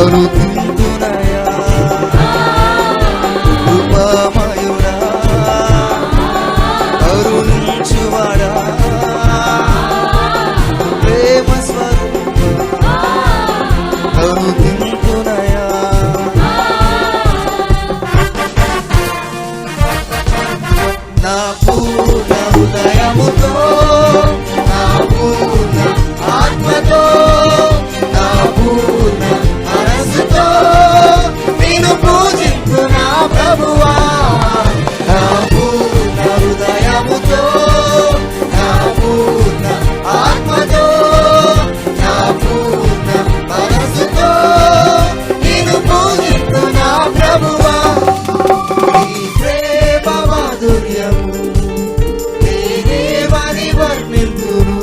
కరుణింతునయా కృపామయుడా కరుణించువాడా ప్రేమ స్వరూప కరుణింతునయా నా పూర్ణ హృదయముతో నా పూర్ణ ఆత్మతో నా పూర్ణ మనసుతో నిన్ను పూజిస్తున్నా ప్రభువా నా పూర్ణ హృదయముతో నా పూర్ణ ఆత్మతో నా పూర్ణ మనసుతో నిన్ను పూజిస్తున్నా ప్రభువా నీ ప్రేమ మాధుర్యము నేనేమని వర్ణింతును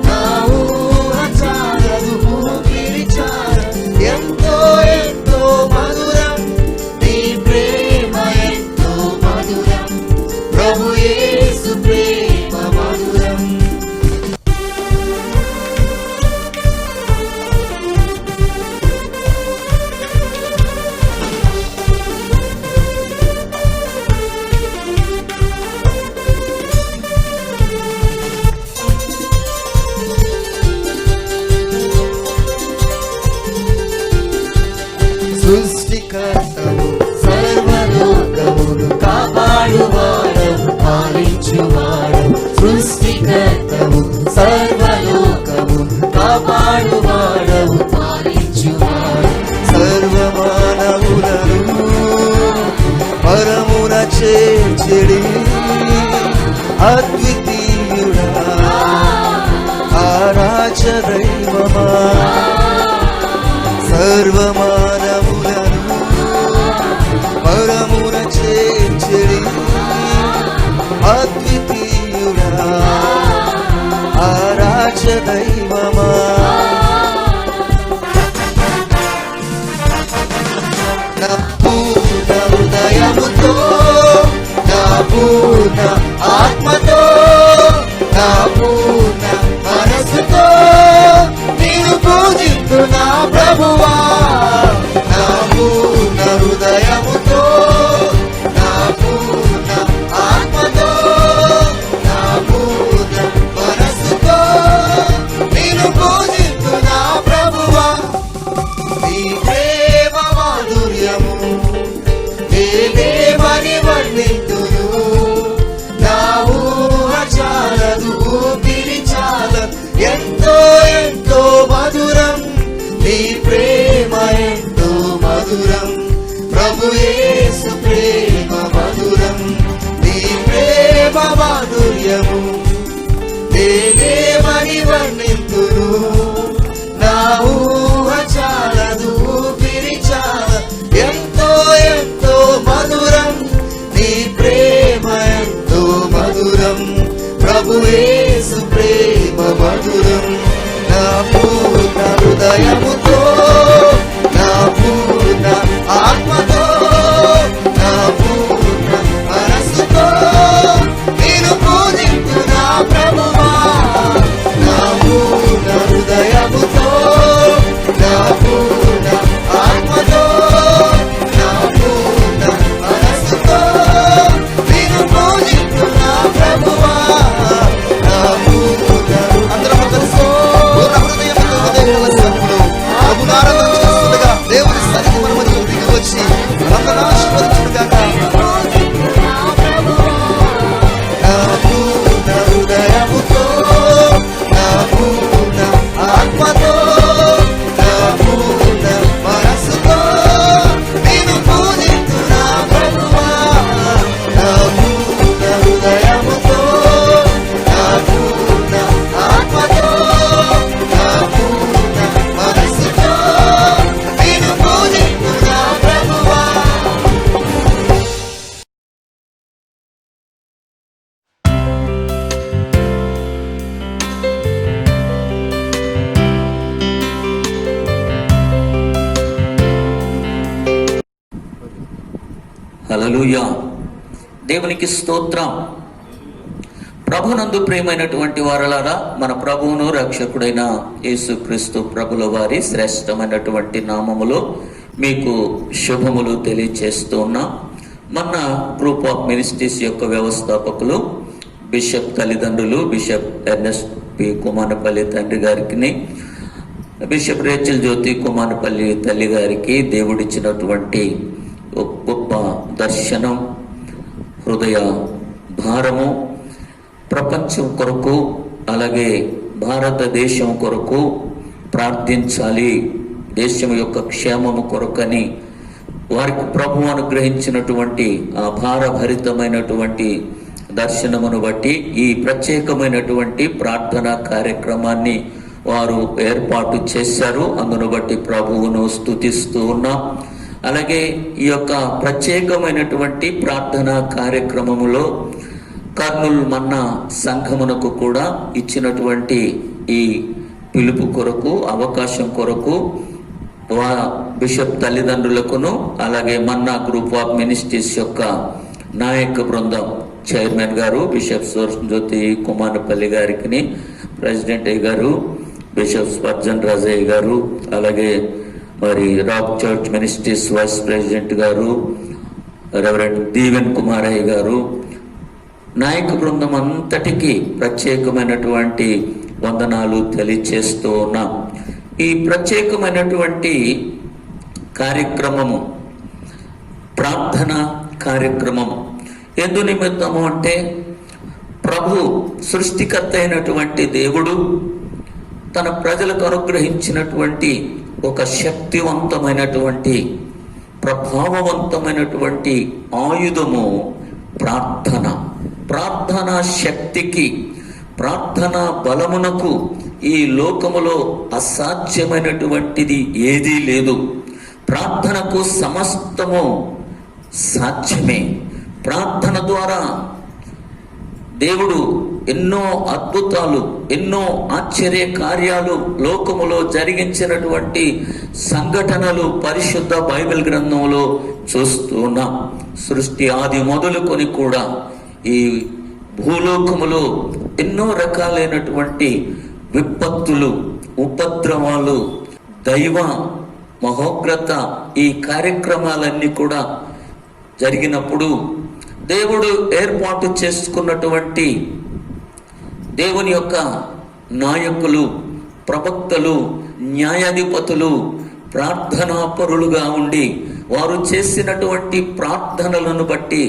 నా ఊహ చాలదు ఊపిరి చాలదు ఎంతో ఎంతో మధురం నీ ప్రేమ ఎంతో మధురం ప్రభు యేసు ప్రేమ మధురం సృష్టికర్తవు సర్వలోకమును కాపాడువాడవు పాలించువాడవు సృష్టికర్తవు సర్వలోకమును కాపాడువాడవు పాలించువాడు సర్వమానవులను పరమున చేర్చెడి అద్వితీయుడా ఆరాధ్య దైవమా సర్వమానవులను పరమున చేర్చెడి అద్వితీయుడా ఆరాధ్య దైవమా నా పూర్ణ హృదయముతో నా పూర్ణ ఆత్మతో నా పూర్ణ మనసుతో నిన్ను పూజిస్తున్నా ప్రభువా నా పూర్ణ హృదయముతో నా పూర్ణ ఆత్మతో నా పూర్ణ మనసుతో నిన్ను పూజిస్తున్నా ప్రభువా నీ ప్రేమ మాధుర్యము నేనేమని వర్ణింతును నా ఊహ చాలదు ఊపిరి చాలదు ఎంతో ఎంతో మధురం నీ ప్రేమ ఎంతో మధురం ప్రభు యేసు ప్రేమ మధురం నీ ప్రేమ మాధుర్యము నేనేమని వర్ణింతును నా ఊహ చాలదు ఊపిరి చాలదు ఎంతో ఎంతో మధురం నీ ప్రేమ ఎంతో మధురం ప్రభు యేసు ప్రేమ మధురం నా పూర్ణ హృదయముతో నా పూర్ణ ఆత్మతో నా పూర్ణ మనసుతో నిన్ను పూజిస్తున్నా ప్రభువా నా పూర్ణ హృదయముతో నా పూర్ణ ఆత్మతో నా పూర్ణ మనసుతో నిన్ను పూజిస్తున్నా ప్రభువా నా పూర్ణ అందరం కలిసి పూర్ణ హృదయముతో హృదయముల సన్నిధిలో ప్రభువును ఆరాధన చేస్తుండగా దేవుని సన్నిధి మన మధ్యలో దిగి వచ్చి మనల్ని ఆశీర్వదించుగాక నా పూర్ణ హృదయముతో నా పూర్ణ ఆత్మతో నా పూర్ణ మనసుతో నిన్ను పూజిస్తున్నా ప్రభువా నా పూర్ణ హృదయముతో నా పూర్ణ ఆత్మతో నా పూర్ణ మనసుతో నిన్ను పూజిస్తున్నా ప్రభువా హల్లెలూయా. దేవునికి స్తోత్రం. ప్రభునందు ప్రియమైనటువంటి వారలారా, మన ప్రభువును రక్షకుడైన యేసుక్రీస్తు ప్రభుల వారి శ్రేష్టమైనటువంటి నామములో మీకు శుభములు తెలియచేస్తూ ఉన్నాం. మన గ్రూప్ ఆఫ్ మినిస్ట్రీస్ యొక్క వ్యవస్థాపకులు బిషప్ తల్లిదండ్రులు బిషప్ ఎర్నెస్ట్ పి కుమారపల్లి తండ్రి గారికి, బిషప్ రేచల్ జ్యోతి కుమారపల్లి తల్లి గారికి దేవుడిచ్చినటువంటి గొప్ప దర్శనం, హృదయ భారము, ప్రపంచం కొరకు అలాగే భారతదేశం కొరకు ప్రార్థించాలి, దేశం యొక్క క్షేమము కొరకని వారికి ప్రభు అనుగ్రహించినటువంటి ఆ భారభరితమైనటువంటి దర్శనమును బట్టి ఈ ప్రత్యేకమైనటువంటి ప్రార్థనా కార్యక్రమాన్ని వారు ఏర్పాటు చేశారు. అందును బట్టి ప్రభువును స్తుతిస్తూ ఉన్నాం. అలాగే ఈ యొక్క ప్రత్యేకమైనటువంటి ప్రార్థనా కార్యక్రమములో కర్నూలు మన్నా సంఘమునకు కూడా ఇచ్చినటువంటి ఈ పిలుపు కొరకు, అవకాశం కొరకు బిషప్ తల్లిదండ్రులకును అలాగే మన్నా గ్రూప్ ఆఫ్ మినిస్ట్రీస్ యొక్క నాయక బృందం చైర్మన్ గారు బిషప్ జ్యోతి కుమారపల్లి గారికి, ప్రెసిడెంట్ గారు బిషప్ స్పర్జన్ రాజయ్య గారు, అలాగే మరి Rock Church Ministries vice president గారు రెవరెండ్ దీవెన్ కుమారయ్య గారు, నాయక బృందం అంతటికీ ప్రత్యేకమైనటువంటి వందనాలు తెలియచేస్తూ ఉన్నాం. ఈ ప్రత్యేకమైనటువంటి కార్యక్రమము ప్రార్థన కార్యక్రమము ఎందు నిమిత్తము అంటే, ప్రభు సృష్టికర్త అయినటువంటి దేవుడు తన ప్రజలకు అనుగ్రహించినటువంటి ఒక శక్తివంతమైనటువంటి ప్రభావవంతమైనటువంటి ఆయుధము ప్రార్థన. ప్రార్థనా శక్తికి, ప్రార్థనా బలమునకు ఈ లోకములో అసాధ్యమైనటువంటిది ఏదీ లేదు. ప్రార్థనకు సమస్తము సాధ్యమే. ప్రార్థన ద్వారా దేవుడు ఎన్నో అద్భుతాలు, ఎన్నో ఆశ్చర్య కార్యాలు లోకములో జరిగించినటువంటి సంఘటనలు పరిశుద్ధ బైబిల్ గ్రంథంలో చూస్తూ ఉన్నాం. సృష్టి ఆది మొదలుకొని కూడా ఈ భూలోకములో ఎన్నో రకాలైనటువంటి విపత్తులు, ఉపద్రవాలు, దైవ మహోగ్రత, ఈ కార్యక్రమాలన్నీ కూడా జరిగినప్పుడు దేవుడు ఏర్పాటు చేసుకున్నటువంటి దేవుని యొక్క నాయకులు, ప్రవక్తలు, న్యాయాధిపతులు ప్రార్థనాపరులుగా ఉండి వారు చేసినటువంటి ప్రార్థనలను బట్టి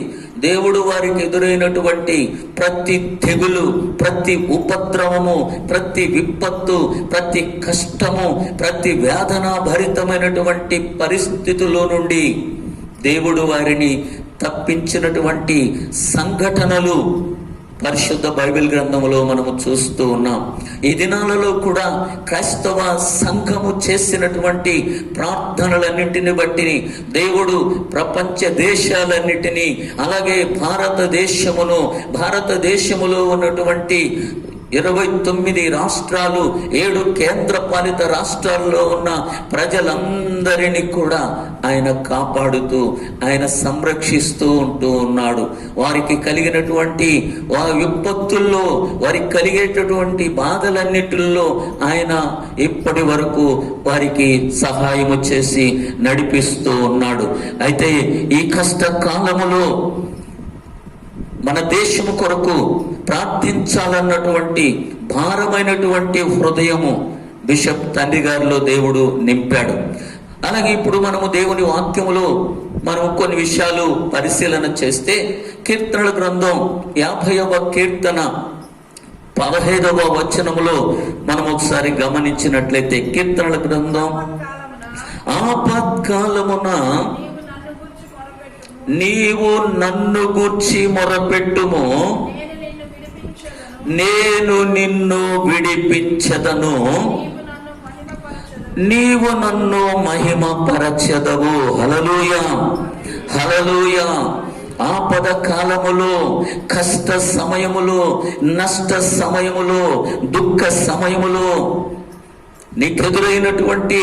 దేవుడు వారికి ఎదురైనటువంటి ప్రతి తెగులు, ప్రతి ఉపద్రవము, ప్రతి విపత్తు, ప్రతి కష్టము, ప్రతి వేదన భరితమైనటువంటి పరిస్థితుల్లో నుండి దేవుడు వారిని తప్పించినటువంటి సంఘటనలు పరిశుద్ధ బైబిల్ గ్రంథంలో మనము చూస్తూ ఉన్నాం. ఈ దినాలలో కూడా క్రైస్తవ సంఘము చేసినటువంటి ప్రార్థనలన్నింటిని బట్టి దేవుడు ప్రపంచ దేశాలన్నిటినీ, అలాగే భారతదేశములో ఉన్నటువంటి 29 రాష్ట్రాలు, 7 కేంద్ర పాలిత రాష్ట్రాల్లో ఉన్న ప్రజలందరినీ కూడా ఆయన కాపాడుతూ, ఆయన సంరక్షిస్తూ ఉంటూ ఉన్నాడు. వారికి కలిగినటువంటి విపత్తుల్లో, వారికి కలిగేటటువంటి బాధలన్నిటిల్లో ఆయన ఇప్పటి వరకు వారికి సహాయము చేసి నడిపిస్తూ ఉన్నాడు. అయితే ఈ కష్టకాలములో మన దేశము కొరకు ప్రార్థించాలన్నటువంటి భారమైనటువంటి హృదయము బిషప్ తండ్రి గారిలో దేవుడు నింపాడు. అలాగే ఇప్పుడు మనము దేవుని వాక్యములో మనము కొన్ని విషయాలు పరిశీలన చేస్తే, కీర్తనల గ్రంథం 50వ కీర్తన 15వ వచనములో మనం ఒకసారి గమనించినట్లయితే, కీర్తనల గ్రంథం ఆపత్కాలమున నీవు నన్ను గూర్చి మొరపెట్టుము, నేను నిన్ను విడిపించదను, నీవు నన్ను మహిమపరచెదవు. హల్లెలూయా, హల్లెలూయా. ఆపద కాలములో, కష్ట సమయములో, నష్ట సమయములో, దుఃఖ సమయములో, నీకెదురైనటువంటి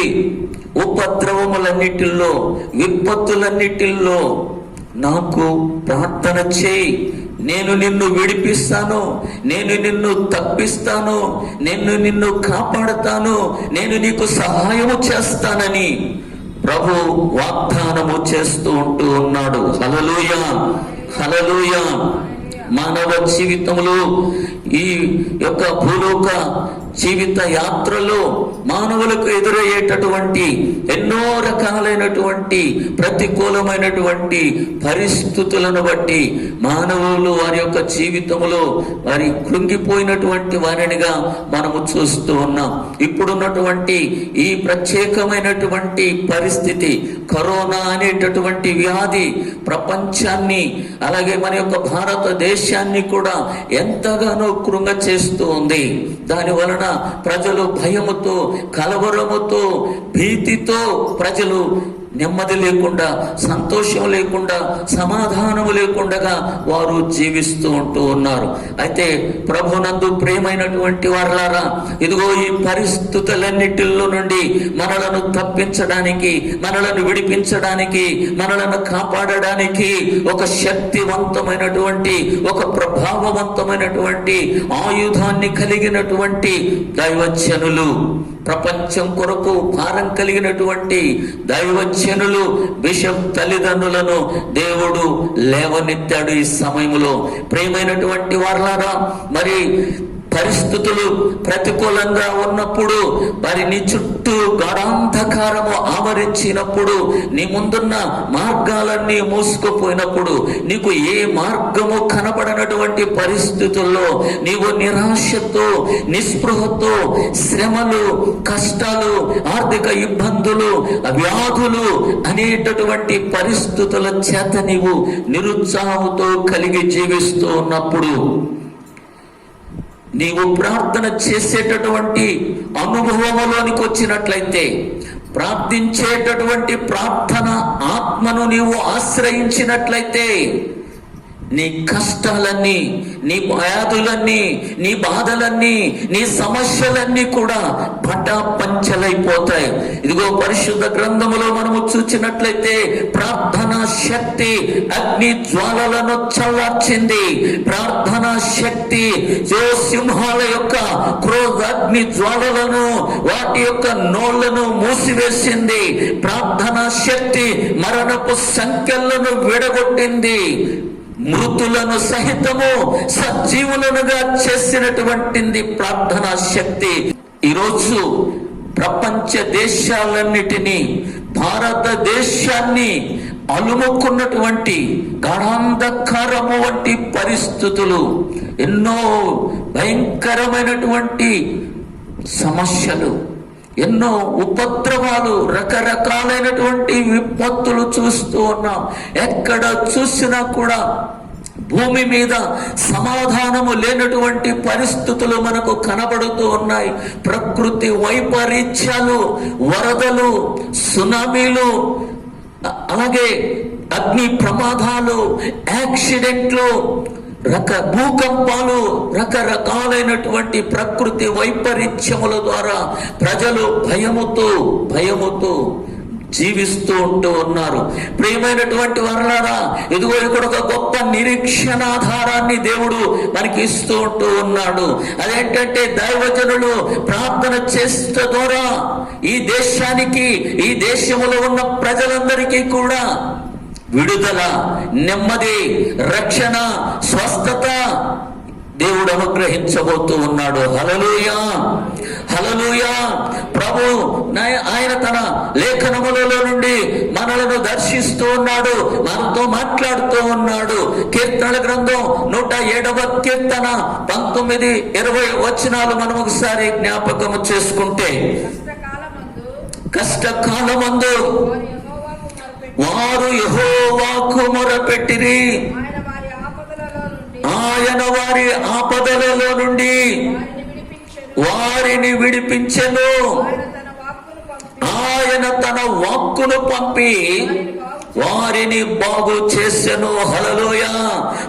ఉపద్రవములన్నిటిల్లో, విపత్తులన్నిటిల్లో నాకు ప్రార్థన చేయి, నేను నిన్ను విడిపిస్తాను, నేను నిన్ను తప్పిస్తాను, నేను నిన్ను కాపాడుతాను, నేను నీకు సహాయము చేస్తానని ప్రభు వాగ్దానము చేస్తూ ఉంటూ ఉన్నాడు. హల్లెలూయా, హల్లెలూయా. మానవ జీవితంలో ఈ యొక్క భూలోక జీవిత యాత్రలో మానవులకు ఎదురయ్యేటటువంటి ఎన్నో రకాలైనటువంటి ప్రతికూలమైనటువంటి పరిస్థితులను బట్టి మానవులు వారి యొక్క జీవితంలో వారి కృంగిపోయినటువంటి వారినిగా మనము చూస్తూ ఉన్నాం. ఇప్పుడున్నటువంటి ఈ ప్రత్యేకమైనటువంటి పరిస్థితి, కరోనా అనేటటువంటి వ్యాధి ప్రపంచాన్ని అలాగే మన యొక్క భారతదేశాన్ని కూడా ఎంతగానో కృంగ చేస్తూ ఉంది. దాని వలన ప్రజలు భయముతో, కలవరముతో, భీతితో ప్రజలు నెమ్మది లేకుండా, సంతోషం లేకుండా, సమాధానము లేకుండా వారు జీవిస్తూ ఉంటూ ఉన్నారు. అయితే ప్రభునందు ప్రియమైనటువంటి వారలారా, ఇదిగో ఈ పరిస్థితులన్నిటిలో నుండి మనలను తప్పించడానికి, మనలను విడిపించడానికి, మనలను కాపాడడానికి ఒక శక్తివంతమైనటువంటి, ఒక ప్రభావవంతమైనటువంటి ఆయుధాన్ని కలిగినటువంటి దైవజనులు, ప్రపంచం కొరకు భారం కలిగినటువంటి దైవజనులు, బిషప్ తల్లిదండ్రులను దేవుడు లేవనెత్తాడు ఈ సమయంలో. ప్రియమైనటువంటి వారలారా, మరి పరిస్థితులు ప్రతికూలంగా ఉన్నప్పుడు, మరి నీ చుట్టూ గాఢాంధకారము ఆవరించినప్పుడు, నీ ముందున్న మార్గాలన్నీ మూసుకుపోయినప్పుడు, నీకు ఏ మార్గము కనబడనటువంటి పరిస్థితుల్లో నీవు నిరాశతో, నిస్పృహతో, శ్రమలు, కష్టాలు, ఆర్థిక ఇబ్బందులు, వ్యాధులు అనేటటువంటి పరిస్థితుల చేత నీవు నిరుత్సాహంతో కలిగి జీవిస్తూ ఉన్నప్పుడు, నీవు ప్రార్థన చేసేటటువంటి అనుభవంలోనికి వచ్చినట్లయితే, ప్రార్థించేటటువంటి ప్రార్థన ఆత్మను నీవు ఆశ్రయించినట్లయితే, నీ కష్టాలన్నీ, నీ వ్యాధులన్నీ, నీ బాధలన్నీ, నీ సమస్యలన్నీ కూడా పటాపంచలైపోతాయి. ఇదిగో పరిశుద్ధ గ్రంథములో మనము చూసినట్లయితే ప్రార్థనా శక్తి అగ్ని జ్వాలలను చల్లార్చింది. ప్రార్థనా శక్తి సింహాల యొక్క క్రోధ అగ్ని జ్వాలలను, వాటి యొక్క నోళ్లను మూసివేసింది. ప్రార్థనా శక్తి మరణపు సంఖ్యలను విడగొట్టింది. మృతులను సహితము సజీవులనుగా చేసినటువంటిది ప్రార్థనా శక్తి. ఈరోజు ప్రపంచ దేశాలన్నిటినీ, భారతదేశాన్ని అలుముకున్నటువంటి గాఢాంధకారము వంటి పరిస్థితులు, ఎన్నో భయంకరమైనటువంటి సమస్యలు, ఎన్నో ఉపద్రవాలు, రకరకాలైనటువంటి విపత్తులు చూస్తూ ఉన్నాం. ఎక్కడ చూసినా కూడా భూమి మీద సమాధానము లేనటువంటి పరిస్థితులు మనకు కనబడుతూ ఉన్నాయి. ప్రకృతి వైపరీత్యాలు, వరదలు, సునామీలు, అలాగే అగ్ని ప్రమాదాలు, యాక్సిడెంట్లు, భూకంపాలు, రకరకాలైనటువంటి ప్రకృతి వైపరీత్యముల ద్వారా ప్రజలు భయముతో జీవిస్తూ ఉంటూ ఉన్నారు. ప్రియమైనటువంటి వారలారా, ఇదిగో ఇక్కడ ఒక గొప్ప నిరీక్షణాధారాన్ని దేవుడు మనకి ఇస్తూ ఉంటూ ఉన్నాడు. అదేంటంటే దైవజనులు ప్రార్థన చేసే ద్వారా ఈ దేశానికి, ఈ దేశంలో ఉన్న ప్రజలందరికీ కూడా విడుదల, నెమ్మది, రక్షణ, స్వస్థత దేవుడు అనుగ్రహించబోతూ ఉన్నాడు. హల్లెలూయా, హల్లెలూయా. ప్రభు ఆయన తన లేఖనములలో నుండి మనలను దర్శిస్తూ ఉన్నాడు, మనతో మాట్లాడుతూ ఉన్నాడు. కీర్తనల గ్రంథం 107వ కీర్తన 19-20 వచనాలు మనం ఒకసారి జ్ఞాపకము చేసుకుంటే, కష్టకాలమందు వారు యెహోవాకు మొరపెట్టిరి, ఆయన వారి ఆపదలలో నుండి వారిని విడిపించెను. ఆయన తన వాక్కును పంపి వారిని బాగు చేసెను. హల్లెలూయా.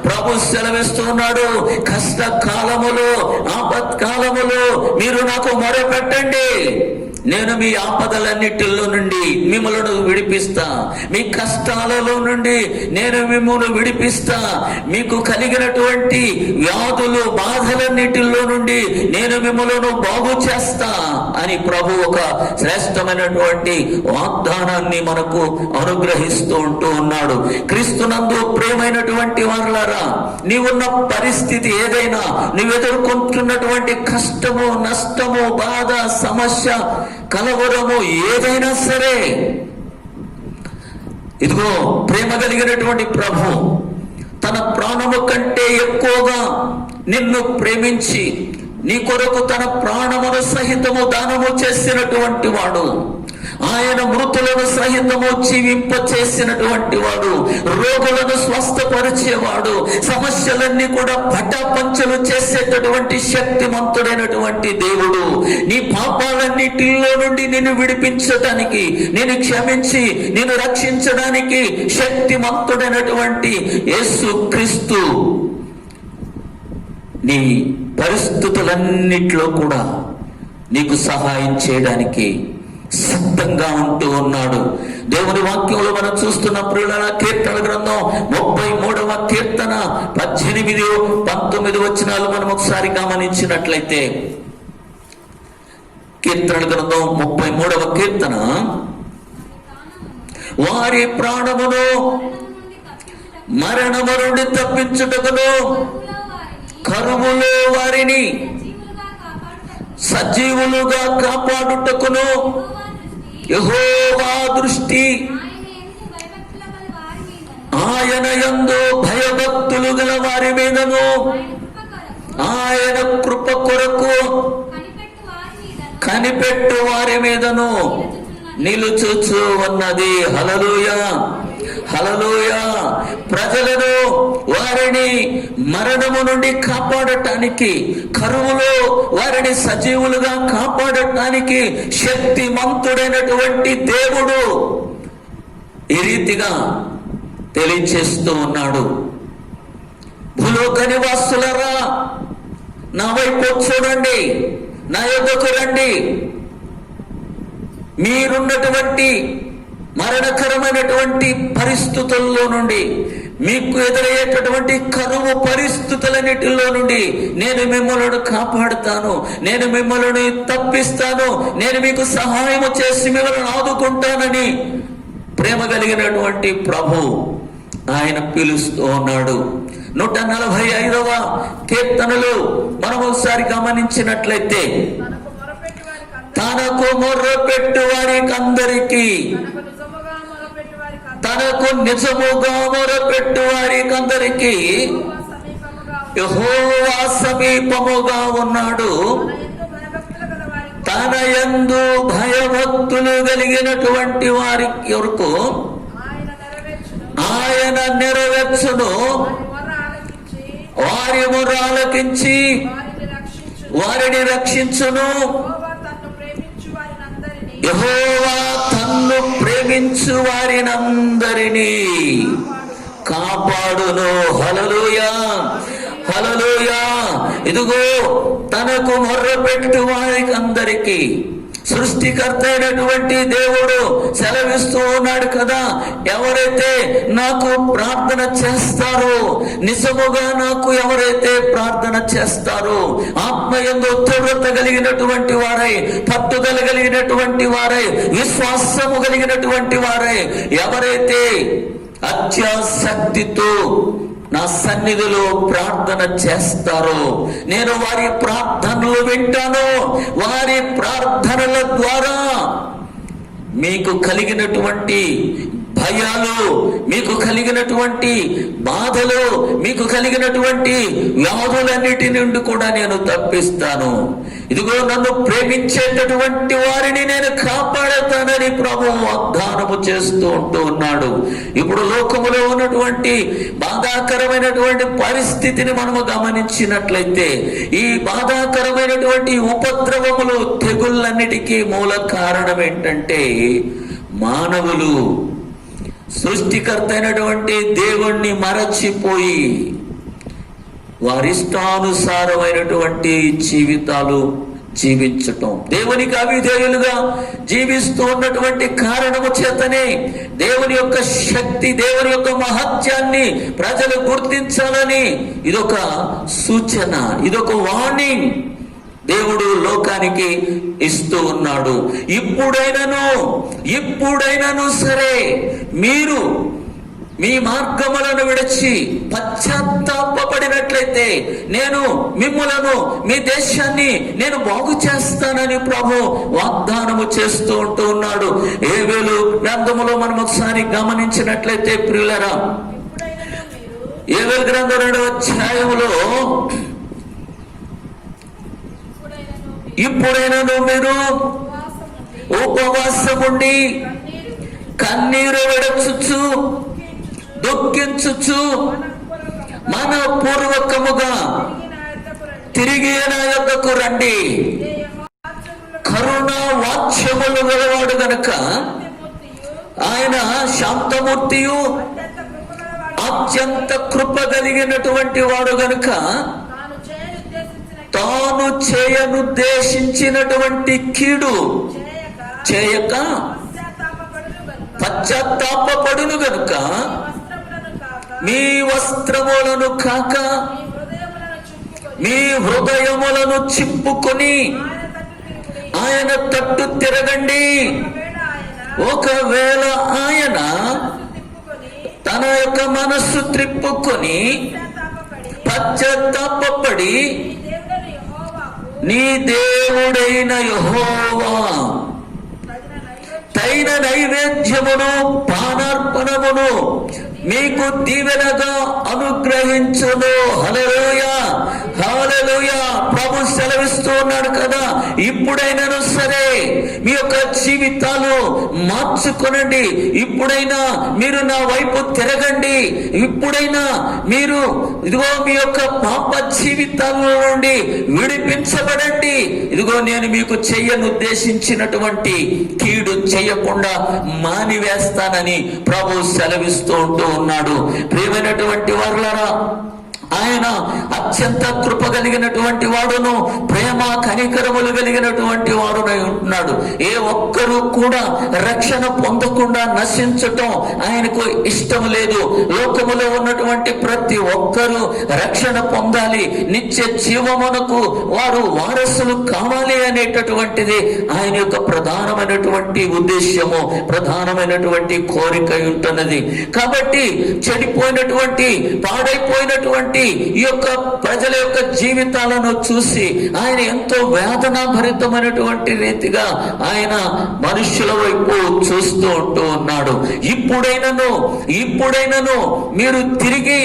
ప్రభు సెలవిస్తున్నాడు, కష్టకాలములో, ఆపత్కాలములో మీరు నాకు మొరపెట్టండి, నేను మీ ఆపదలన్నిటిలో నుండి మిమ్మల్ని విడిపిస్తా, మీ కష్టాలలో నుండి నేను మిమ్మల్ని విడిపిస్తా, మీకు కలిగినటువంటి వ్యాధులు బాధలన్నిటిలో నుండి నేను మిమ్మల్ని బాగు చేస్తా అని ప్రభు ఒక శ్రేష్టమైనటువంటి వాగ్దానాన్ని మనకు అనుగ్రహిస్తూ ఉంటూ ఉన్నాడు. క్రీస్తునందు ప్రియమైనటువంటి వారలారా, నీవున్న పరిస్థితి ఏదైనా, నువ్వు ఎదుర్కొంటున్నటువంటి కష్టము, నష్టము, బాధ, సమస్య, కలవరము ఏదైనా సరే, ఇదిగో ప్రేమ కలిగినటువంటి ప్రభు తన ప్రాణము కంటే ఎక్కువగా నిన్ను ప్రేమించి నీ కొరకు తన ప్రాణమును సహితము దానము చేసినటువంటి వాడు, ఆయన మృతులను సహితము జీవింప చేసినటువంటి వాడు, రోగులను స్వస్థపరిచేవాడు, సమస్యలన్నీ కూడా పటాపంచలు చేసేటటువంటి శక్తిమంతుడైనటువంటి దేవుడు, నీ పాపాలన్నిటిలో నుండి నిన్ను విడిపించడానికి, నేను క్షమించి నిన్ను రక్షించడానికి శక్తిమంతుడైనటువంటి యేసు క్రీస్తు నీ పరిస్థితులన్నిటిలో కూడా నీకు సహాయం చేయడానికి సిద్ధంగా ఉంటూ ఉన్నాడు. దేవుని వాక్యంలో మనం చూస్తున్న ప్రియులారా, కీర్తన గ్రంథం 33వ కీర్తన 18, 19 వచనాలు మనం ఒకసారి గమనించినట్లయితే, కీర్తన గ్రంథం 33వ కీర్తన, వారి ప్రాణమును మరణము నుండి తప్పించుటకును, కరువులో వారిని సజీవులుగా కాపాడుటకును యెహోవా దృష్టి ఆయన యందు భయభక్తులు గల వారి మీదను, ఆయన కృప కొరకు కనిపెట్టు వారి మీదను నిలుచుచు ఉన్నది. హల్లెలూయా, హల్లెలూయా. ప్రజలను, వారిని మరణము నుండి కాపాడటానికి, కరువులో వారిని సజీవులుగా కాపాడటానికి శక్తిమంతుడైనటువంటి దేవుడు ఈ రీతిగా తెలియచేస్తూ ఉన్నాడు. భూలోక నివాసులరా, నా వైపు చూడండి, నా యొద్దకు రండి. మీరున్నటువంటి మరణకరమైనటువంటి పరిస్థితుల్లో నుండి, మీకు ఎదురయ్యేటటువంటి కరువు పరిస్థితులన్నిటిలో నుండి నేను మిమ్మల్ని కాపాడుతాను, నేను మిమ్మల్ని తప్పిస్తాను, నేను మీకు సహాయం చేసి మిమ్మల్ని ఆదుకుంటానని ప్రేమ కలిగినటువంటి ప్రభు ఆయన పిలుస్తూ ఉన్నాడు. 145వ కీర్తనలో మనం ఒకసారి గమనించినట్లయితే, తనకు మొర్రపెట్టు వారికందరికీ, తనకు నిజముగా మొరపెట్టు వారికందరికీ యెహోవా సమీపముగా ఉన్నాడు. తన యందు భయభక్తులు కలిగినటువంటి వారి కొరకు ఆయన నెరవేర్చును. వారి మొర్ర ఆలకించి వారిని రక్షించును. యెహోవా తన్ను ప్రేమించు వారినందరినీ కాపాడును. హల్లెలూయా, హల్లెలూయా. ఇదిగో తనకు మొర్రపెట్టు వారికి అందరికీ సృష్టికర్త అయినటువంటి దేవుడు సెలవిస్తూ ఉన్నాడు కదా, ఎవరైతే నాకు ప్రార్థన చేస్తారో, నిజముగా నాకు ఎవరైతే ప్రార్థన చేస్తారో, ఆత్మయందు తీవ్రత కలిగినటువంటి వారై, పట్టుదల కలిగినటువంటి వారై, విశ్వాసము కలిగినటువంటి వారై, ఎవరైతే అత్యాసక్తితో నా సన్నిధిలో ప్రార్థన చేస్తారో, నేను వారి ప్రార్థనలు వింటాను. వారి ప్రార్థనల ద్వారా మీకు కలిగినటువంటి భయాలు, మీకు కలిగినటువంటి బాధలు, మీకు కలిగినటువంటి వ్యాధులన్నిటి నుండి కూడా నేను తప్పిస్తాను. ఇదిగో నన్ను ప్రేమించేటటువంటి వారిని నేను కాపాడుతానని ప్రభు వాగ్దానము చేస్తూ ఉంటూ ఉన్నాడు. ఇప్పుడు లోకములో ఉన్నటువంటి బాధాకరమైనటువంటి పరిస్థితిని మనము గమనించినట్లయితే, ఈ బాధాకరమైనటువంటి ఉపద్రవములు, తెగుళ్ళన్నిటికీ మూల కారణం ఏంటంటే, మానవులు సృష్టికర్త అయినటువంటి దేవుణ్ణి మరచిపోయి వారిష్టానుసారమైనటువంటి జీవితాలు జీవించటం, దేవునికి అవిధేయులుగా జీవిస్తూ ఉన్నటువంటి కారణము చేతనే దేవుని యొక్క శక్తి, దేవుని యొక్క మహత్యాన్ని ప్రజలు గుర్తించాలని ఇదొక సూచన, ఇదొక వార్నింగ్ దేవుడు లోకానికి ఇస్తూ ఉన్నాడు. ఇప్పుడైనను సరే మీరు మీ మార్గములను విడిచి పశ్చాత్తాపడినట్లయితే నేను మిమ్ములను, మీ దేశాన్ని నేను బాగు చేస్తానని ప్రభు వాగ్దానము చేస్తూ ఉన్నాడు. యోవేలు గ్రంథములో మనం ఒకసారి గమనించినట్లయితే ప్రియులరా, యోవేలు గ్రంథం 2వ అధ్యాయములో ఇప్పుడైనను మీరు ఉపవాసముండి కన్నీరు విడచుచు దుఃఖించుచు మన పూర్వకముగా తిరిగి నా యొద్దకు రండి. కరుణా వాత్సల్యములు గలవాడు గనుక ఆయన శాంతమూర్తియు అత్యంత కృప కలిగినటువంటి వాడు గనుక తాను చేయనుద్దేశించినటువంటి కీడు చేయక పశ్చాత్తాపపడును గనుక మీ వస్త్రములను కాక మీ హృదయములను చింపుకొని ఆయన తట్టు తిరగండి. ఒకవేళ ఆయన తన యొక్క మనస్సు త్రిప్పుకొని పశ్చాత్తాపపడి నీ దేవుడైన యెహోవా తైన నైవేద్యమును పానార్పణమును మీకు దీవెనగా అనుగ్రహించును. హల్లెలూయా, హల్లెలూయా. ప్రభు సెలవిస్తూ ఉన్నాడు కదా, ఇప్పుడైనాను సరే మీ యొక్క జీవితాలు మార్చుకొనండి. ఇప్పుడైనా మీరు నా వైపు తిరగండి. ఇప్పుడైనా మీరు ఇదిగో మీ యొక్క పాప జీవితాల నుండి విడిపించబడండి. ఇదిగో నేను మీకు చెయ్యనుద్దేశించినటువంటి కీడు చేయకుండా మానివేస్తానని ప్రభు సెలవిస్తూ ఉన్నాడు. ప్రియమైనటువంటి వారులారా, ఆయన అత్యంత కృప కలిగినటువంటి వాడును, ప్రేమ కనికరములు కలిగినటువంటి వాడునై ఉంటున్నాడు. ఏ ఒక్కరూ కూడా రక్షణ పొందకుండా నశించటం ఆయనకు ఇష్టం లేదు. లోకములో ఉన్నటువంటి ప్రతి ఒక్కరూ రక్షణ పొందాలి, నిత్య జీవమునకు వారు వారసులు కావాలి అనేటటువంటిది ఆయన యొక్క ప్రధానమైనటువంటి ఉద్దేశ్యము, ప్రధానమైనటువంటి కోరిక ఉంటున్నది. కాబట్టి చెడిపోయినటువంటి, పాడైపోయినటువంటి ఈ యొక్క ప్రజల యొక్క జీవితాలను చూసి ఆయన ఎంతో వేదన భరితమైనటువంటి రీతిగా ఆయన మనుష్యుల వైపు చూస్తూ ఉన్నాడు. ఇప్పుడైనను మీరు తిరిగి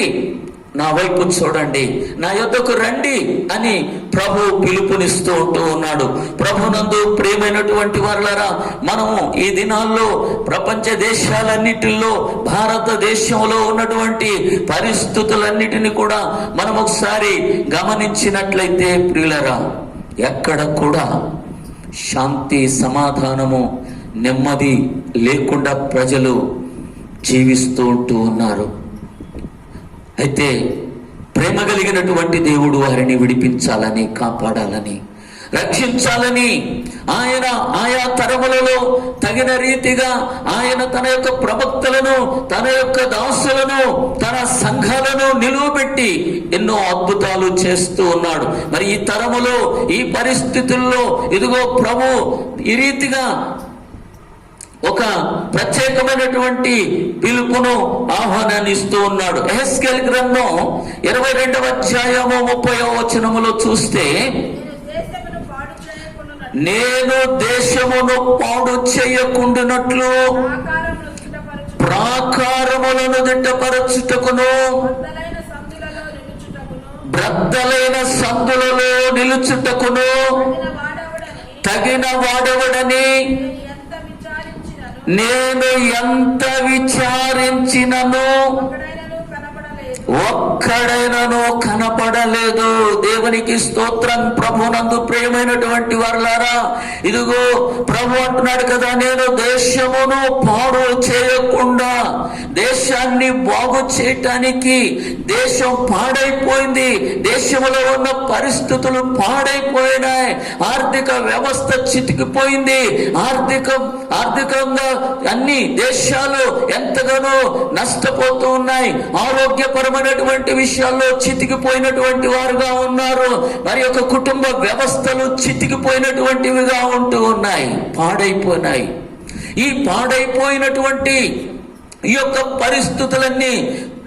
నా వైపు చూడండి, నా యొద్దకు రండి అని ప్రభు పిలుపునిస్తూ ఉన్నాడు. ప్రభునందు ప్రియమైనటువంటి వారులారా, మనము ఈ దినాల్లో ప్రపంచ దేశాలన్నిటిలో భారతదేశంలో ఉన్నటువంటి పరిస్థితులన్నిటిని కూడా మనం ఒకసారి గమనించినట్లయితే ప్రియులరా, ఎక్కడ కూడా శాంతి, సమాధానము, నెమ్మది లేకుండా ప్రజలు జీవిస్తూ ఉన్నారు. అయితే ప్రేమ కలిగినటువంటి దేవుడు వారిని విడిపించాలని, కాపాడాలని, రక్షించాలని ఆయన ఆయా తరములలో తగిన రీతిగా ఆయన తన యొక్క ప్రవక్తలను, తన యొక్క దాసులను, తన సంఘాలను నిలువబెట్టి ఎన్నో అద్భుతాలు చేస్తూ ఉన్నాడు. మరి ఈ తరములో, ఈ పరిస్థితుల్లో ఇదిగో ప్రభు ఈ రీతిగా ఒక ప్రత్యేకమైనటువంటి పిలుపును, ఆహ్వానాన్ని ఇస్తూ ఉన్నాడు. యెహెజ్కేలు గ్రంథం 22వ అధ్యాయము 30వ వచనములో చూస్తే, నేను దేశమును పాడు చేయకుండునట్లు ప్రాకారములను దిట్టపరచుటకును బ్రద్దలైన సందులలో నిలుచుటకును తగిన వాడవడని నేను ఎంత విచారించినను ఒక్కడైనానో కనపడలేదు. దేవునికి స్తోత్రం. ప్రభునందు ప్రియమైనటువంటి వారలారా, ఇదిగో ప్రభు అంటున్నాడు కదా, నేను దేశమును పాడు చేయకుండా, దేశాన్ని బాగు చేయటానికి, దేశం పాడైపోయింది, దేశంలో ఉన్న పరిస్థితులు పాడైపోయినాయి, ఆర్థిక వ్యవస్థ చితికిపోయింది, ఆర్థికంగా అన్ని దేశాలు ఎంతగానో నష్టపోతూ ఉన్నాయి, ఆరోగ్యపరమైనటువంటి విషయాల్లో చితికిపోయినటువంటి వారుగా ఉన్నారు, మరి యొక్క కుటుంబ వ్యవస్థలు చితికిపోయినటువంటివిగా ఉంటూ ఉన్నాయి, పాడైపోయినాయి. ఈ పాడైపోయినటువంటి ఈ యొక్క పరిస్థితులన్నీ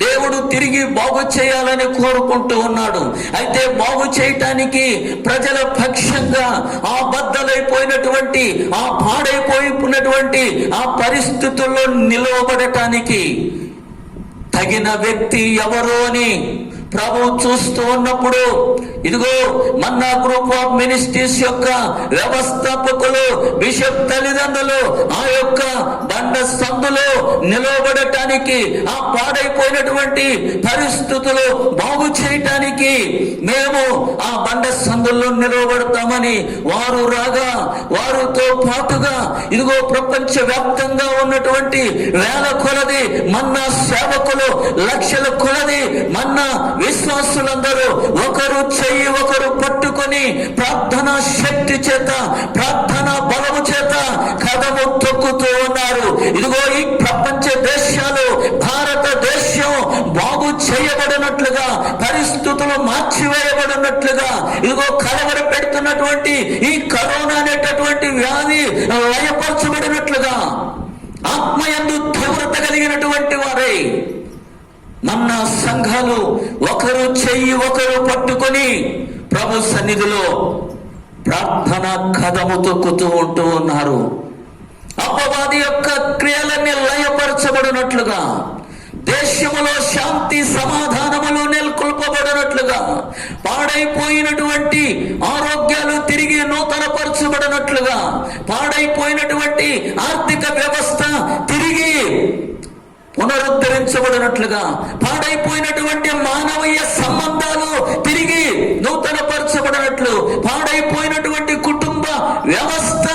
దేవుడు తిరిగి బాగు చేయాలని కోరుకుంటూ ఉన్నాడు. అయితే బాగు చేయటానికి ప్రజల పక్షంగా ఆ బద్దలైపోయినటువంటి, ఆ పాడైపోయినటువంటి ఆ పరిస్థితుల్లో నిలవబడటానికి తగిన వ్యక్తి ఎవరు అని ప్రభు చూస్తూ ఉన్నప్పుడు, ఇదిగో మన్నా గ్రూప్ ఆఫ్ మినిస్ట్రీస్ యొక్క వ్యవస్థాపకులు, బిషప్ తల్లిదండ్రులు ఆ యొక్క బండ సందులో నిలవబడటానికి, ఆ పాడైపోయినటువంటి పరిస్థితులు బాగు చేయటానికి మేము ఆ బండ సందుల్లో నిలవబడతామని వారు రాగా, వారితో పాటుగా ఇదిగో ప్రపంచ వ్యాప్తంగా ఉన్నటువంటి వేల కొలది మన్నా సేవకులు, లక్షల కొలది మన్నా విశ్వాసులందరూ ఒకరు చెయ్యి ఒకరు పట్టుకొని ప్రార్థనా శక్తి చేత, ప్రార్థనా బలము చేత కదము తొక్కుతూ ఉన్నారు. ఇదిగో ఈ ప్రపంచ దేశాలు, భారతదేశం బాగు చేయబడినట్లుగా, పరిస్థితులు మార్చివేయబడినట్లుగా, ఇదిగో కలవర పెడుతున్నటువంటి ఈ కరోనా అనేటటువంటి వ్యాధి లయపరచబడినట్లుగా, ఆత్మయందు తీవ్రత కలిగినటువంటి వారే మన్నా సంఘాలు ఒకరు చెయ్యి ఒకరు పట్టుకొని ప్రభు సన్నిధిలో ప్రార్థన కదము తొక్కుతూ ఉంటూ ఉన్నారు. అపవాది యొక్క క్రియలన్నీ లయపరచబడినట్లుగా, దేశములో శాంతి సమాధానములు నెలకొల్పబడినట్లుగా, పాడైపోయినటువంటి ఆరోగ్యాలు తిరిగి నూతనపరచబడినట్లుగా, పాడైపోయినటువంటి ఆర్థిక వ్యవస్థ తిరిగి పునరుద్ధరించబడినట్లుగా, పాడైపోయినటువంటి మానవీయ సంబంధాలు తిరిగి నూతనపరచబడినట్లు, పాడైపోయినటువంటి కుటుంబ వ్యవస్థ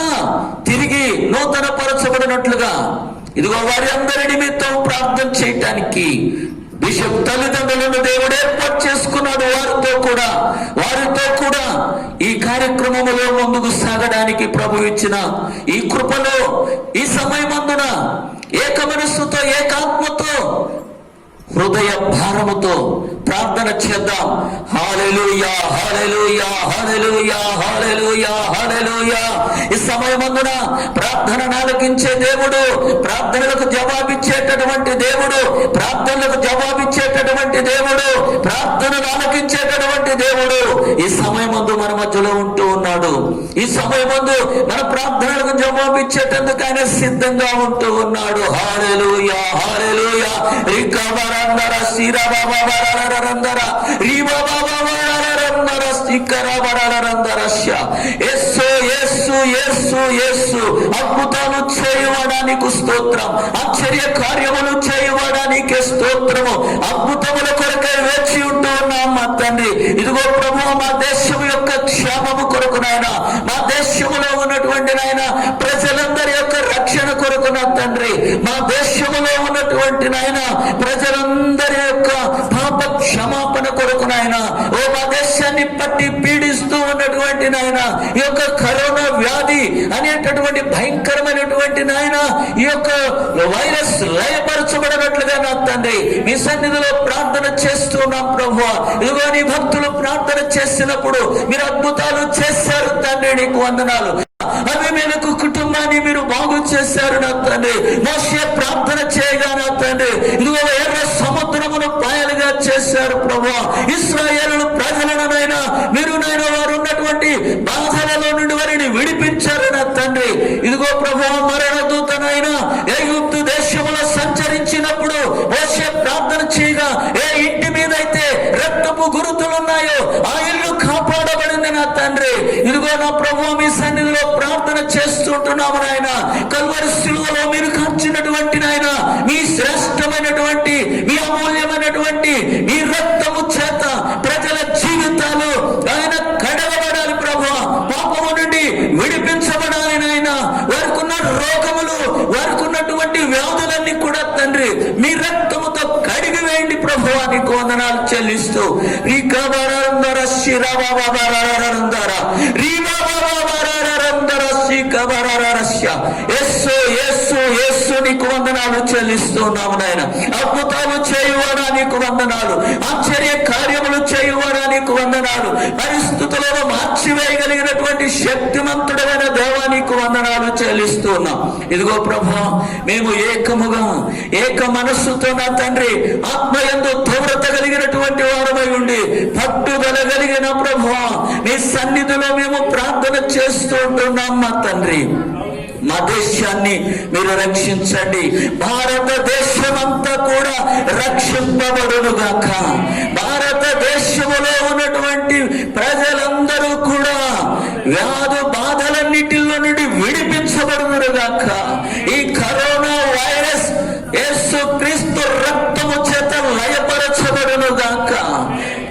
తిరిగి నూతనపరచబడినట్లుగా, ఇదిగో వారి అందరి నిమిత్తం ప్రార్థన చేయటానికి బిషప్ తల్లిదండ్రులను దేవుడు ఏర్పాటు చేసుకున్నాడు. వారితో కూడా ఈ కార్యక్రమములో ముందుకు సాగడానికి ప్రభు ఇచ్చిన ఈ కృపలో, ఈ సమయమందున ఏక మనస్సుతో, ఏకాత్మతో, హృదయ భారముతో ప్రార్థన చేద్దాం. హల్లెలూయా, హల్లెలూయా, హల్లెలూయా, హల్లెలూయా, హల్లెలూయా. ఈ సమయమందున ప్రార్థన ఆలకించే దేవుడు, ప్రార్థనలకు జవాబిచ్చేటటువంటి దేవుడు, ప్రార్థనలకు జవాబిచ్చేటటువంటి దేవుడు, ప్రార్థనలు ఆలకించేటటువంటి దేవుడు ఈ సమయమందు మన మధ్యలో ఉంటూ ఉన్నాడు. ఈ సమయమందు మన ప్రార్థనలకు జవాబిచ్చేటందుకు ఆయన సిద్ధంగా ఉంటూ ఉన్నాడు. హల్లెలూయా, హల్లెలూయా. రికవరందర శిరబబరరందర రిబబబరరందర శిఖరబరరందరస్య. యేసు యేసు యేసు యేసు అద్భుతాలు చేయడానికి స్తోత్రం, ఆశ్చర్య కార్యములు చేయడానికి స్తోత్రము. అద్భుతముల కొరకై వేచి ఉంటూ ఉన్నాం మా తండ్రి. ఇదిగో ప్రభు, మా దేశం యొక్క క్షేమము కొరకు నాయన, మా దేశంలో ఉన్నటువంటి నాయన ప్రజలందరి యొక్క రక్షణ కొరకు నా తండ్రి, మా దేశంలో ఉన్నటువంటి నాయన ప్రజలందరి యొక్క పాప క్షమాపణ కొరకు నాయన, ఓ మా దేశాన్ని పట్టి పీడిస్తూ ఉన్నటువంటి నాయన ఈ యొక్క కరోనా వ్యాధి అనేటటువంటి భయంకరమైనటువంటి నాయన ఈ యొక్క వైరస్ లయపరచబడినట్లుగా నా తండ్రి మీ సన్నిధిలో ప్రార్థన చేస్తున్నాం ప్రభువా. ఇదిగో నీ భక్తులు ప్రార్థన చేసినప్పుడు మీరు అద్భుతాలు చేశారు తండ్రి, నీకు వందనాలు. అబీమెలెకు కుటుంబాన్ని మీరు బాగు చేశారు నా తండ్రి. మోషే ప్రార్థన చేయగా నా తండ్రి ఇదిగో ఎర్ర సముద్రమును పాయలుగా చేశారు ప్రభువా. ఇశ్రాయేలు ప్రజలనైనా మీరు నాయన వారు ఉన్నటువంటి బాధలలో నుండి వారిని విడిపించారు నా తండ్రి. ఇదిగో ప్రభువా, మరణ దూతనైనా ఐగుప్తు దేశంలో సంచరించినప్పుడు మోషే ప్రార్థన చేయగా ఏ ఇంటి మీద అయితే రక్తపు గురుతులున్నాయో ఆ ఇల్లు కాపాడబడింది నా తండ్రి. ఇదిగో నా ప్రభువా, మీ సన్నిధిలో ప్రార్థన చేస్తుంటున్నాము నాయన. కల్వరి శిలువలో మీరు కార్చినటువంటి నాయన మీ శ్రేష్టమైనటువంటి, మీ అమూల్యమైనటువంటి, మీ రోగములు, వారికి ఉన్నటువంటి వ్యాధులన్నీ కూడా తండ్రి మీ రక్తముతో కడిగి వేయండి ప్రభువా. నీకు వందనాలు చెల్లిస్తూ నీకు వందనాలు చెల్లిస్తున్నాము నాయన. అద్భుతాలు చేయువాడా నీకు వందనాలు, ఆశ్చర్య కార్యములు చేయువాడా నీకు వందనాలు, పరిస్థితులను మార్చివేయగలిగినటువంటి శక్తిమంతుడైన దేవా నీకు వందనాలు చెల్లిస్తున్నాం. ఇదిగో ప్రభువా, మేము ఏకముగా ఏక మనస్సుతో నా తండ్రి ఆత్మయందు తీవ్రత కలిగినటువంటి వారమై ఉండి పట్టుదల కలిగిన ప్రభువా నీ సన్నిధిలో మేము ప్రార్థన చేస్తూ ఉంటున్నాం. మా తండ్రి, మా దేశాన్ని మీరు రక్షించండి. భారతదేశం అంతా కూడా రక్షింపబడును గాక. భారతదేశంలో ఉన్నటువంటి ప్రజలందరూ కూడా వ్యాధు బాధలన్నిటిలో నుండి విడిపించబడును గాక. ఈ కరోనా వైరస్ యేసు క్రీస్తు రక్తము చేత లయపరచబడును గాక.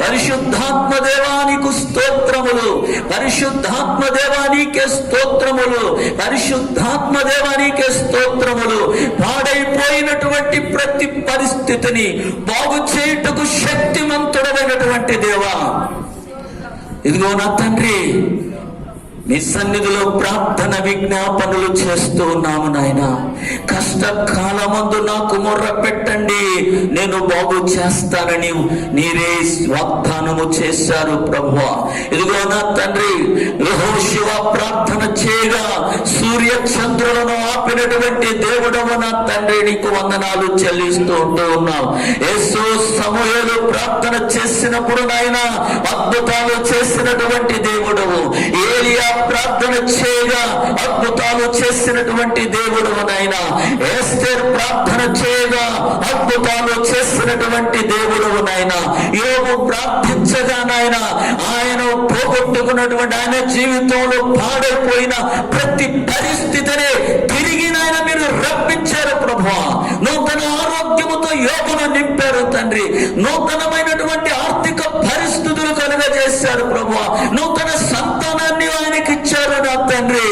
పరిశుద్ధాత్మ దేవానికి స్తోత్రములు, పరిశుద్ధాత్మ దేవానికే స్తోత్రములు, పరిశుద్ధాత్మ దేవానికే స్తోత్రములు. పాడైపోయినటువంటి ప్రతి పరిస్థితిని బాగు చేయుటకు శక్తిమంతుడమైనటువంటి దేవా, ఇదిగో నా తండ్రి నీ సన్నిధిలో ప్రార్థన విజ్ఞాపనలు చేస్తూ ఉన్నాము నాయన. కష్టకాలమందు నాకు మొర్ర పెట్టండి, నేను బాగు చేస్తానని నీరే వాగ్దానము చేశారు ప్రభువా. ఇదిగో నా తండ్రి, యెహోషువ ప్రార్థన చేయగా సూర్య చంద్రులను ఆపినటువంటి దేవుడవు నా తండ్రి నీకు వందనాలు చెల్లిస్తూ ఉంటూ ఉన్నావు. యేసు సమూయేలు ప్రార్థన చేసినప్పుడు నాయన అద్భుతాలు చేసినటువంటి దేవుడవు. ఏలియా ప్రార్థన చేయగా అద్భుతాలు చేసినటువంటి దేవుడు నాయన. ఎస్తేర్ ప్రార్థన చేయగా అద్భుతాలు చేసినటువంటి దేవుడు నాయన. యోబు ప్రార్థించగా నాయన ఆయన పోగొట్టుకున్నటువంటి ఆయన జీవితంలో పాడైపోయిన ప్రతి పరిస్థితిని తిరిగి నాయన మీరు రప్పించారు ప్రభువా. నూతన ఆరోగ్యముతో యోగును నింపారు తండ్రి. నూతనమైనటువంటి ఆర్థిక పరిస్థితులు కలుగజేశారు ప్రభువా. నూతన సంతానాన్ని ఆయనకి ఇచ్చారు నా తండ్రి.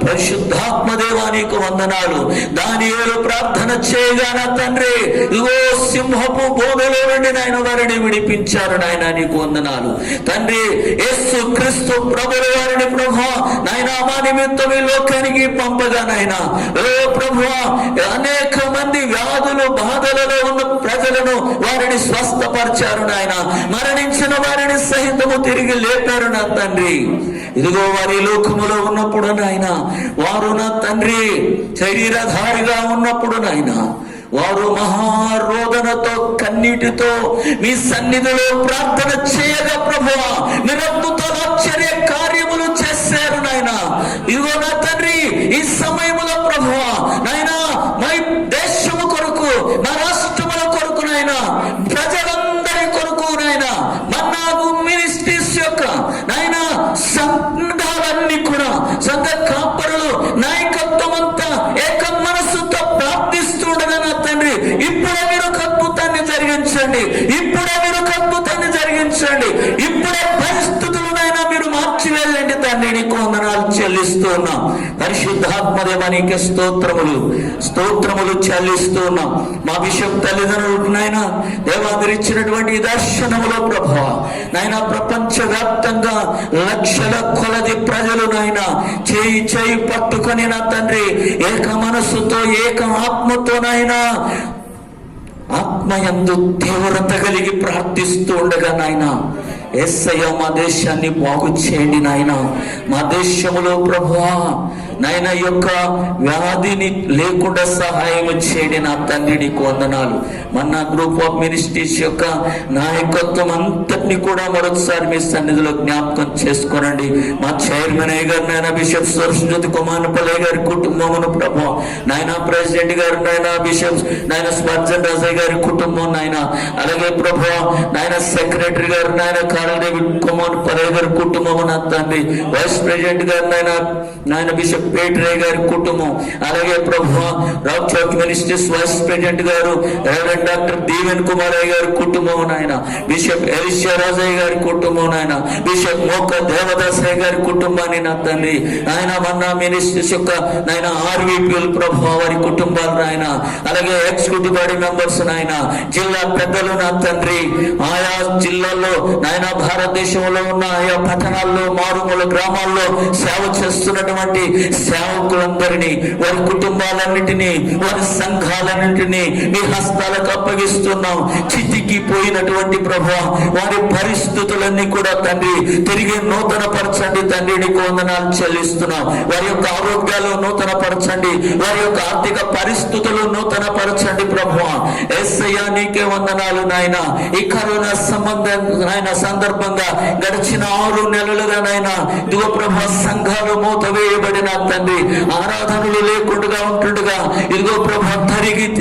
పరిశుద్ధాత్మ దేవానికి వందనాలు. దానియేలు ప్రార్థన చేయగా నా తండ్రి ఇగో సింహపు బోధలో నుండి నాయన వారిని విడిపించారు నాయన, నీకు వందనాలు తండ్రి. యేసు క్రీస్తు ప్రభుల వారిని ప్రభువా నాయన మా నిమిత్తం ఈ లోకానికి పంపగా నాయన ఓ ప్రభువా అనేక మంది వ్యాధులు బాధలలో ఉన్న ప్రజలను వారిని స్వస్థపరిచారు నాయన. మరణించిన వారిని సహితము తిరిగి లేపారు నా తండ్రి. ఇదిగో వారి లోకములో ఉన్నప్పుడు నాయన వారు నా తండ్రి శరీరధారిగా ఉన్నప్పుడు నాయన వారు మహారోదనతో కన్నీటితో మీ సన్నిధిలో ప్రార్థన చేయగా ప్రభువా మీరు అద్భుతాలు ఆశ్చర్య కార్యములు చేశారు నాయన. ఇదిగో నా తండ్రి ఈ సమయములో ప్రభువా నాయన మా దేశము కొరకు మా రాష్ట్రముల కొరకు నాయన ప్రజలందరి కొరకు నాయన మన్నాగు మినిస్ట్రీస్ యొక్క నాయన సంఘాలన్నీ కూడా సంఘ కాపరులు నాయకత్వం అంతా ఏక మనస్సుతో ప్రార్థిస్తుండగా నా తండ్రి ఇప్పుడే మీరు ఒక అద్భుతాన్ని జరిగించండి. ఇప్పుడే మీరు ఒక అద్భుతాన్ని జరిగించండి. ఇప్పుడే పరిస్థితులు నాయన మీరు మార్చివేయండి తండ్రి. నీకు వందనాలు చెల్లిస్తూ ఉన్నాం. పరిశుద్ధాత్మ దేవానికి స్తోత్రములు స్తోత్రములు చెల్లిస్తూ ఉన్నాం. మా బిషప్ తల్లిదండ్రులకు నాయన దేవాదరిచ్చినటువంటి దర్శనములో ప్రభావ నాయన ప్రపంచ వ్యాప్తంగా లక్షల కొలది ప్రజలు నాయన చేయి చేయి పట్టుకొని నా తండ్రి ఏక మనస్సుతో ఏక ఆత్మతో నాయన ఆత్మయందు తీవ్రత కలిగి ప్రార్థిస్తూ ఉండగా నాయన యేసయ్య మా దేశాన్ని బాగు చేయండి నాయన. మా దేశంలో ప్రభువా నాయన యొక్క వ్యాధిని లేకుండా సహాయం చేయండి నా తండ్రి. నీకు వందనాలు. మన గ్రూప్ ఆఫ్ మినిస్ట్రీస్ యొక్క నాయకత్వం అంతటిని కూడా మరొకసారి మీ సన్నిధిలో జ్ఞాపకం చేసుకోనండి. మా చైర్మన్ అయ్య గారు నాయన బిషప్ సరస్వతి కుమారపల్లి గారి కుటుంబమును ప్రభు నాయన ప్రెసిడెంట్ గారు నాయన బిషప్ నాయన స్పర్జన్ రాజయ్య గారి కుటుంబం నాయన అలాగే ప్రభు నాయన సెక్రటరీ గారు నాయన కాళీ కుమారపల్లి గారి కుటుంబము నా తండ్రి వైస్ ప్రెసిడెంట్ గారు నాయన బిషప్ పేటరే గారి కుటుంబం, అలాగే ప్రభు రాక్ చౌక్ మినిస్ట్రీస్ వైస్ ప్రెసిడెంట్ గారు రెవరెండ్ డాక్టర్ దీవెన్ కుమారయ్య గారి కుటుంబం నాయన, బిషప్ ఎలిషా రాజయ్య గారి కుటుంబం నాయన, బిషప్ మోక దేవదాసయ్య గారి కుటుంబాన్ని నా తండ్రి ఆయన మన్నా మినిస్ట్రీస్ యొక్క నాయన ఆర్వీపీఎల్ ప్రభు వారి కుటుంబాలు నాయన, అలాగే ఎగ్జిక్యూటివ్ బాడీ మెంబర్స్ నాయన, జిల్లా పెద్దలు నా తండ్రి, ఆయా జిల్లాల్లో నాయన భారతదేశంలో ఉన్న ఆయా పట్టణాల్లో మారుమూల గ్రామాల్లో సేవ చేస్తున్నటువంటి సేవకులందరినీ, వారి కుటుంబాలన్నిటినీ, వారి సంఘాలన్నింటినీ మీ హస్తాలకు అప్పగిస్తున్నాం. చితికిపోయినటువంటి ప్రభువా వారి పరిస్థితులన్నీ కూడా తండ్రి తిరిగి నూతన పరచండి తండ్రి, నీకు వందనాలు చెల్లిస్తున్నాం. వారి యొక్క ఆరోగ్యాలు నూతన పరచండి, వారి యొక్క ఆర్థిక పరిస్థితులు నూతన పరచండి ప్రభువా. యేసయ్యా నీకే వందనాలు నాయన. ఈ కరోనా సందర్భంగా గడిచిన 6 నెలలుగా నాయన ఇదిగో ప్రభు సంఘాలు మూతవేయబడిన తండ్రి, ఆరాధనలు లేకుండా ఉంటుండగా ఇదిగో ప్రభు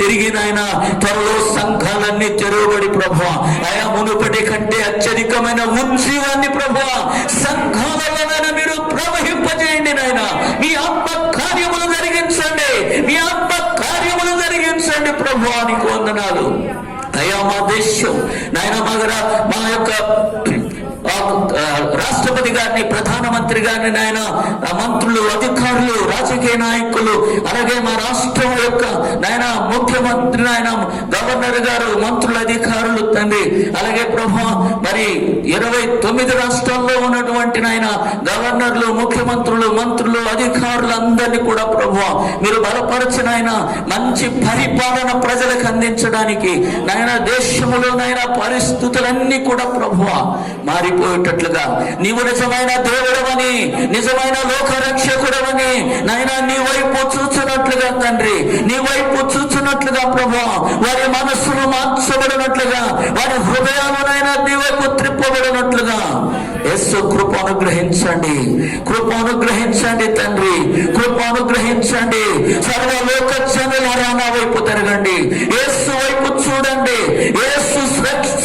తిరిగి నాయన త్వరలో సంఘాలన్నీ తెరవబడి ప్రభు ఆయా మునుపటి కంటే అత్యధికమైన ఉజ్జీవాన్ని ప్రభు సంఘాలలో మీరు ప్రవహింపజేయండి నాయన. మీ ఆత్మ కార్యములు జరిగించండి, మీ ఆత్మ కార్యములు జరిగించండి ప్రభు. నీకు వందనాలు అయ్యా. మా దేశం నాయన మా యొక్క రాష్ట్రపతి గారిని, ప్రధానమంత్రి గారిని నాయన, మంత్రులు, అధికారులు, రాజకీయ నాయకులు, అలాగే మా రాష్ట్రం యొక్క నాయన ముఖ్యమంత్రి నాయన, గవర్నర్ గారు, మంత్రులు, అధికారులు తండ్రి, అలాగే ప్రభు మరి 29 రాష్ట్రాల్లో ఉన్నటువంటి నాయన గవర్నర్లు, ముఖ్యమంత్రులు, మంత్రులు, అధికారులు అందరినీ కూడా ప్రభు మీరు బలపరచిన ఆయన మంచి పరిపాలన ప్రజలకు అందించడానికి నాయన దేశంలో నాయన పరిస్థితులన్నీ కూడా ప్రభు మారిపోయేటట్లుగా నీవు నిజమైన దేవుడవని, నిజమైన లోక రక్షకుడవని నాయన నీ వైపు చూచున్నట్లుగా తండ్రి, నీ వైపు చూచున్నట్లుగా ప్రభు వారి మనస్సులు మార్చబడినట్లుగా, వారి హృదయాలనైనా నీ వైపు త్రిప్పబడినట్లుగా యేసు కృప అనుగ్రహించండి, కృప అనుగ్రహించండి తండ్రి, కృప అనుగ్రహించండి. సర్వలోక జనులారా నా వైపు తిరగండి, యేసు వైపు చూడండి. యేసు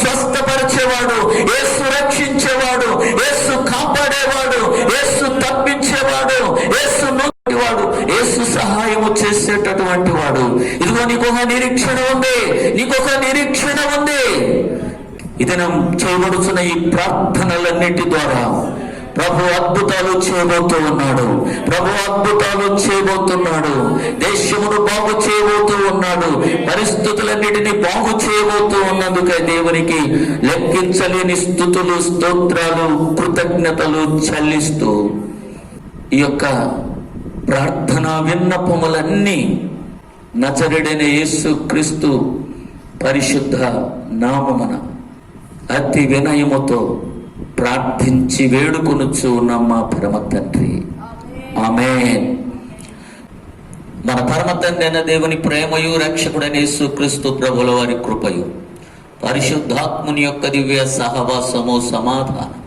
స్వస్థపరిచేవాడు, యేసు రక్షించేవాడు, యేసు కాపాడేవాడు, యేసు తప్పించేవాడు, యేసు నోటివాడు, యేసు సహాయము చేసేటటువంటి వాడు. ఇదిగో నీకొక నిరీక్షణ ఉంది, నీకొక నిరీక్షణ ఉంది. ఇది చేయబడుతున్న ఈ ప్రార్థనలన్నిటి ద్వారా ప్రభు అద్భుతాలు చేయబోతూ ఉన్నాడు, ప్రభు అద్భుతాలు చేయబోతున్నాడు. దేశమును బాగు చేయబోతూ ఉన్నాడు, పరిస్థితులన్నిటినీ బాగు చేయబోతూ ఉన్నందుకే దేవునికి లెక్కించలేని స్తుతులు, స్తోత్రాలు, కృతజ్ఞతలు చెల్లిస్తూ ఈ యొక్క ప్రార్థనా విన్నపములన్నీ నజరేయుడైన యేసు క్రీస్తు పరిశుద్ధ నామమున అతి వినయముతో ప్రార్థించి వేడుకొనుచు ఉన్నాం మా పరమ తండ్రి, ఆమేన్. మన పరమ తండ్రి అయిన దేవుని ప్రేమయు, రక్షకుడైన యేసు క్రీస్తు ప్రభుల వారి కృపయు, పరిశుద్ధాత్ముని యొక్క దివ్య సహవాసము, సమాధానం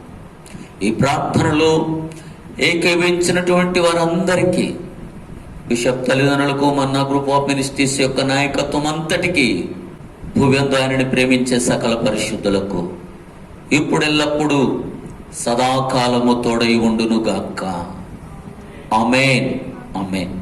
ఈ ప్రార్థనలో ఏకీవించినటువంటి వారందరికీ, బిషప్ తల్లిదండ్రులకు, మన్నా గ్రూప్ ఆఫ్ మినిస్ట్రీస్ యొక్క నాయకత్వం అంతటికీ, భూవ్యందు ఆయనని ప్రేమించే సకల పరిశుద్ధులకు ఇప్పుడెల్లప్పుడు సదాకాలము తోడై ఉండునుగాక. ఆమేన్, ఆమేన్.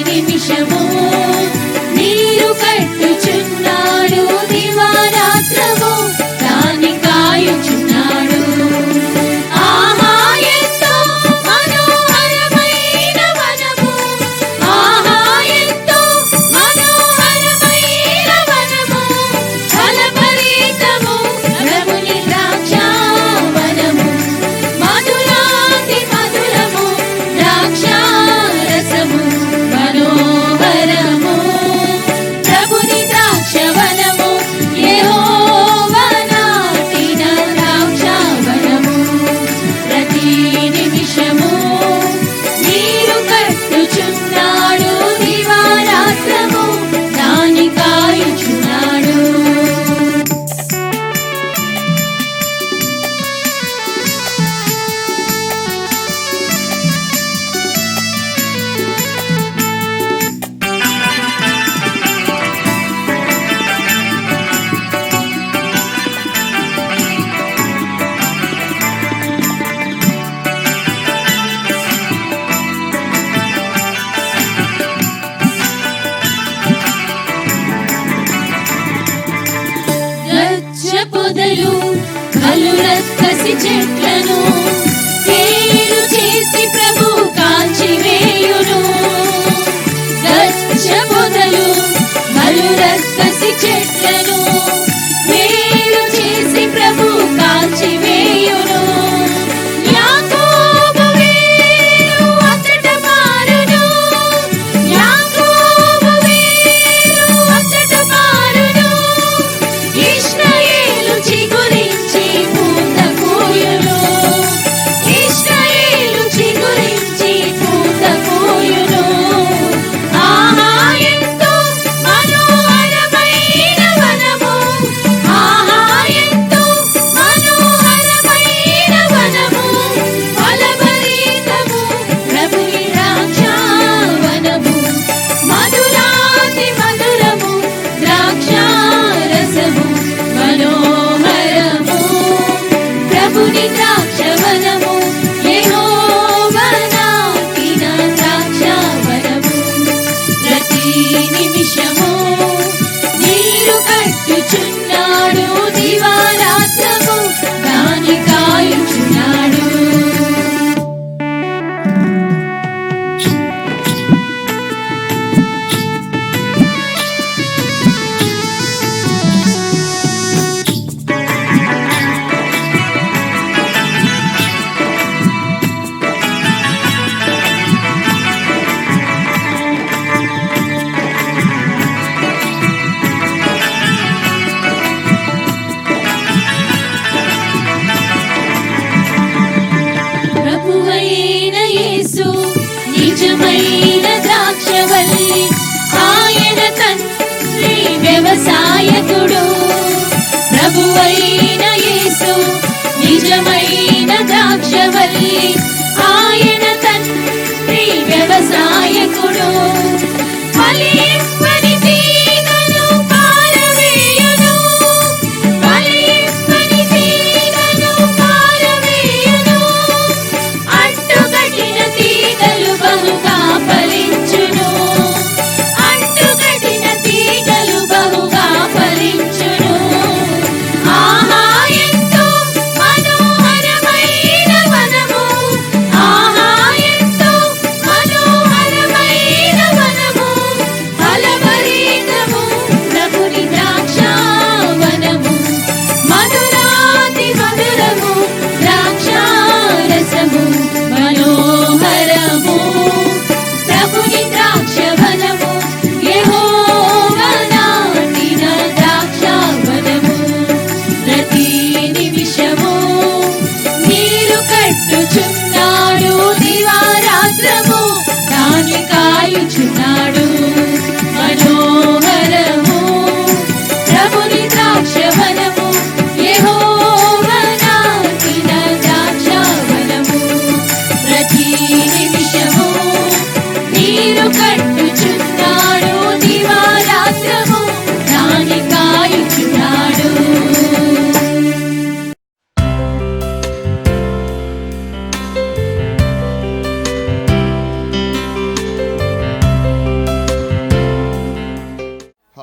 నిమిషము నీరు కట్టుచున్నాడు, దివారాత్రము దాని కాయుచున్నాడు. ఆహా ఎంతో మనోహరమైన వనము, ఆహా ఎంతో మనోహరమైన వనము, ఫలభరితము ప్రభుని ద్రాక్షావనము, మధురాతి మధురము ద్రాక్షారసము మనోహరము. ప్రభుని ద్రాక్షవనము యెహోవా నాటిన ద్రాక్షావనము, ప్రతి నిమిషము నీరు కట్టుచున్నాడు, దివారాత్రము దాని కాయుచున్నాడు. గచ్చ పొదలు కలురక్కసి చెట్లను వేరు చేసి ప్రభు కాల్చివేయును. గచ్చ పొదలు కలురక్కసి చెట్లను వేరు చేసి ప్రభు కాల్చివేయును. యాకోబు వేరు అతట మారును, యాకోబు వేరు అతట మారును. ఇశ్రాయేలు చిగురించి పూత పూయును, ఇశ్రాయేలు చిగురించి పూత పూయును. ఆహా ఎంతో మనోహరమైన వనము, ఆహా ఎంతో మనోహరమైన వనము, ఫలభరితము ప్రభుని ద్రాక్షావనము, మధురాతి మధురము ద్రాక్షారసము మనోహరము. ప్రభుని ద్రాక్షవనము యెహోవా నాటిన ద్రాక్షావనము, ప్రతి నిమిషము నీరు కట్టుచున్నాడు, దివారాత్రము దాని కాయుచున్నాడు. ప్రభువైన యేసు నిజమైన ద్రాక్షవల్లి, ఆయన తండ్రి వ్యవసాయకుడు. ప్రభువైన యేసు నిజమైన ద్రాక్షవల్లి, ఆయన తండ్రి వ్యవసాయకుడు. ఫలింపని తీగను పారవేయును, ఫలింపని తీగను పారవేయును. అడ్డుకట్టిన తీగలు బహుగా ఫలించును, అడ్డుకట్టిన తీగలు బహుగా ఫలించును. ఆహా ఎంతో మనోహరమైన వనము, ఆహా ఎంతో మనోహరమైన వనము,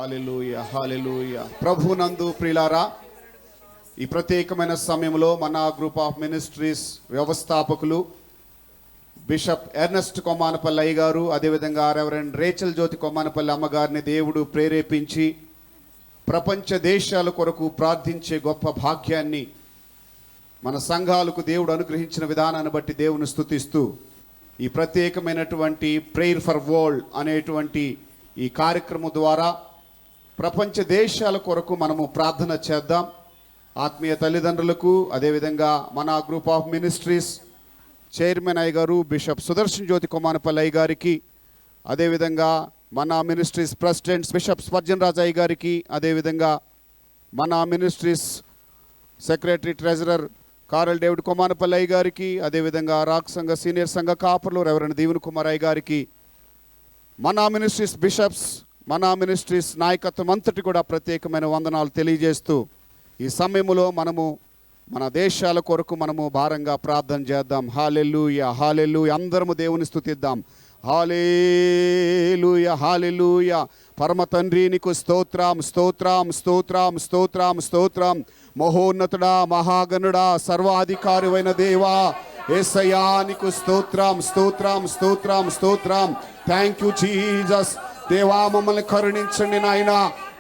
హల్లెలూయా హల్లెలూయా. ప్రభునందు ప్రియులారా, ఈ ప్రత్యేకమైన సమయంలో మన గ్రూప్ ఆఫ్ మినిస్ట్రీస్ వ్యవస్థాపకులు బిషప్ ఎర్నెస్ట్ కొమ్మానపల్లి అయ్య గారు, అదేవిధంగా రెవరెండ్ రేచల్ జ్యోతి కొమ్మానపల్లి అమ్మగారిని దేవుడు ప్రేరేపించి ప్రపంచ దేశాల కొరకు ప్రార్థించే గొప్ప భాగ్యాన్ని మన సంఘాలకు దేవుడు అనుగ్రహించిన విధానాన్ని బట్టి దేవుని స్తుతిస్తూ ఈ ప్రత్యేకమైనటువంటి ప్రేయర్ ఫర్ వరల్డ్ అనేటువంటి ఈ కార్యక్రమం ద్వారా ప్రపంచ దేశాల కొరకు మనము ప్రార్థన చేద్దాం. ఆత్మీయ తల్లిదండ్రులకు, అదేవిధంగా మన గ్రూప్ ఆఫ్ మినిస్ట్రీస్ చైర్మన్ అయ్య గారు బిషప్ సుదర్శన్ జ్యోతి కొమ్మానపల్లి అయ్య గారికి, అదేవిధంగా మన ministries presidents bishop Spurgeon Raju అయ్య గారికి, అదేవిధంగా మన ministries secretary treasurer Carol David Kommanapalli అయ్య గారికి, అదేవిధంగా రాక్ సంఘ సీనియర్ సంఘ కాపర్లు రెవరెండ్ దీవెన్ కుమార్ అయ్య గారికి, మన మినిస్ట్రీస్ బిషప్స్, మన మినిస్ట్రీస్ నాయకత్వం అంతటి కూడా ప్రత్యేకమైన వందనాలు తెలియజేస్తూ ఈ సమయంలో మనము మన దేశాల కొరకు మనము భారంగా ప్రార్థన చేద్దాం. హల్లెలూయా హల్లెలూయా. అందరము దేవుని స్తుతిద్దాం. హల్లెలూయా హల్లెలూయా. పరమ తండ్రి నీకు స్తోత్రం స్తోత్రం స్తోత్రం స్తోత్రం స్తోత్రం. మహోన్నతుడా, మహాగణుడా, సర్వాధికారివైన దేవా యేసయ్యా నీకు స్తోత్రం స్తోత్రం స్తోత్రం స్తోత్రం. Thank you Jesus. దేవా మమ్మల్ని కరుణించండి నాయన,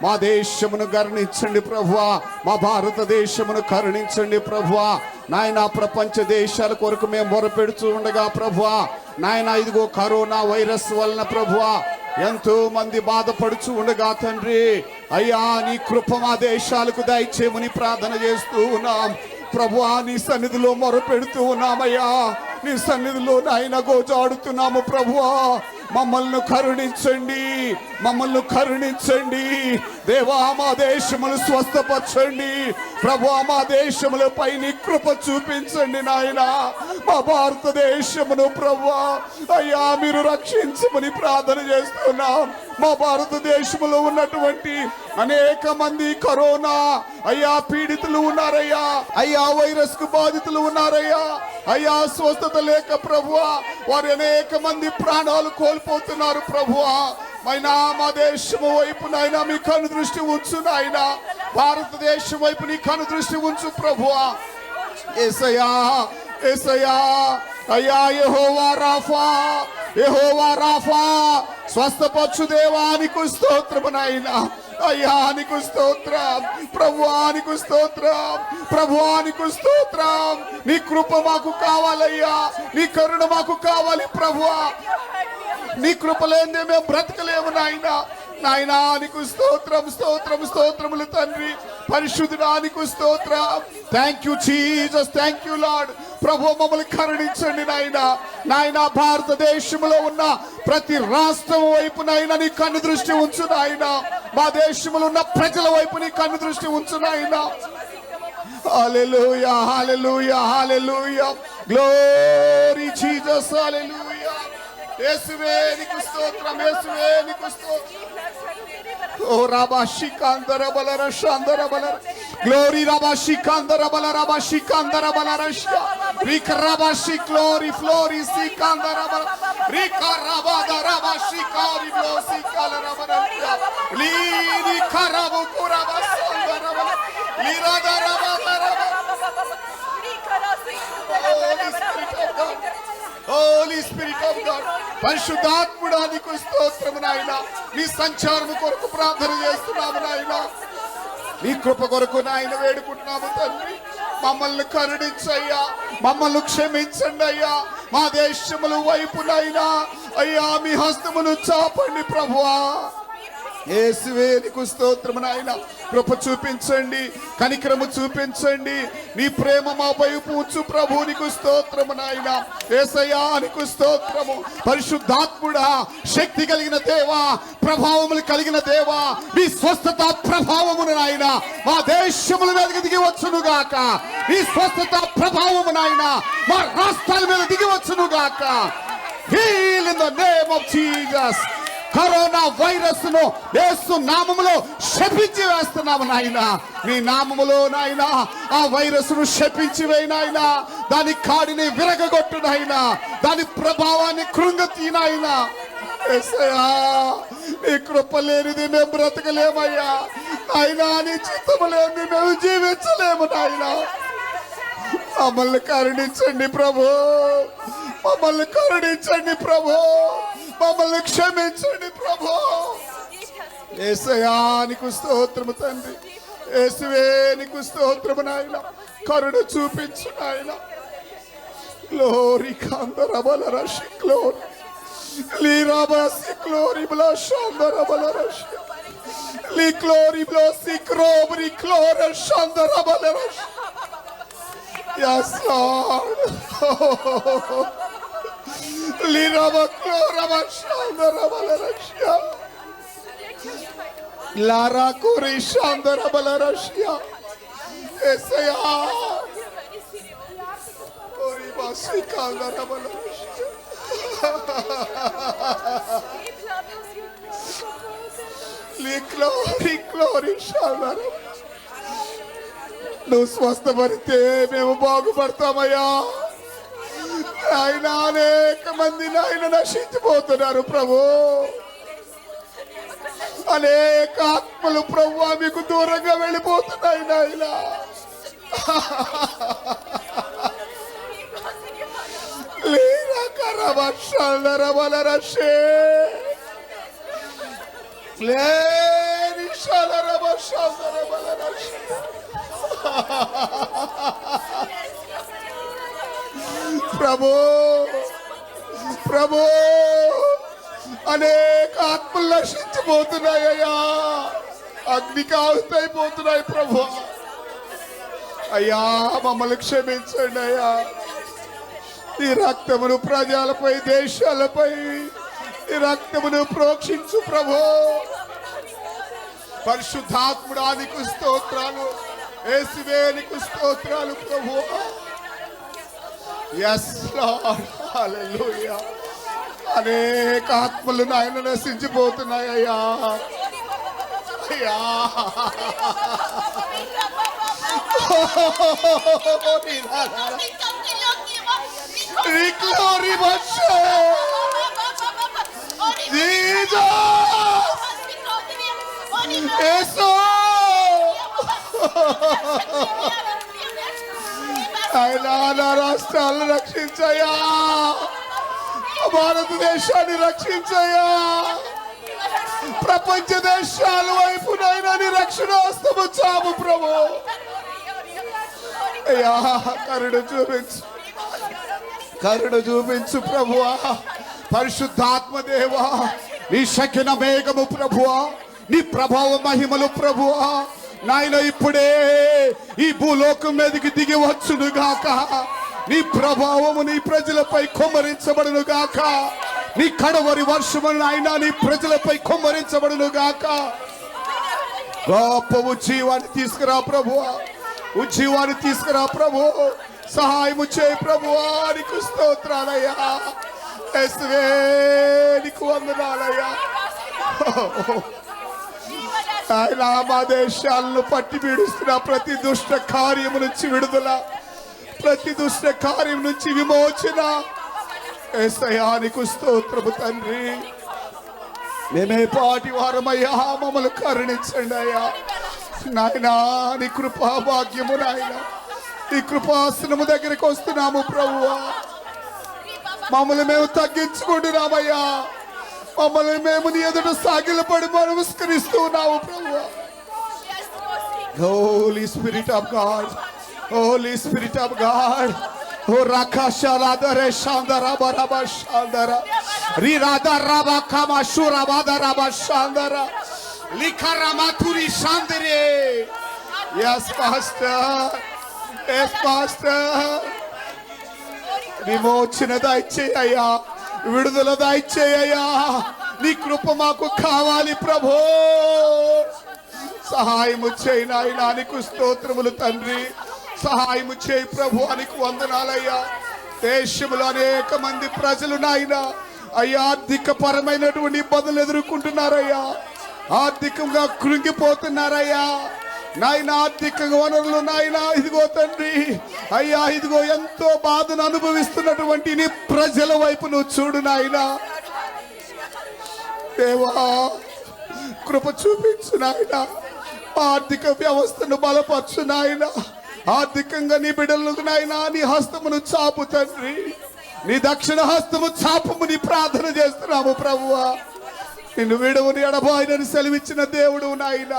మా దేశమును కరుణించండి ప్రభువా, మా భారతదేశమును కరుణించండి ప్రభువా నాయన. ప్రపంచ దేశాల కొరకు మేము మొరపెడుతూ ఉండగా ప్రభువా నాయన, ఇదిగో కరోనా వైరస్ వలన ప్రభువా ఎంతో మంది బాధపడుచు ఉండగా తండ్రి అయ్యా నీ కృప మా దేశాలకు దయచేయమని ప్రార్థన చేస్తూ ఉన్నాం ప్రభువా. నీ సన్నిధిలో మొరపెడుతూ ఉన్నామయ్యా, నీ సన్నిధిలో నాయన గోజాడుతున్నాము ప్రభువా. మమ్మల్ని కరుణించండి, మమ్మల్ని కరుణించండి దేవా. మా దేశమును స్వస్థపరచండి ప్రభువా. మా దేశములపై నీ కృప చూపించండి నాయన. మా భారతదేశమును ప్రభువా అయ్యా మీరు రక్షించమని ప్రార్థన చేస్తున్నాం. మా భారతదేశంలో ఉన్నటువంటి అనేక మంది కరోనా అయ్యా పీడితులు ఉన్నారయ్యా, అయ్యా వైరస్ కు బాధితులు ఉన్నారయ్యా, అయ్యా స్వస్థత లేక ప్రభువా వారు అనేక మంది ప్రాణాలు కోల్పోతున్నారు ప్రభువా. అయినా మా దేశము వైపు నాయన మీ కను దృష్టి ఉంచు నాయన. భారతదేశం వైపు నీ కను దృష్టి ఉంచు ప్రభువా. యేసయ్యా యేసయ్యా అయ్యా యెహోవా రాఫా, యెహోవా రాఫా స్వస్థపరచు దేవానికి స్తోత్రము నాయన. అయ్యానికి స్తోత్రం ప్రభువానికి స్తోత్రం ప్రభువానికి స్తోత్రం. నీ కృప మాకు కావాలయ్యా, నీ కరుణ మాకు కావాలి ప్రభువా. నీ కృప లేనిదే మేము బ్రతకలేము నాయన. నాయనా నీకు స్తోత్రం స్తోత్రం స్తోత్రములు తండ్రి. పరిశుద్ధుడానికి స్తోత్రం. Thank you Jesus, thank you Lord. ప్రభు మమ్మల్ని కరుణించండి నాయన. నాయన భారతదేశంలో ఉన్న ప్రతి రాష్ట్రం వైపు నాయన నీ కన్ను దృష్టి ఉంచు నాయన. మా దేశంలో ఉన్న ప్రజల వైపు నీ కన్ను దృష్టి ఉంచు నాయన. హల్లెలూయా హల్లెలూయా హల్లెలూయా. Glory Jesus. హల్లెలూయా. యేసువే నీకు స్తోత్రం, యేసువే నీకు స్తోత్రం. ఓ రాబాషికాందర బలర శాందర బలర. గ్లోరీ రాబాషికాందర బలర రాబాషికాందర బలర శా. రిక రాబాషి గ్లోరీ ఫ్లోరీ సికాందర బల. రిక రాబాద రాబాషికారి బ్లోసి కలర బల. లీని ఖరాబు కురాబా సందర బల. లీరాద రాబాద రాబా. Holy spirit of God. పరిశుద్ధాత్ముడా నీకు స్తోత్రము నాయన. నీ సంచారము కొరకు ప్రార్థన చేస్తున్నాము నాయన. నీ కృప కొరకు నాయన వేడుకుంటున్నాము తండ్రి. మమ్మల్ని కరుణించయ్యా, మమ్మల్ని క్షమించండి అయ్యా. మా దేశముల వైపునైనా అయ్యా మీ హస్తమును చాపండి ప్రభువా. యేసువే నీకు స్తోత్రము నాయన. కృప చూపించండి, కనికరము చూపించండి. నీ ప్రేమ మా వైపు ఉంచు ప్రభు. నీకు స్తోత్రము నాయన. యేసయ్యా నీకు స్తోత్రము. పరిశుద్ధాత్ముడా, శక్తి కలిగిన దేవా, ప్రభావములు కలిగిన దేవా, నీ స్వస్థత ప్రభావమును నాయన మా దేశముల మీదకి దిగి వచ్చును గాక. నీ స్వస్థత ప్రభావము నాయన మా రాష్ట్రాల మీద దిగి వచ్చును గాక. Heal in the name of Jesus. Corona virus ను యేసు నామములో శపించి వేస్తున్నాము నాయన. నీ నామములో నాయన ఆ వైరస్ ను శపించి వేయినాయన. దాని కాడిని విరగగొట్టు నాయన. దాని ప్రభావాన్ని కృంగతీ నాయన. యేసయ్యా, నీ కృప లేనిది మేము బ్రతకలేమయ్యా. నాయనా, నీ చిత్తము లేనిది మేము జీవించలేము నాయనా. మమ్మల్ని కరుణించండి ప్రభు, మమ్మల్ని కరుణించండి ప్రభు, మమ్మల్ని క్షమించండి ప్రభు. యేసయ్యా, నీకు స్తోత్రము తండ్రి. యేసువే, నీకు స్తోత్రము నాయన. కరుణ చూపించు నాయన. గ్లోరీ కాందరబల రషి గ్లోరీ లీరాబాసి గ్లోరీ బ్లా షాందరబల రషి లీ గ్లోరీ బ్లా సి గ్రోబరీ క్లోర షాందరబల రషి. Yes, Lord. లీరాబా క్లోరబా షాందరబల రషి లారా కోరి షాందరబల రషి. యేసయ్యా, ఓరి బాసి కాందరబల రషి. నువ్వు స్వస్థపడితే మేము బాగుపడతామయ్యా. ఆయన అనేక మంది నాయన నశించిపోతున్నారు ప్రభు. అనేక ఆత్మలు ప్రభు మీకు దూరంగా వెళ్ళిపోతున్నాయి నాయన. ప్రభు ప్రభు, అనేక ఆత్మలు నశించిపోతున్నాయ్యా. అగ్నికి ఆహుతైపోతున్నాయి ప్రభు. అయ్యా, మమ్మల్ని క్షమించండి అయ్యా. ఈ రక్తమును ప్రజలపై, దేశాలపై ఈ రక్తమును ప్రోక్షించు ప్రభు. పరిశుద్ధాత్ముడా, నీకు స్తోత్రాలు. యేసువే, నీకు స్తోత్రాలు ప్రభు. yes Lord, hallelujah. అనేక ఆత్మలు నాయన నశించిపోతున్నాయి అయ్యా. అయ్యా, Glory Jesus. ఆయన నా రాష్ట్రాలను రక్షించయ్యా. భారతదేశాన్ని రక్షించయ్యా. ప్రపంచ దేశాల వైపు నాయన నీ రక్షణ హస్తము చాము ప్రభు. అయ్యా, కరుణ చూపించు, కరుణ చూపించు ప్రభువా. పరిశుద్ధాత్మ దేవా, నీ శకిన మేఘము ప్రభువా, నీ ప్రభావ మహిమలు ప్రభువా నాయన ఇప్పుడే ఈ భూలోకం మీదకి దిగి వచ్చును గాక. నీ ప్రభావము నీ ప్రజలపై కొమ్మరించబడును గాక. నీ కడవరి వర్షము నాయన నీ ప్రజలపై కొమ్మరించబడును గాక. గొప్ప ఉజ్జీవాన్ని తీసుకురా ప్రభువా, ఉజ్జీవాన్ని తీసుకురా ప్రభు. సహాయము చేయి ప్రభువా. నీకు స్తోత్రాలయ్యా. యేసువే, నీకు వందనాలయ్యా. ఆయన మా దేశాలను పట్టి పీడిస్తున్న ప్రతి దుష్ట కార్యము నుంచి విడుదల, ప్రతి దుష్ట కార్యం నుంచి విమోచన. యేసయ్యా, నీకు స్తోత్రము తండ్రి. మేమే పాటి వారమయ్యా, మమ్మల్ని కరుణించండి అయ్యా. నాయనా, నీ కృపా భాగ్యము నాయన, నీ కృపాసనము దగ్గరికి వస్తున్నాము ప్రభువా. మమ్మల్ని మేము తగ్గించుకుంటున్నామయ్యా. మమ్మల్ని మేము నీ ఎదుట సాగిలపడి నమస్కరిస్తున్నాము ప్రభువా. Holy Spirit of God, Holy Spirit of God. O rakashaladare shandara baraba shandara rirada raba kama shura badaraba shandara likaramaturi shandere. Yes pastor, yes pastor. విమోచన దయచేయ్యా, విడుదల దయచేయ్యా. నీ కృప మాకు కావాలి ప్రభు. సహాయము చేయి నాయనా. నీకు స్తోత్రములు తండ్రి. సహాయము చేయి ప్రభు. నీకు వందనాలయ్యా. దేశంలో అనేక మంది ప్రజలు నాయన అయ్యా ఆర్థిక పరమైనటువంటి ఇబ్బందులు ఎదుర్కొంటున్నారయ్యా. ఆర్థికంగా కృంగిపోతున్నారయ్యా నాయన. ఆర్థిక వనరులు నాయన ఇదిగో తండ్రి అయ్యా, ఇదిగో ఎంతో బాధను అనుభవిస్తున్నటువంటి నీ ప్రజల వైపు నువ్వు చూడు నాయన. దేవా కృప చూపించు నాయన, ఆర్థిక వ్యవస్థను బలపరచు నాయన, ఆర్థికంగా నీ బిడ్డలకు నాయన నీ హస్తమును చాపు తండ్రి, నీ దక్షిణ హస్తము చాపముని ప్రార్థన చేస్తున్నాము ప్రభువా. నిన్ను విడువని ఎడబాయినని సెలవిచ్చిన దేవుడు నాయన,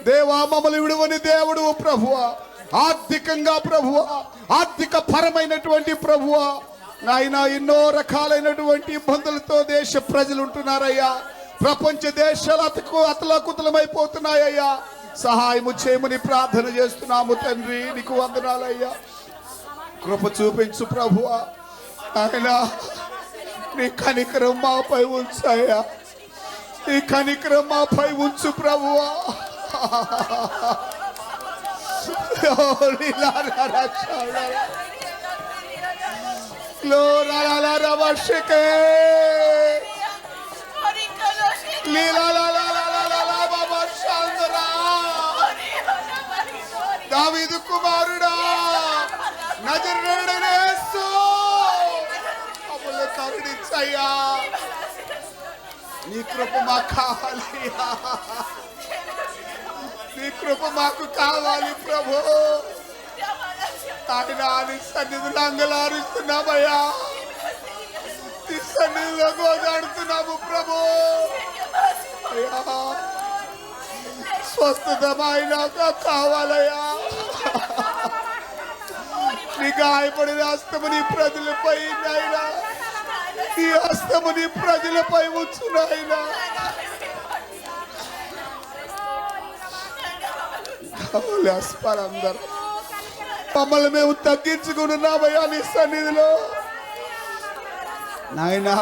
దేవా మమ్మల్ని విడువని దేవుడు ప్రభువా, ఆర్థికంగా ప్రభువా, ఆర్థిక పరమైనటువంటి ప్రభువా నాయన ఎన్నో రకాలైనటువంటి ఇబ్బందులతో దేశ ప్రజలు ఉంటున్నారయ్యా, ప్రపంచ దేశాలు అతలాకుతలమైపోతున్నాయ్యా, సహాయము చేయమని ప్రార్థన చేస్తున్నాము తండ్రి. నీకు వందనాలయ్యా, కృప చూపించు ప్రభువా. ఆయన నీ కనికరం మాపై ఉంచాయా, నీ కనికరం మాపై ఉంచు ప్రభువా. దావీదు కుమారుడా నజరేయుడైన యేసు మమ్మల్ని కరుణించయ్యా, నీ కృప మాకు కావాలయ్యా, నీ కృప మాకు కావాలి ప్రభు. ఆయన నీ సన్నిధిలో అంగలారుస్తున్నామయ్యా, నీ సన్నిధిలో గోదాడుతున్నాము ప్రభు. అయ్యా స్వస్థత మాకు కావాలయ్యా, నీ గాయపడిన హస్తము నీ ప్రజలపై నాయన, ఈ హస్తము నీ ప్రజలపై ఉంచు నాయన. అందరు మమ్మల్ని మేము తగ్గించుకున్నామయ్యా నీ సన్నిధిలో నాయనా.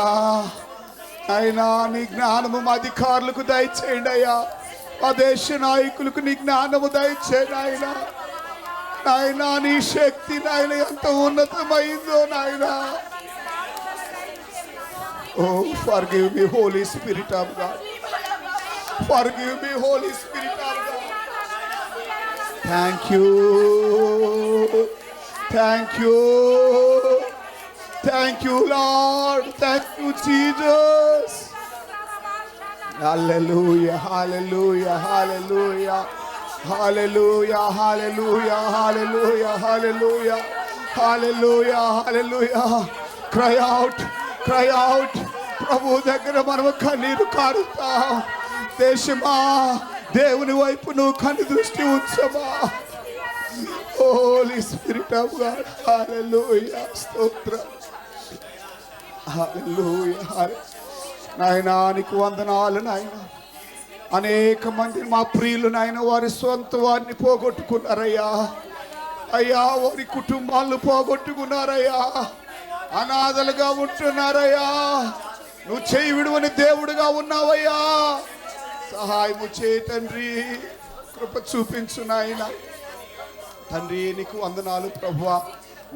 నాయనా నీ జ్ఞానము మా అధికారులకు దయచేయండి అయ్యా, మా దేశ నాయకులకు నీ జ్ఞానము దయచేయండి ఆయన. నాయనా నీ శక్తి నాయన ఎంత ఉన్నతమైందో నాయన. Oh, forgive me, Holy Spirit of God. Forgive me, Holy Spirit of God. Thank you. Thank you. Thank you, Lord. Thank you, Jesus. Hallelujah, hallelujah, hallelujah. Hallelujah, hallelujah, hallelujah, hallelujah. Hallelujah, hallelujah. Cry out. Cry out. ప్రభు దగ్గర మనం కన్నీరు కారుతాం. దేశమా దేవుని వైపు నువ్వు కన్ను దృష్టి ఉంచమా. Holy spirit of God. Hallelujah, స్తోత్రం. హల్లెలూయా. నాయనా నీకు వందనాలు నాయన. అనేక మంది మా ప్రియులు నాయన వారి సొంత వారిని పోగొట్టుకున్నారయ్యా. అయ్యా వారి కుటుంబాలను పోగొట్టుకున్నారయ్యా, అనాథలుగా ఉంటున్నారయ్యా. నువ్వు చేయి విడువని దేవుడుగా ఉన్నావయ్యా, సహాయము చేయి తండ్రి, కృప చూపించు నాయన. తండ్రి నీకు వందనాలు ప్రభువా.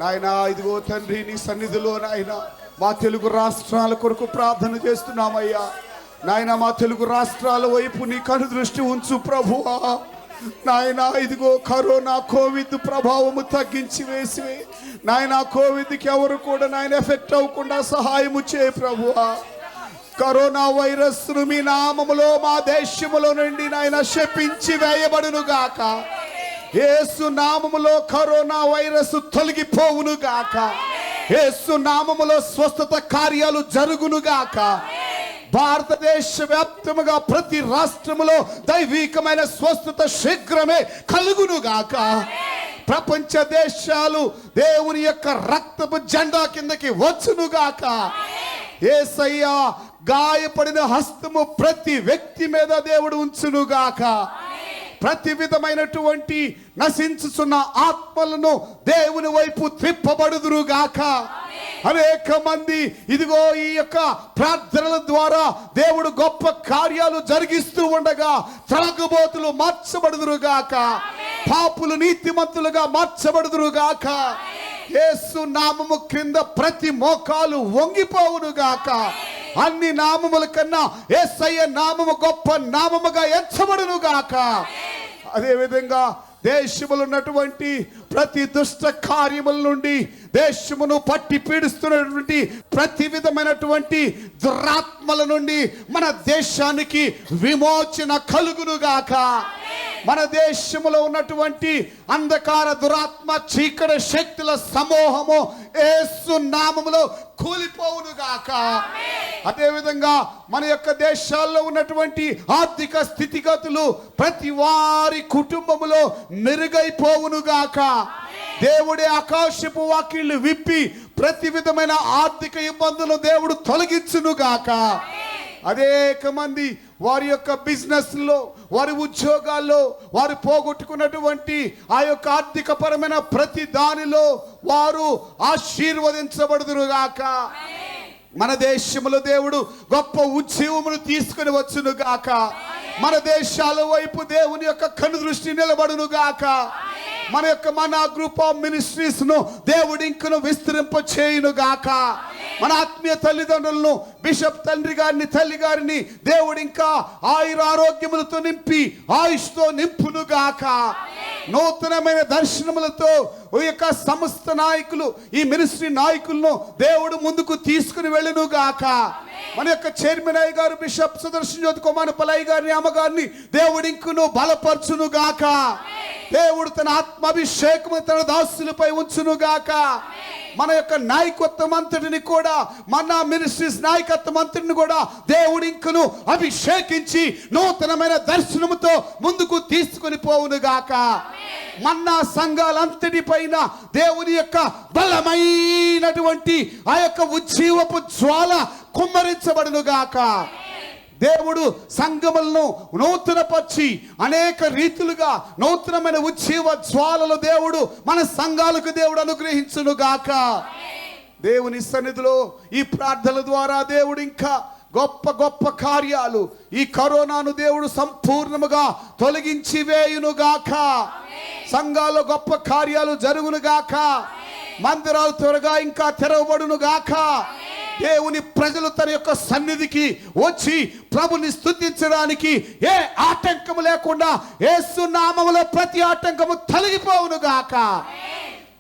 నాయన ఇదిగో తండ్రి నీ సన్నిధిలో నాయన మా తెలుగు రాష్ట్రాల కొరకు ప్రార్థన చేస్తున్నామయ్యా. నాయన మా తెలుగు రాష్ట్రాల వైపు నీ కను దృష్టి ఉంచు ప్రభువా. నాయన ఇదిగో కరోనా కోవిడ్ ప్రభావము తగ్గించి వేసి నాయన కోవిడ్కి ఎవరు కూడా నాయన ఎఫెక్ట్ అవ్వకుండా సహాయము చేయ ప్రభువా. కరోనా వైరస్ మీ నామములో మా దేశములో నుండి నాయన శపించి వేయబడును గాక. యేసు నామములో కరోనా వైరస్ తొలగిపోవును గాక. యేసు నామములో స్వస్థత కార్యాలు జరుగును గాక. భారతదేశ వ్యాప్తముగా ప్రతి రాష్ట్రములో దైవికమైన స్వస్థత శీఘ్రమే కలుగును గాక. ప్రపంచ దేశాలు దేవుని యొక్క రక్తపు జెండా కిందకి వచ్చును గాక. యేసయ్య గాయపడిన హస్తము ప్రతి వ్యక్తి మీద దేవుడు ఉంచును గాక. ప్రతి విధమైనటువంటి నశించుచున్న ఆత్మలను దేవుని వైపు త్రిప్పబడుదురు గాక. అనేక మంది ఇదిగో ఈ యొక్క ప్రార్థనల ద్వారా దేవుడు గొప్ప కార్యాలు జరిగిస్తూ ఉండగా త్రాగుబోతులు మార్చబడుదురుగాక, పాపులు నీతిమంతులుగా మార్చబడుదురుగాక. యేసు నామము క్రింద ప్రతి మోకాలు వంగిపోవునుగాక. అన్ని నామముల కన్నా యేసయ్య నామము గొప్ప నామముగా ఎంచబడునుగాక. అదే విధంగా దేశములో ఉన్నటువంటి ప్రతి దుష్ట కార్యముల నుండి, దేశమును పట్టి పీడిస్తున్నటువంటి ప్రతి విధమైనటువంటి దురాత్మల నుండి మన దేశానికి విమోచన కలుగునుగాక. మన దేశములో ఉన్నటువంటి అంధకార దురాత్మ చీకటి శక్తుల సమూహము యేసు నామములో కూలిపోవునుగాక. అదేవిధంగా మన యొక్క దేశాల్లో ఉన్నటువంటి ఆర్థిక స్థితిగతులు ప్రతి వారి కుటుంబములో మెరుగైపోవునుగాక. దేవుడే ఆకాశపు వాకిళ్ళు విప్పి ప్రతి విధమైన ఆర్థిక ఇబ్బందులు దేవుడు తొలగించునుగాక. అనేక మంది వారి యొక్క బిజినెస్ లో, వారి ఉద్యోగాల్లో వారు పోగొట్టుకున్నటువంటి ఆ యొక్క ఆర్థిక పరమైన ప్రతి దానిలో వారు ఆశీర్వదించబడుదురుగాక. మన దేశంలో దేవుడు గొప్ప ఉద్యమమును తీసుకుని వచ్చునుగాక. మన దేశాల వైపు దేవుని యొక్క కనుదృష్టి నిలబడునుగాక. మన యొక్క మనా గ్రూప్ ఆఫ్ మినిస్ట్రీస్ ను దేవుడు ఇంకను విస్తరింప చేయునుగాక. మన ఆత్మీయ తల్లిదండ్రులను, బిషప్ తండ్రి గారిని, తల్లి గారిని దేవుడు ఇంకా ఆయురారోగ్యములతో నింపి ఆయుష్తో నింపునుగాక. నూతనమైన దర్శనములతో ఈ యొక్క సంస్థ నాయకులు, ఈ మినిస్ట్రీ నాయకులను దేవుడు ముందుకు తీసుకుని వెళ్ళునుగాక. మన యొక్క చైర్మన్ అయ్య గారు, బిషప్ సుదర్శన్ జ్యోతి కుమారపల్లయ్య గారిని, అమ్మగారిని దేవుడు ఇంకను బలపరచునుగాక. దేవుడు తన ఆత్మాభిషేకము తన దాసులపై ఉంచునుగాక. మన యొక్క నాయకత్వం అంతటిని కూడా, మన మినిస్ట్రీస్ నాయకత్వం అంతటిని కూడా దేవుడు ఇంకను అభిషేకించి నూతనమైన దర్శనముతో ముందుకు తీసుకుని పోవునుగాక. మన్నా సంఘాలంతటి పైన దేవుని యొక్క బలమైనటువంటి ఆ యొక్క ఉజ్జీవపు జ్వాల కుమ్మరించబడునుగాక. దేవుడు సంఘములను నూతనపరిచి అనేక రీతులుగా నూతనమైన ఉజ్జీవ జ్వాలలు దేవుడు మన సంఘాలకు దేవుడు అనుగ్రహించునుగాక. దేవుని సన్నిధిలో ఈ ప్రార్థనల ద్వారా దేవుడు ఇంకా గొప్ప గొప్ప కార్యాలు, ఈ కరోనాను దేవుడు సంపూర్ణముగా తొలగించి వేయునుగాక. సంఘాల్లో గొప్ప కార్యాలు జరుగునుగాక. మందిరాలు త్వరగా ఇంకా తెరవబడునుగాక. దేవుని ప్రజలు తన యొక్క సన్నిధికి వచ్చి ప్రభుని స్తుతించడానికి ఏ ఆటంకము లేకుండా యేసు నామములో ప్రతి ఆటంకము తొలగిపోవునుగాక.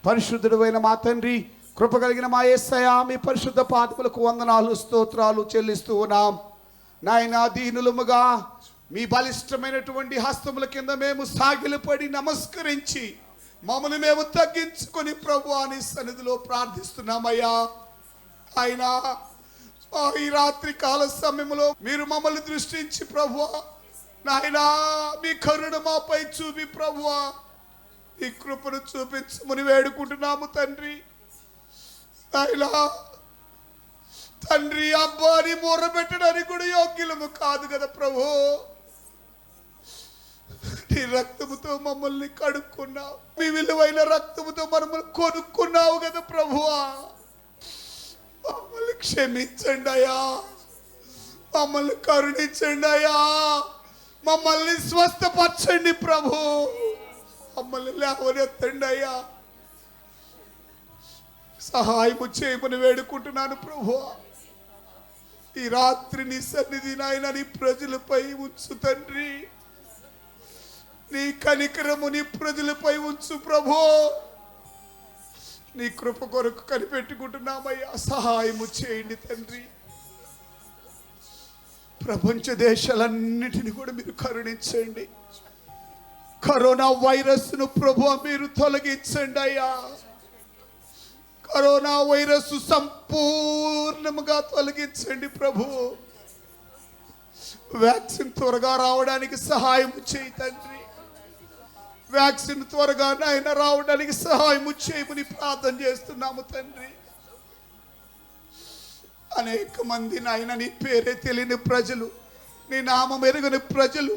పరిశుద్ధుడైన మా తండ్రి, కృప కలిగిన మా యేసయ్య, మీ పరిశుద్ధ పాదములకు వందనాలు, స్తోత్రాలు చెల్లిస్తూ ఉన్నాం. నాయనా, దీనులముగా మీ బలిష్టమైనటువంటి హస్తముల కింద మేము సాగిలపడి నమస్కరించి మమ్మల్ని మేము తగ్గించుకొని ప్రభువా నీ సన్నిధిలో ప్రార్థిస్తున్నామయ్యా. అయినా ఈ రాత్రి కాల సమయంలో మీరు మమ్మల్ని దృష్టించి ప్రభువా నాయనా మీ కరుణ మాపై చూపి ప్రభువా ఈ కృపను చూపించమని వేడుకుంటున్నాము తండ్రి. నాయనా తండ్రి, అబ్బాని మొర్ర పెట్టడానికి కూడా యోగ్యులము కాదు కదా ప్రభు. నీ రక్తముతో మమ్మల్ని కడుక్కున్నావు, మీ విలువైన రక్తముతో మమ్మల్ని కొనుక్కున్నావు కదా ప్రభువా. మమ్మల్ని క్షమించండి అయ్యా, మమ్మల్ని కరుణించండి అయ్యా, మమ్మల్ని స్వస్థపరచండి ప్రభు, మమ్మల్ని లేవనెత్తండి అయ్యా. సహాయము చేయమని వేడుకుంటున్నాను ప్రభువా. ఈ రాత్రి నీ సన్నిధి నాయన నీ ప్రజలపై ఉంచు తండ్రి. నీ కనికరము నీ ప్రజలపై ఉంచు ప్రభు. నీ కృప కొరకు కనిపెట్టుకుంటున్నామయ్యా. సహాయము చేయండి తండ్రి. ప్రపంచ దేశాలన్నిటిని కూడా మీరు కరుణించండి. కరోనా వైరస్ ను ప్రభు మీరు తొలగించండి అయ్యా. కరోనా వైరస్ సంపూర్ణముగా తొలగించండి ప్రభు. వ్యాక్సిన్ త్వరగా రావడానికి సహాయం చేయి తండ్రి. వ్యాక్సిన్ త్వరగా నాయన రావడానికి సహాయం చేయమని ప్రార్థన చేస్తున్నాము తండ్రి. అనేక మంది నాయన నీ పేరే తెలియని ప్రజలు, నీ నామం ఎరుగని ప్రజలు,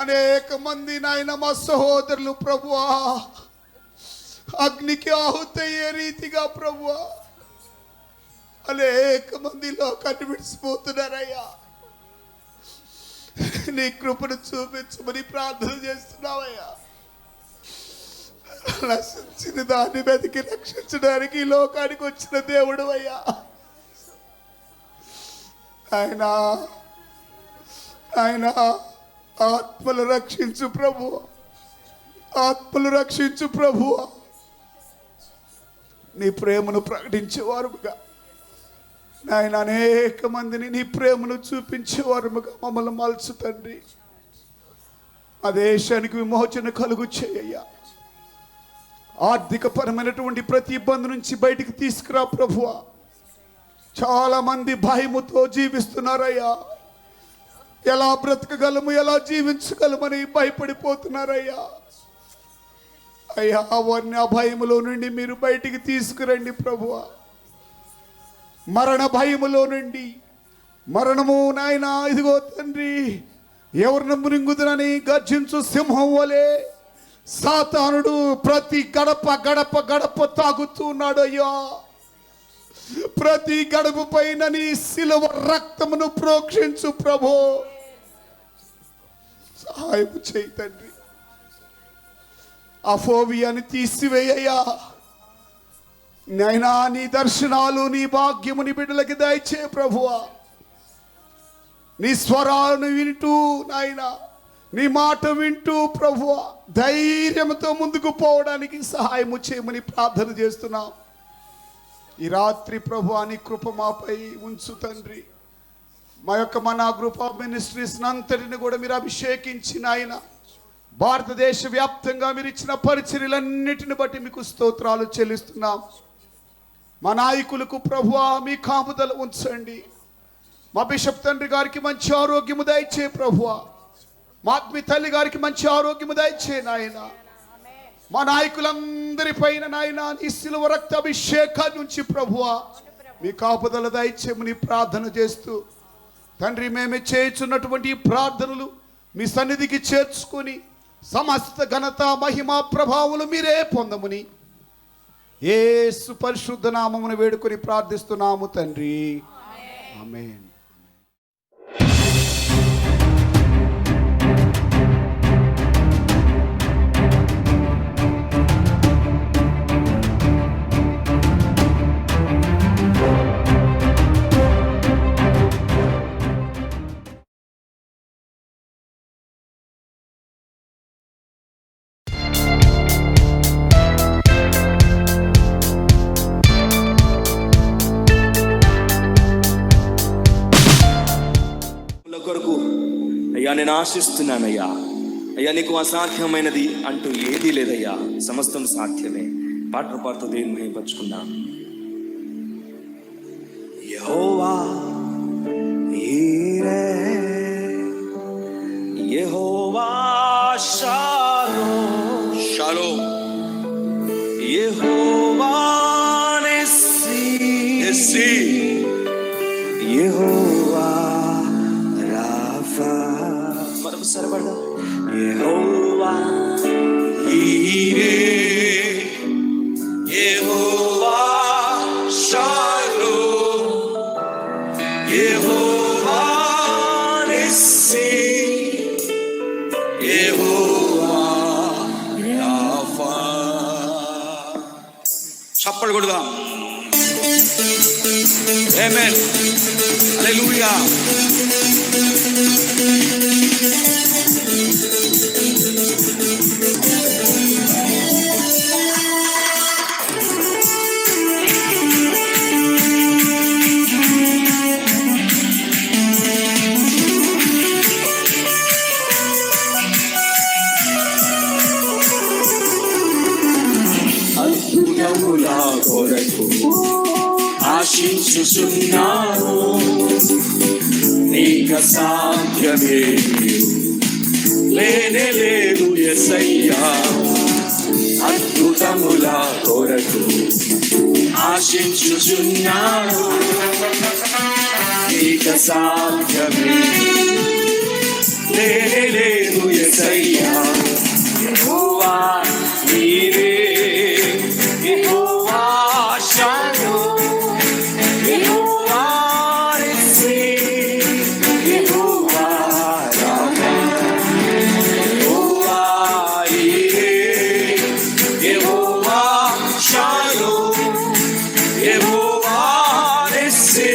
అనేక మంది నాయన మా సహోదరులు ప్రభువా అగ్నికి ఆహుతయ్యే రీతిగా ప్రభువా అనేక మంది లోకాన్ని విడిచిపోతున్నారయ్యా. నీ కృపను చూపించమని ప్రార్థన చేస్తున్నావయ్యా. నశించిన దాన్ని వెతికి రక్షించడానికి ఈ లోకానికి వచ్చిన దేవుడు అయ్యా. ఆయన ఆత్మలు రక్షించు ప్రభు, ఆత్మలు రక్షించు ప్రభువా. నీ ప్రేమను ప్రకటించేవారుగా నాయన, అనేక మందిని నీ ప్రేమను చూపించేవారుగా మమ్మల్ని మలుచు తండ్రి. ఆ దేశానికి విమోచన కలుగు చేయ్యా. ఆర్థిక పరమైనటువంటి ప్రతి ఇబ్బంది నుంచి బయటికి తీసుకురా ప్రభువా. చాలా మంది భయముతో జీవిస్తున్నారయ్యా. ఎలా బ్రతకగలము, ఎలా జీవించగలమని భయపడిపోతున్నారయ్యా. అయ్యా, వారిని ఆ భయములో నుండి మీరు బయటికి తీసుకురండి ప్రభువా. మరణ భయములో నుండి, మరణము నాయన ఇదిగో తండ్రి ఎవరిని మృంగుదునని గర్జించు సింహం వలె సాతానుడు ప్రతి గడప గడప గడప తాగుతూ ఉన్నాడు అయ్యా. ప్రతి గడప పైన నీ శిలువ రక్తమును ప్రోక్షించు ప్రభు. సహాయం చేయి తండ్రి. ఆ ఫోబియాని తీసివేయ్యా నైనా. నీ దర్శనాలు, నీ భాగ్యము నీ బిడ్డలకి దయచే ప్రభువా. నీ స్వరాలను వింటూ నాయన, నీ మాట వింటూ ప్రభువా ధైర్యంతో ముందుకు పోవడానికి సహాయము చేయమని ప్రార్థన చేస్తున్నాం. ఈ రాత్రి ప్రభువా నీ కృప మాపై ఉంచు తండ్రి. మన గ్రూప్ ఆఫ్ మినిస్ట్రీస్ అంతటిని కూడా మీరు అభిషేకించి నాయన, భారతదేశ వ్యాప్తంగా మీరు ఇచ్చిన పరిచర్యలన్నిటిని బట్టి మీకు స్తోత్రాలు చెల్లిస్తున్నాం. మా నాయకులకు ప్రభువా మీ కాపుదల ఉంచండి. మా బిషప్ తండ్రి గారికి మంచి ఆరోగ్యము దయచే ప్రభువా. మా ఆత్మీయ తల్లి గారికి మంచి ఆరోగ్యము దయచే నాయన. మా నాయకులందరి పైన నాయన నీ శిలువ రక్త అభిషేకాన్ని నుంచి ప్రభువా మీ కాపుదల దయచేమని ప్రార్థన చేస్తూ తండ్రి, మేమే చేయుచున్నటువంటి ప్రార్థనలు మీ సన్నిధికి చేర్చుకొని సమస్త ఘనత మహిమ ప్రభావములు మీరే పొందముని యేసు పరిశుద్ధ నామమును వేడుకొని ప్రార్థిస్తున్నాము తండ్రి. ఆమేన్. కొరకు అయ్యా నేను ఆశిస్తున్నానయ్యా. అయ్యా నీకు అసాధ్యమైనది అంటూ ఏదీ లేదయ్యా, సమస్తం సాధ్యమే. పాటలు పాడుతూ దేవుని మహిమపరచుకుందాం. యెహోవా ఈరే, యెహోవా షాలోమ్, షాలోమ్, యెహోవా నిస్సి, నిస్సి, యెహోవా మరొకసారి పడదాం. యెహోవా ఈరే, యెహోవా షాలోమ్, యెహోవా నిస్సి, యెహోవా రాఫా. చప్పట్లు కొడదాం. ఆమేన్. హల్లెలూయా. అద్భుతముల కొరకు ఆశించుచున్నాను, నీకు సాధ్యమే లేనే లేదు యేసయ్యా. అద్భుతముల కొరకు ఆశించుచున్నాను, నీకు సాధ్యమే లేనే లేదు యేసయ్యా. యెహోవా నీవే, యెహోవా షాలోమ్, యెహోవా నిస్సి, యెహోవా రాఫా, యెహోవా ఈరే, యెహోవా షాలోమ్, యెహోవా నిస్సి,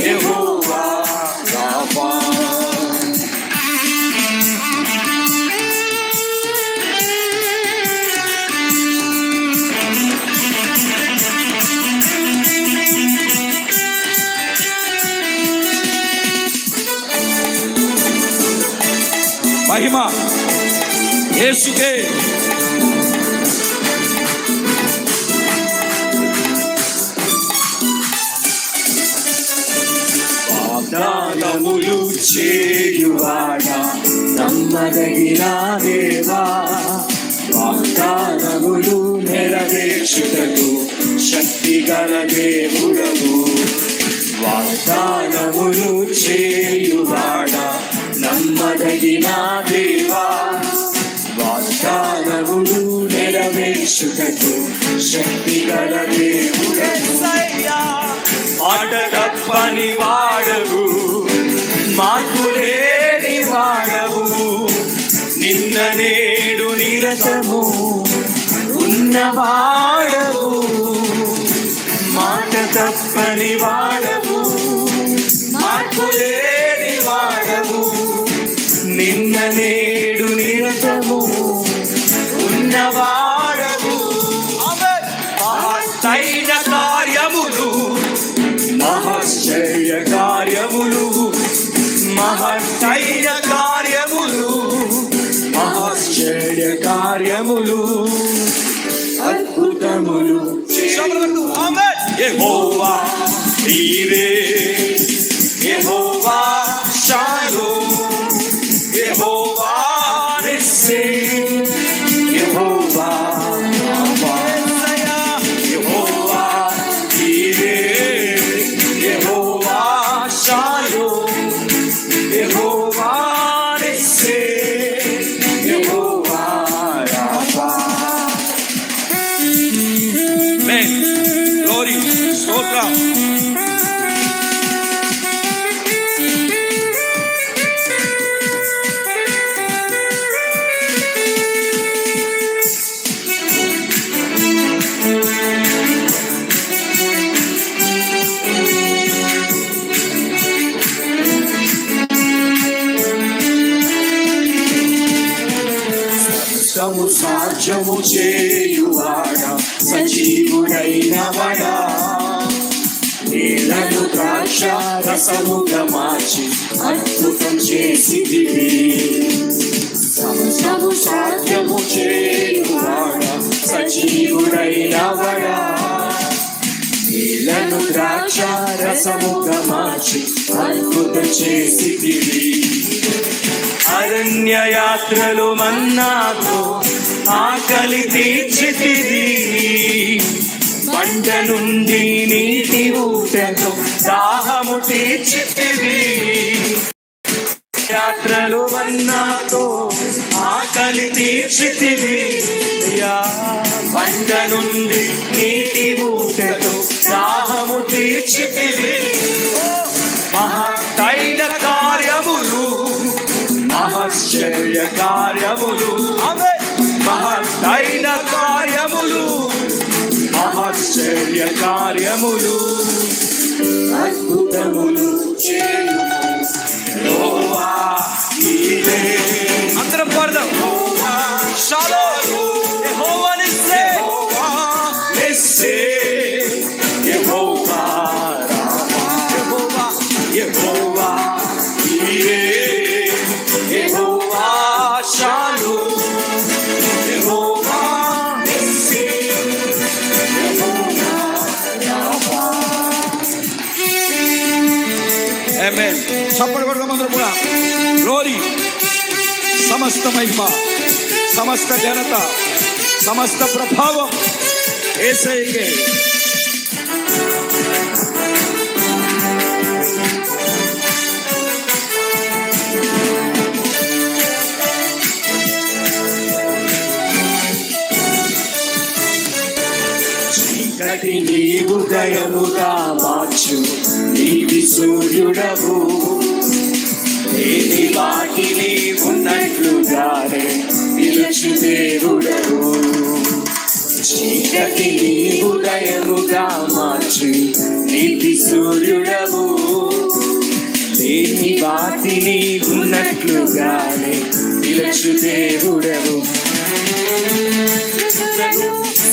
యెహోవా రాఫా. మహిమ యేసుకే. వాగ్దానములు చేయువాడా నమ్మదగిన దేవా, వాగ్దానములు నెరవేర్చుటకు శక్తి గల దేవుడవు. వాగ్దానములు చేయువాడా నమ్మదగిన దేవా, వాగ్దానములు నెరవేర్చుటకు శక్తి గల దేవుడవు. మాట తప్పని వాడవు, మార్పులేని వాడవు, నిన్న నేడు నిరతము ఉన్నవాడవు. మాట తప్పని వాడవు, మార్పులేని వాడవు, నిన్న నేడు నిరతము ఉన్నవాడవు. మహత్తైన కార్యములు, మహాశ్చర్య కార్యములు, మహత్తైన కార్యములు, మహాశ్చర్య కార్యములు, అద్భుతములు యెహోవా నీవే, యెహోవా షాలోమ్, యెహోవా నిస్సీ, యెహోవా రాఫా, యెహోవా నీవే, యెహోవా షాలోమ్, యెహోవా నిస్సీ, యెహోవా రాఫా. గ్లోరీ, స్తోత్రం. సాధ్యము చేయువాడా, సజీవుడైనవాడా, నీళ్లను ద్రాక్ష రసముగా మార్చి అద్భుతం చేసిదివి. సమస్తము సాధ్యము చేయువాడా, సజీవుడైనవాడా, నీళ్లను ద్రాక్ష రసముగా మార్చి అద్భుతం చేసిదివి. అరణ్య యాత్రలు మన్నాతో ఆకలి తీర్చితివి, పంట నుండి నీటి ఊటతో దాహము తీర్చితివి. యాత్రలు మన్నాతో ఆకలి తీర్చితివి, పంట నుండి నీటి ఊటతో దాహము తీర్చితివి. మహత్తైన కార్యములు, మహాశ్చర్య కార్యములు, మహత్తైన కార్యములు, మహాశ్చర్య కార్యములు, అద్భుతములు చేయు యెహోవా నీవే. అందరం పాడదాం. యెహోవా షాలోమ్, యెహోవా నిస్సీ, యెహోవా నిస్సీ, యెహోవా రాఫా, యెహోవా, యెహోవా నీవే, యెహోవా షాలోమ్, యెహోవా నిస్సీ, యెహోవా రాఫా. ఆమేన్. చప్పట్లు కొడదాం అందరూ కూడా. గ్లోరీ, సమస్త మహిమ, సమస్త ఘనత, సమస్త ప్రభావం యేసయ్యకే. చీకటి నీ ఉదయముగా మార్చు నీవి సూర్యుడవు, లేని వాటిని ఉన్నట్లుగానే నిలుచు దేవుడవు. చీకటి నీ ఉదయముగా మార్చు నీవి సూర్యుడవు, లేని వాటిని ఉన్నట్లుగానే నిలుచు దేవుడవు.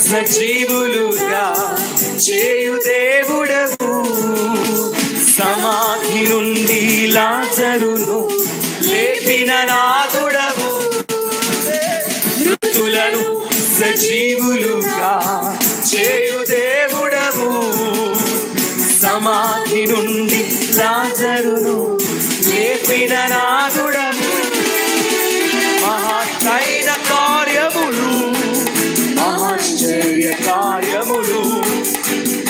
సజీవులుగా చేయు దేవుడవు, సమాధి నుండి లాజరును లేపి లేపిన నాథుడవు మృతులను సజీవులుగా చేయు దేవుడవు సమాధి నుండి లాజరును లేపిన నాథుడవు మహత్తైన కార్యములు మహాశ్చర్య కార్యములు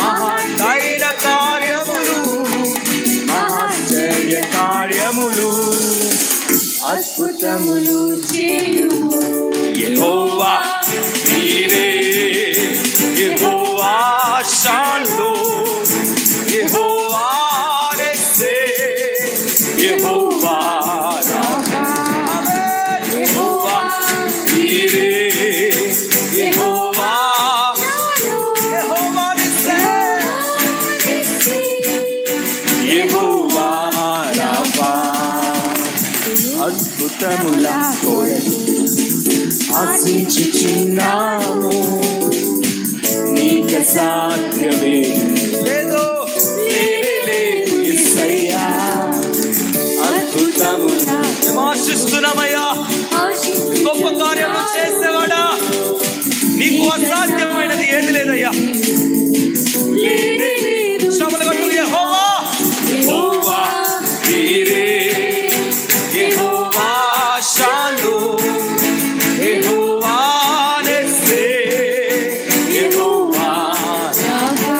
మహత్తైన కార్యములు మహాశ్చర్య కార్యములు అద్భుతములు యెహోవా నీవే యెహోవా షాలోమ్ యెహోవా నిస్సే యెహోవా రాఫా యెహోవా నీవే యెహోవా యెహోవా నిస్సే యెహోవా రాఫా అద్భుతముల ఆశించుచున్నాము నీకు సాధ్యమే లేదో లేదు యేసయ్యా అద్భుతముల ఆశిస్తున్నామయ్యా గొప్ప కార్యము చేసేవాడా నీకు అసాధ్యమైనది ఏది లేదయ్యా శ్రమలు కట్టు యెహోవా యెహోవా నీవే యెహోవా షాలోమ్ యెహోవా నిస్సే యెహోవా రాఫా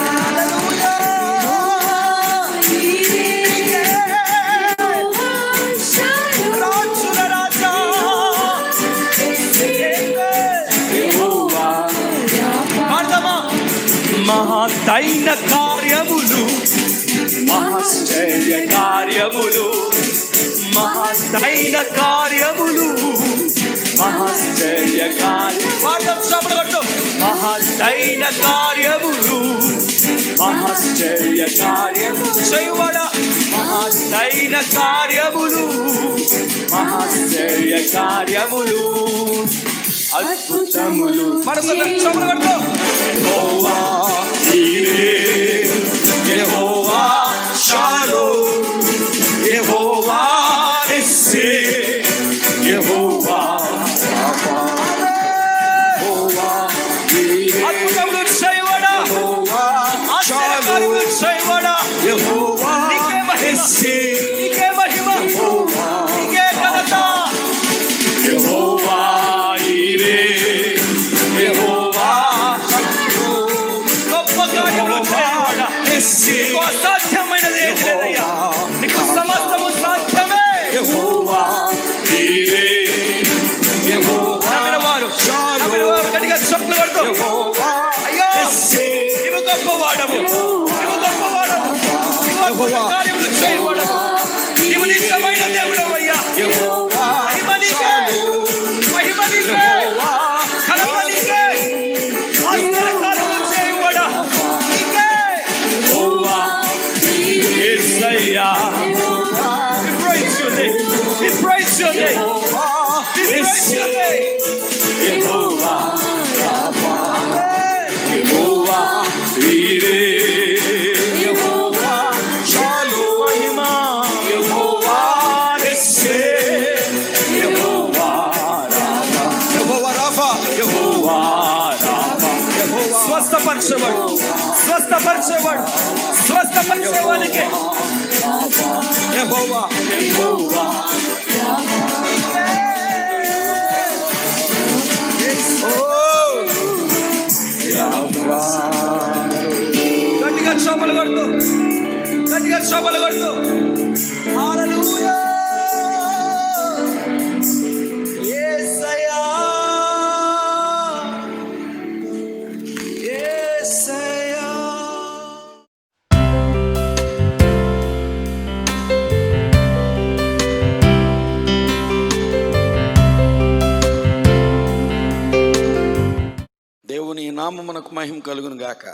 రాజుల రాజా యెహోవా పాడదామా మహత్తైన కార్యములు మహాశ్చర్య కార్యములు మహత్తైన కార్యములు మహాశ్చర్య కార్యములు మహత్తైన కార్యములు మహాశ్చర్య కార్యములు చేయువాడా మహత్తైన కార్యములు మహాశ్చర్య కార్యములు అద్భుతములు యెహోవా నీవే యెహోవా షాలోమ్ యెహోవా నిస్సే యెహోవా రాఫా యెహోవా నీవే అద్భుతములు చేయవాడా యెహోవా షాలోమ్ చేయవాడా యెహోవా నీకే మహిమ నీకే మహిమ యెహోవా నీకే ఘనత యెహోవా నీవే యెహోవా గొప్ప కార్యములు చేయవాడా నీకు అసాధ్యమైనది ఏది లేదయ్యా నీకు సమస్తము సాధ్యమే యెహోవా నీవే యెహోవా నమ్మినవారు గట్టిగా చప్పట్లు కొడతారు అయ్యో నీవు గొప్పవాడవు నీవు గొప్పవాడవు నీవు కార్యములు చేయవాడవు నీవు నిజమైన దేవుడవయ్యా మహిమ నీకే మహిమ నీకే ఘనత నీకే ఆశ్చర్య కార్యములు చేయవాడా నీకే యెహోవా యేసయ్యా we praise your name we praise your name యెహోవా రాఫా యెహోవా నీవే యెహోవా షాలోమ్ మహిమ యెహోవా నిస్సే యెహోవా రాఫా యెహోవా రాఫా యెహోవా రాఫా యెహోవా స్వస్థపరచబడు స్వస్థపరచబడు స్వస్థపరచవానికి యెహోవా యెహోవా గట్టిగా చప్పలు కొడుతూ గట్టిగా చప్పలు కొడుతూ హల్లెలూయా యేసయ్యా యేసయ్యా దేవుని నామమునకు మహిమ కలుగును గాక.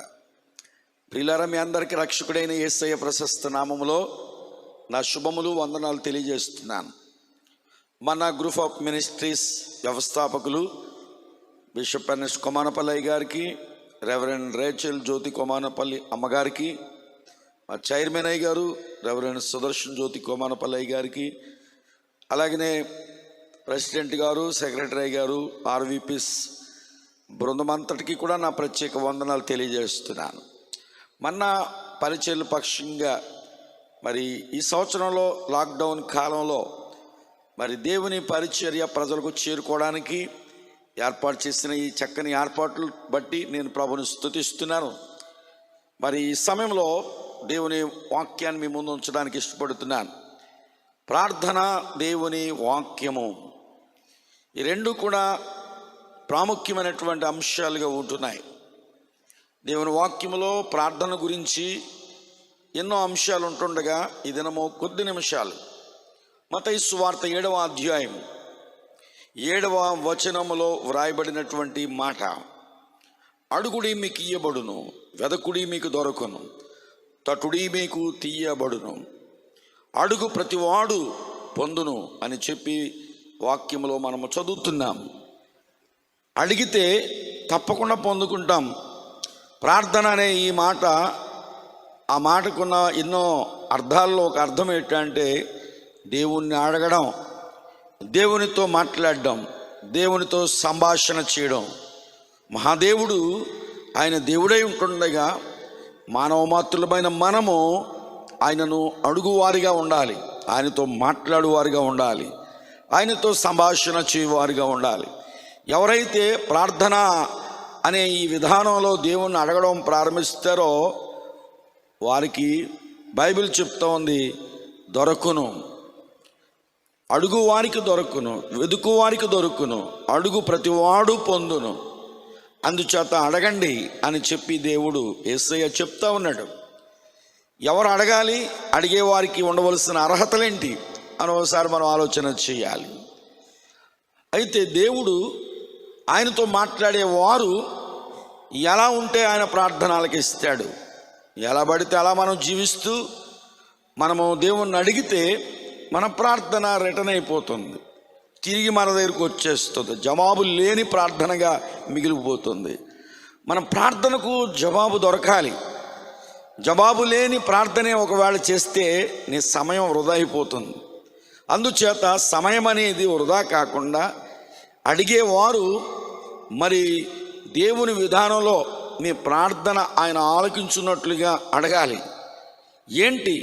ప్రియులారా, మీ అందరికీ రక్షకుడైన యేసయ్య ప్రశస్త నామములో నా శుభములు వందనాలు తెలియజేస్తున్నాను. మన గ్రూప్ ఆఫ్ మినిస్ట్రీస్ వ్యవస్థాపకులు బిషప్ ఎన్ఎస్ కొమానపల్లి గారికి, రెవరెండ్ రేచల్ జ్యోతి కొమానపల్లి అమ్మగారికి, మా చైర్మన్ అయ్య గారు రెవరెండ్ సుదర్శన్ జ్యోతి కొమానపల్లి గారికి, అలాగనే ప్రెసిడెంట్ గారు, సెక్రటరీ గారు, ఆర్వీపీస్ బృందమంతటికి కూడా నా ప్రత్యేక వందనాలు తెలియజేస్తున్నాను. మొన్న పరిచర్ల పక్షంగా మరి ఈ సంవత్సరంలో లాక్డౌన్ కాలంలో మరి దేవుని పరిచర్య ప్రజలకు చేరుకోవడానికి ఏర్పాటు చేసిన ఈ చక్కని ఏర్పాట్లు బట్టి నేను ప్రభుని స్తుతిస్తున్నాను. మరి ఈ సమయంలో దేవుని వాక్యాన్ని మీ ముందు ఉంచడానికి ఇష్టపడుతున్నాను. ప్రార్థన, దేవుని వాక్యము, ఈ రెండు కూడా ప్రాముఖ్యమైనటువంటి అంశాలుగా ఉంటున్నాయి. దేవుని వాక్యములో ప్రార్థన గురించి ఎన్నో అంశాలు ఉంటుండగా ఈ దినము కొద్ది నిమిషాలు మత్తయి సువార్త 7వ అధ్యాయం 7వ వచనములో వ్రాయబడినటువంటి మాట, అడుగుడి మీకు ఇయ్యబడును, వెదకుడి మీకు దొరకును, తటుడి మీకు తీయబడును, అడుగు ప్రతివాడు పొందును అని చెప్పి వాక్యములో మనము చదువుతున్నాం. అడిగితే తప్పకుండా పొందుకుంటాం. ప్రార్థన అనే ఈ మాట, ఆ మాటకున్న ఎన్నో అర్థాల్లో ఒక అర్థం ఏంటంటే దేవుణ్ణి అడగడం, దేవునితో మాట్లాడడం, దేవునితో సంభాషణ చేయడం. మహాదేవుడు ఆయన దేవుడై ఉంటుండగా మానవ మాతృలమైన మనము ఆయనను అడుగువారిగా ఉండాలి, ఆయనతో మాట్లాడువారిగా ఉండాలి, ఆయనతో సంభాషణ చేయవారిగా ఉండాలి. ఎవరైతే ప్రార్థన అనే ఈ విధానంలో దేవుణ్ణి అడగడం ప్రారంభిస్తారో వారికి బైబిల్ చెప్తా ఉంది, దొరకును, అడుగు వారికి దొరకును, వెదుకు వారికి దొరకును, అడుగు ప్రతివాడు పొందును, అందుచేత అడగండి అని చెప్పి దేవుడు యేసయ్య చెప్తా ఉన్నాడు. ఎవరు అడగాలి, అడిగే వారికి ఉండవలసిన అర్హతలేంటి అని ఒకసారి మనం ఆలోచన చేయాలి. అయితే దేవుడు ఆయనతో మాట్లాడే వారు ఎలా ఉంటే ఆయన ప్రార్థనలకు ఇస్తాడు. ఎలా పడితే అలా మనం జీవిస్తూ మనము దేవుణ్ణి అడిగితే మన ప్రార్థన రిటర్న్ అయిపోతుంది, తిరిగి మన దగ్గరకు వచ్చేస్తుంది, జవాబు లేని ప్రార్థనగా మిగిలిపోతుంది. మన ప్రార్థనకు జవాబు దొరకాలి. జవాబు లేని ప్రార్థనే ఒకవేళ చేస్తే నీ సమయం వృధా అయిపోతుంది. అందుచేత సమయం అనేది వృధా కాకుండా అడిగేవారు మరి దేవుని విధానంలో మీ ప్రార్థన ఆయన ఆలకించున్నట్లుగా అడగాలి. ఏంటి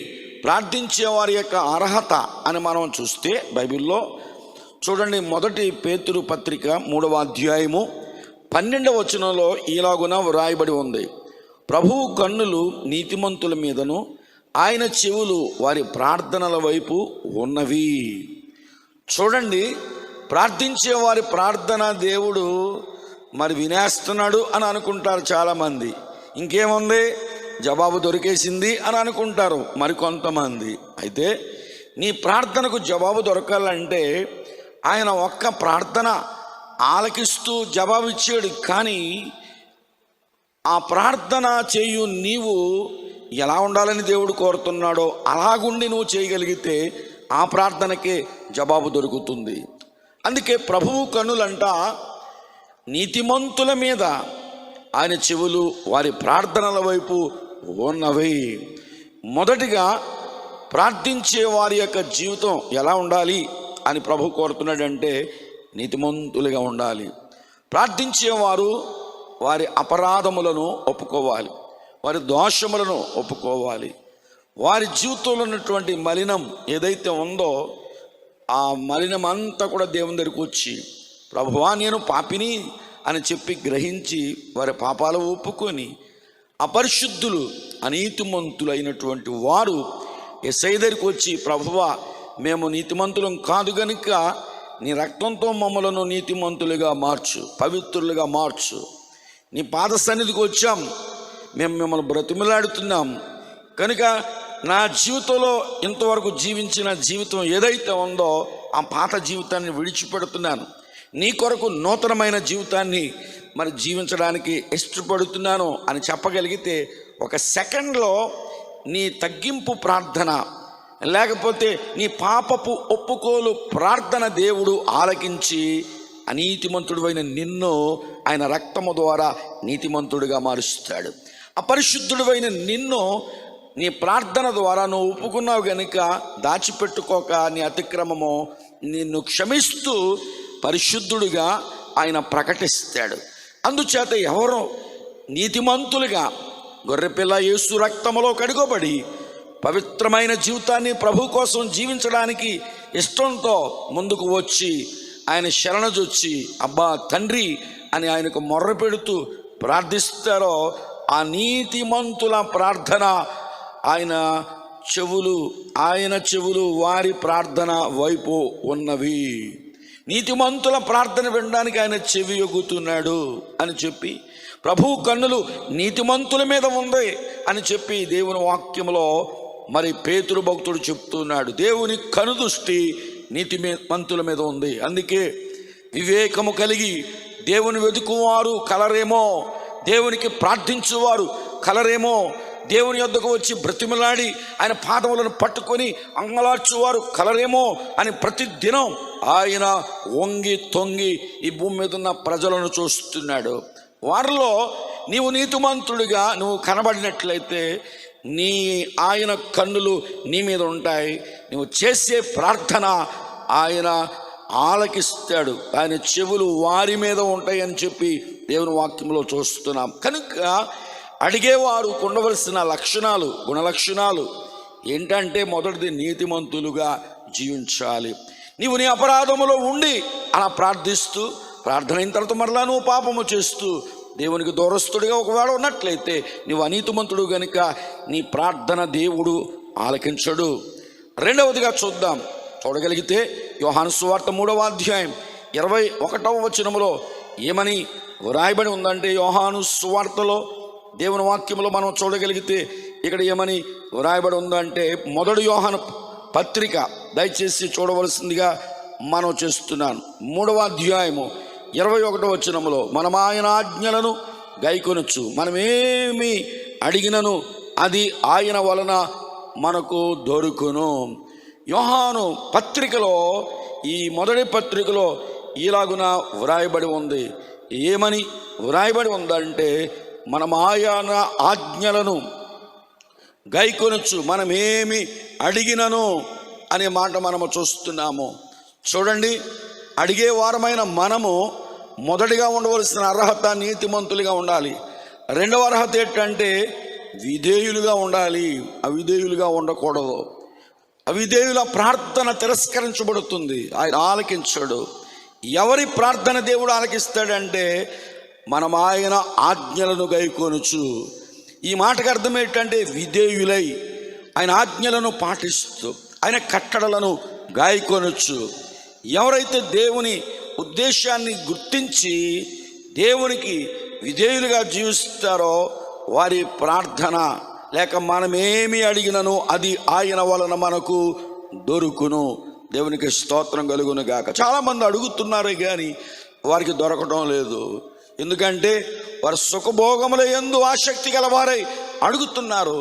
ప్రార్థించే వారి యొక్క అర్హత అని మనం చూస్తే బైబిల్లో చూడండి, 1 పేతురు పత్రిక 3వ అధ్యాయము 12వ వచనంలో ఇలాగున వ్రాయబడి ఉంది, ప్రభువు కన్నులు నీతిమంతుల మీదను ఆయన చెవులు వారి ప్రార్థనల వైపు ఉన్నవి. చూడండి, ప్రార్థించే వారి ప్రార్థన దేవుడు మరి వినేస్తున్నాడు అని అనుకుంటారు చాలామంది. ఇంకేముంది, జవాబు దొరికేసింది అని అనుకుంటారు మరికొంతమంది. అయితే నీ ప్రార్థనకు జవాబు దొరకాలంటే ఆయన ఒక్క ప్రార్థన ఆలకిస్తూ జవాబు ఇచ్చాడు. కానీ ఆ ప్రార్థన చేయు నీవు ఎలా ఉండాలని దేవుడు కోరుతున్నాడో అలాగుండి నువ్వు చేయగలిగితే ఆ ప్రార్థనకే జవాబు దొరుకుతుంది. అందుకే ప్రభువు కన్నులంట నీతిమంతుల మీద, ఆయన చెవులు వారి ప్రార్థనల వైపు ఉన్నవి. మొదటిగా ప్రార్థించే వారి యొక్క జీవితం ఎలా ఉండాలి అని ప్రభు కోరుతున్నాడంటే నీతిమంతులుగా ఉండాలి. ప్రార్థించేవారు వారి అపరాధములను ఒప్పుకోవాలి, వారి దోషములను ఒప్పుకోవాలి. వారి జీవితంలో ఉన్నటువంటి మలినం ఏదైతే ఉందో ఆ మలినం అంతా కూడా దేవుని దగ్గరికి వచ్చి, ప్రభువా నేను పాపిని అని చెప్పి గ్రహించి వారి పాపాలు ఒప్పుకొని అపరిశుద్ధులు అనీతిమంతులు అయినటువంటి వారు యేసయ్య దగ్గరికి వచ్చి, ప్రభువా మేము నీతిమంతులం కాదు గనుక నీ రక్తంతో మమ్మలను నీతిమంతులుగా మార్చు, పవిత్రులుగా మార్చు, నీ పాద సన్నిధికి వచ్చాం, మేము మిమ్మల్ని బ్రతిమలాడుతున్నాం కనుక నా జీవితంలో ఇంతవరకు జీవించిన జీవితం ఏదైతే ఉందో ఆ పాత జీవితాన్ని విడిచిపెడుతున్నాను, నీ కొరకు నూతనమైన జీవితాన్ని మరి జీవించడానికి ఇష్టపడుతున్నాను అని చెప్పగలిగితే ఒక సెకండ్లో నీ తగ్గింపు ప్రార్థన లేకపోతే నీ పాపపు ఒప్పుకోలు ప్రార్థన దేవుడు ఆలకించి అనీతిమంతుడువైన నిన్ను ఆయన రక్తము ద్వారా నీతిమంతుడిగా మారుస్తాడు. అపరిశుద్ధుడువైన నిన్ను నీ ప్రార్థన ద్వారా నువ్వు ఒప్పుకున్నావు గనుక దాచిపెట్టుకోక నీ అతిక్రమము నిన్ను క్షమిస్తూ పరిశుద్ధుడిగా ఆయన ప్రకటిస్తాడు. అందుచేత ఎవరో నీతిమంతులుగా గొర్రెపిల్ల యేసు రక్తములో కడుగబడి పవిత్రమైన జీవితాన్ని ప్రభు కోసం జీవించడానికి ఇష్టంతో ముందుకు వచ్చి ఆయన శరణజొచ్చి అబ్బా తండ్రి అని ఆయనకు మొర్ర పెడుతూ ప్రార్థిస్తారో ఆ నీతిమంతుల ప్రార్థన ఆయన చెవులు వారి ప్రార్థన వైపు ఉన్నవి. నీతిమంతుల ప్రార్థన వినడానికి ఆయన చెవి యొగుతున్నాడు అని చెప్పి, ప్రభువు కన్నులు నీతిమంతుల మీద ఉంది అని చెప్పి దేవుని వాక్యములో మరి పేతురు భక్తుడు చెప్తున్నాడు. దేవుని కనుదృష్టి నీతిమంతుల మీద ఉంది. అందుకే వివేకము కలిగి దేవుని వెతుకువారు కలరేమో, దేవునికి ప్రార్థించువారు కలరేమో, దేవుని యొద్దకు వచ్చి బ్రతిమలాడి ఆయన పాదములను పట్టుకొని అంగలార్చువారు కలరేమో అని ప్రతి దినం ఆయన వంగి తొంగి ఈ భూమి మీద ఉన్న ప్రజలను చూస్తున్నాడు. వారిలో నీవు నీతిమంతుడిగా నువ్వు కనబడినట్లయితే ఆయన కన్నులు నీ మీద ఉంటాయి. నువ్వు చేసే ప్రార్థన ఆయన ఆలకిస్తాడు. ఆయన చెవులు వారి మీద ఉంటాయి అని చెప్పి దేవుని వాక్యంలో చూస్తున్నాం. కనుక అడిగేవారు ఉండవలసిన లక్షణాలు, గుణలక్షణాలు ఏంటంటే మొదటిది నీతిమంతులుగా జీవించాలి. నీవు నీ అపరాధములో ఉండి అలా ప్రార్థిస్తూ ప్రార్థన అయిన తర్వాత మరలా నువ్వు పాపము చేస్తూ దేవునికి దూరస్తుడిగా ఒకవేళ ఉన్నట్లయితే నీవు అనీతిమంతుడు గనుక నీ ప్రార్థన దేవుడు ఆలకించడు. రెండవదిగా చూడగలిగితే యోహాను సువార్త 3వ అధ్యాయం 21వ వచనములో ఏమని వ్రాయబడి ఉందంటే, యోహాను సువార్తలో దేవుని వాక్యంలో మనం చూడగలిగితే ఇక్కడ ఏమని వ్రాయబడి ఉందంటే, మొదటి యోహాను పత్రిక దయచేసి చూడవలసిందిగా మనం చేస్తున్నాను. 3వ అధ్యాయము 21వ వచనములో మనం ఆయన ఆజ్ఞలను గైకొనొచ్చు, మనమేమి అడిగినను అది ఆయన వలన మనకు దొరుకును. యోహాను పత్రికలో ఈ మొదటి పత్రికలో ఇలాగున వ్రాయబడి ఉంది. ఏమని వ్రాయబడి ఉందంటే, మనం ఆయన ఆజ్ఞలను గైకొనొచ్చు, మనమేమి అడిగినను అనే మాట మనము చూస్తున్నాము. చూడండి, అడిగే వారమైన మనము మొదటిగా ఉండవలసిన అర్హత నీతిమంతులుగా ఉండాలి. రెండవ అర్హత ఏంటంటే విధేయులుగా ఉండాలి, అవిధేయులుగా ఉండకూడదు. అవిధేయుల ప్రార్థన తిరస్కరించబడుతుంది, ఆయన ఆలకించాడు. ఎవరి ప్రార్థన దేవుడు ఆలకిస్తాడంటే మనం ఆయన ఆజ్ఞలను గైకొనొచ్చు. ఈ మాటకు అర్థం ఏంటంటే విధేయులై ఆయన ఆజ్ఞలను పాటిస్తూ ఆయన కట్టడలను గాయకొనొచ్చు. ఎవరైతే దేవుని ఉద్దేశాన్ని గుర్తించి దేవునికి విధేయులుగా జీవిస్తారో వారి ప్రార్థన లేక మనమేమి అడిగినను అది ఆయన వలన మనకు దొరుకును. దేవునికి స్తోత్రం కలుగును గాక. చాలామంది అడుగుతున్నారు కానీ వారికి దొరకటం లేదు. ఎందుకంటే వారు సుఖభోగముల యందు ఆసక్తి గలవారై అడుగుతున్నారు,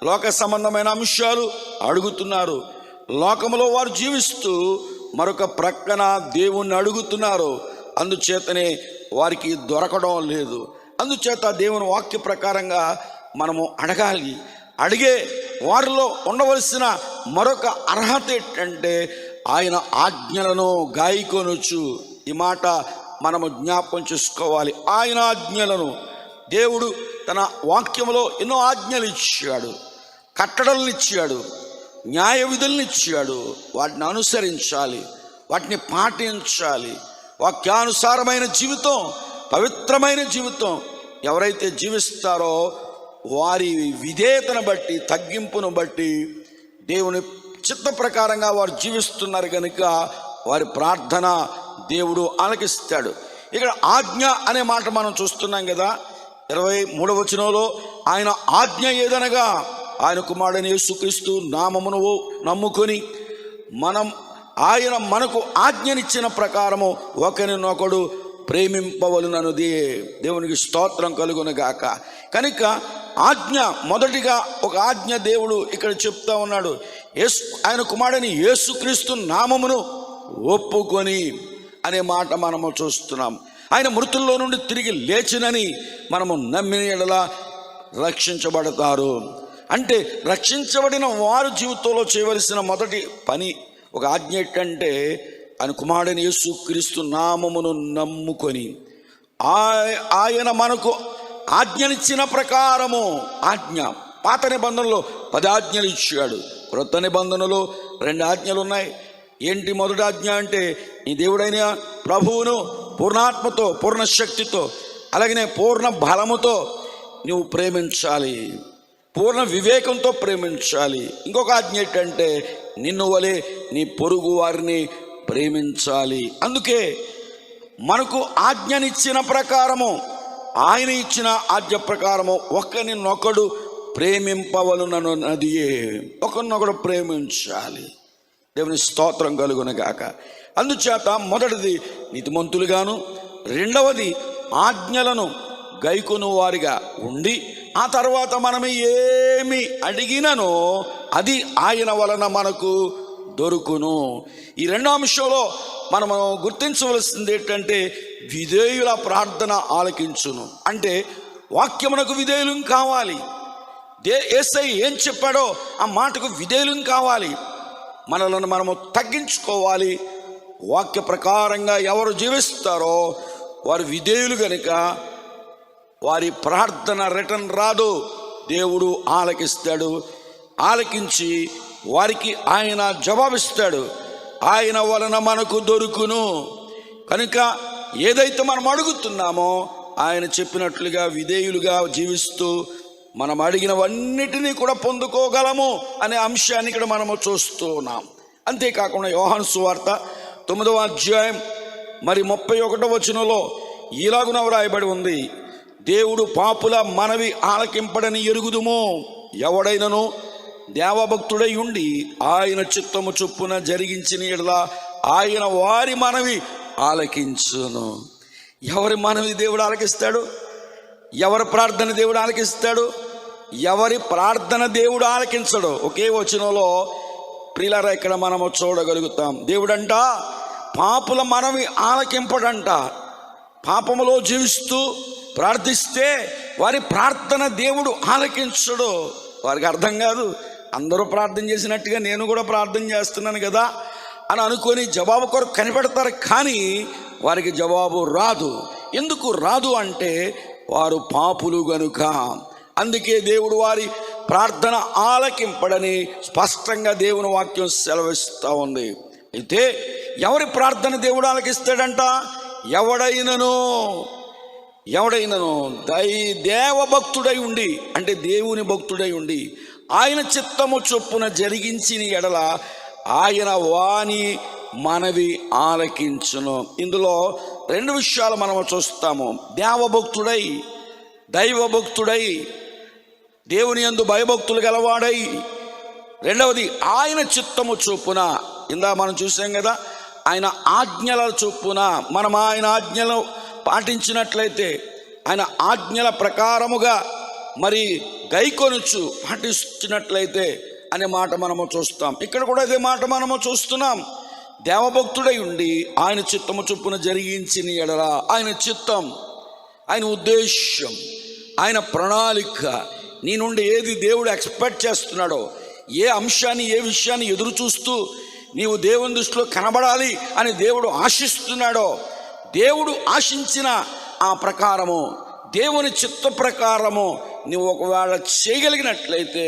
లోక సంబంధమైన అంశాలు అడుగుతున్నారు. లోకములో వారు జీవిస్తూ మరొక ప్రక్కన దేవుణ్ణి అడుగుతున్నారు. అందుచేతనే వారికి దొరకడం లేదు. అందుచేత దేవుని వాక్య ప్రకారంగా మనము అడగాలి. అడిగే వారిలో ఉండవలసిన మరొక అర్హత ఏంటంటే ఆయన ఆజ్ఞలను గాయకొనొచ్చు. ఈ మాట మనము జ్ఞాపకం చేసుకోవాలి. ఆయన ఆజ్ఞలను దేవుడు తన వాక్యంలో ఎన్నో ఆజ్ఞలు ఇచ్చాడు, కట్టడలను ఇచ్చాడు, న్యాయ విధులను ఇచ్చాడు. వాటిని అనుసరించాలి, వాటిని పాటించాలి. వాక్యానుసారమైన జీవితం, పవిత్రమైన జీవితం ఎవరైతే జీవిస్తారో వారి విధేయతను బట్టి, తగ్గింపును బట్టి దేవుని చిత్త ప్రకారంగా వారు జీవిస్తున్నారు కనుక వారి ప్రార్థన దేవుడు ఆలకిస్తాడు. ఇక్కడ ఆజ్ఞ అనే మాట మనం చూస్తున్నాం కదా. 23వ వచనంలో ఆయన ఆజ్ఞ ఏదనగా ఆయన కుమారుడైన యేసుక్రీస్తు నామమును నమ్ముకొని ఆయన మనకు ఆజ్ఞనిచ్చిన ప్రకారము ఒకరినొకడు ప్రేమింపవలననుది. దేవునికి స్తోత్రం కలుగును గాక. కనుక ఆజ్ఞ, మొదటిగా ఒక ఆజ్ఞ దేవుడు ఇక్కడ చెప్తా ఉన్నాడు. ఆయన కుమారుడైన యేసుక్రీస్తు నామమును ఒప్పుకొని అనే మాట మనము చూస్తున్నాం. ఆయన మృతుల్లో నుండి తిరిగి లేచినని మనము నమ్మిన యెడల రక్షించబడతారు. అంటే రక్షించబడిన వారు జీవితంలో చేయవలసిన మొదటి పని ఒక ఆజ్ఞ ఏంటంటే ఆయన కుమారుడైన యేసుక్రీస్తు నామమును నమ్ముకొని ఆయన మనకు ఆజ్ఞనిచ్చిన ప్రకారము ఆజ్ఞ. పాత నిబంధనలో 10 ఆజ్ఞలు ఇచ్చాడు, క్రొత్త నిబంధనలో 2 ఆజ్ఞలు ఉన్నాయి. ఏంటి మొదటి ఆజ్ఞ అంటే నీ దేవుడైన ప్రభువును పూర్ణాత్మతో, పూర్ణ శక్తితో, అలాగనే పూర్ణ బలముతో నువ్వు ప్రేమించాలి, పూర్ణ వివేకంతో ప్రేమించాలి. ఇంకొక ఆజ్ఞ ఏంటంటే నిన్ను వలె నీ పొరుగు వారిని ప్రేమించాలి. అందుకే మనకు ఆజ్ఞనిచ్చిన ప్రకారము, ఆయన ఇచ్చిన ఆజ్ఞ ప్రకారము ఒకరినొకడు ప్రేమింపవలనన్నదియే, ఒకరినొకడు ప్రేమించాలి. దేవుని స్తోత్రం కలుగునగాక. అందుచేత మొదటిది నీతిమంతులుగాను, రెండవది ఆజ్ఞలను గైకొను వారిగా ఉండి, ఆ తర్వాత మనం ఏమి అడిగిననో అది ఆయన వలన మనకు దొరుకును. ఈ రెండో అంశంలో మనము గుర్తించవలసింది ఏంటంటే విధేయుల ప్రార్థన ఆలకించును. అంటే వాక్యమునకు విధేయులం కావాలి. యేసయ్య ఏం చెప్పాడో ఆ మాటకు విధేయులం కావాలి. మనలను మనము తగ్గించుకోవాలి. వాక్య ప్రకారంగా ఎవరు జీవిస్తారో వారు విధేయులు గనుక వారి ప్రార్థన రిటర్న్ రాదు, దేవుడు ఆలకిస్తాడు. ఆలకించి వారికి ఆయన జవాబిస్తాడు. ఆయన వలన మనకు దొరుకును. కనుక ఏదైతే మనం అడుగుతున్నామో ఆయన చెప్పినట్లుగా విధేయులుగా జీవిస్తూ మనం అడిగినవన్నిటినీ కూడా పొందుకోగలము అనే అంశాన్ని ఇక్కడ మనము చూస్తూ ఉన్నాం. అంతేకాకుండా యోహాను సువార్త 9వ అధ్యాయం 31వ వచనంలో ఇలాగున వ్రాయబడి ఉంది, దేవుడు పాపుల మనవి ఆలకింపడని ఎరుగుదుము, ఎవడైనను దేవభక్తుడై ఉండి ఆయన చిత్తము చొప్పున జరిగించిన యెడల ఆయన వారి మనవి ఆలకించును. ఎవరి మనవి దేవుడు ఆలకిస్తాడు? ఎవరి ప్రార్థన దేవుడు ఆలకిస్తాడు? ఎవరి ప్రార్థన దేవుడు ఆలకించడు? ఒకే వచనంలో ప్రియులారా ఇక్కడ మనము చూడగలుగుతాం. దేవుడంట పాపుల మనవి ఆలకింపడంట. పాపములో జీవిస్తూ ప్రార్థిస్తే వారి ప్రార్థన దేవుడు ఆలకించడు. వారికి అర్థం కాదు, అందరూ ప్రార్థన చేసినట్టుగా నేను కూడా ప్రార్థన చేస్తున్నాను కదా అని అనుకొని జవాబు కొరకు కనిపెడతారు, కానీ వారికి జవాబు రాదు. ఎందుకు రాదు అంటే వారు పాపులు గనుక. అందుకే దేవుడు వారి ప్రార్థన ఆలకింపడని స్పష్టంగా దేవుని వాక్యం సెలవిస్తూ ఉంది. అయితే ఎవరి ప్రార్థన దేవుడు ఆలకిస్తాడంట? ఎవడైనను దేవభక్తుడై ఉండి, అంటే దేవుని భక్తుడై ఉండి ఆయన చిత్తము చొప్పున జరిగించిన ఎడల ఆయన వాని మనవి ఆలకించును. ఇందులో 2 విషయాలు మనము చూస్తాము. దేవభక్తుడై, దైవభక్తుడై, దేవుని యందు భయభక్తులు గలవాడై. రెండవది ఆయన చిత్తము చొప్పున, ఇందా మనం చూసాం కదా, ఆయన ఆజ్ఞల చొప్పున మనం ఆయన ఆజ్ఞలు పాటించినట్లయితే, ఆయన ఆజ్ఞల ప్రకారముగా మరి గైకొనుచు పాటించినట్లయితే అనే మాట మనము చూస్తాం. ఇక్కడ కూడా అదే మాట మనము చూస్తున్నాం. దేవభక్తుడై ఉండి ఆయన చిత్తము చొప్పున జరిగించిన ఎడల, ఆయన చిత్తం, ఆయన ఉద్దేశం, ఆయన ప్రణాళిక, నీ నుండి ఏది దేవుడు ఎక్స్పెక్ట్ చేస్తున్నాడో, ఏ అంశాన్ని, ఏ విషయాన్ని ఎదురు చూస్తూ నీవు దేవుని దృష్టిలో కనబడాలి అని దేవుడు ఆశిస్తున్నాడో, దేవుడు ఆశించిన ఆ ప్రకారము, దేవుని చిత్త ప్రకారము నువ్వు ఒకవేళ చేయగలిగినట్లయితే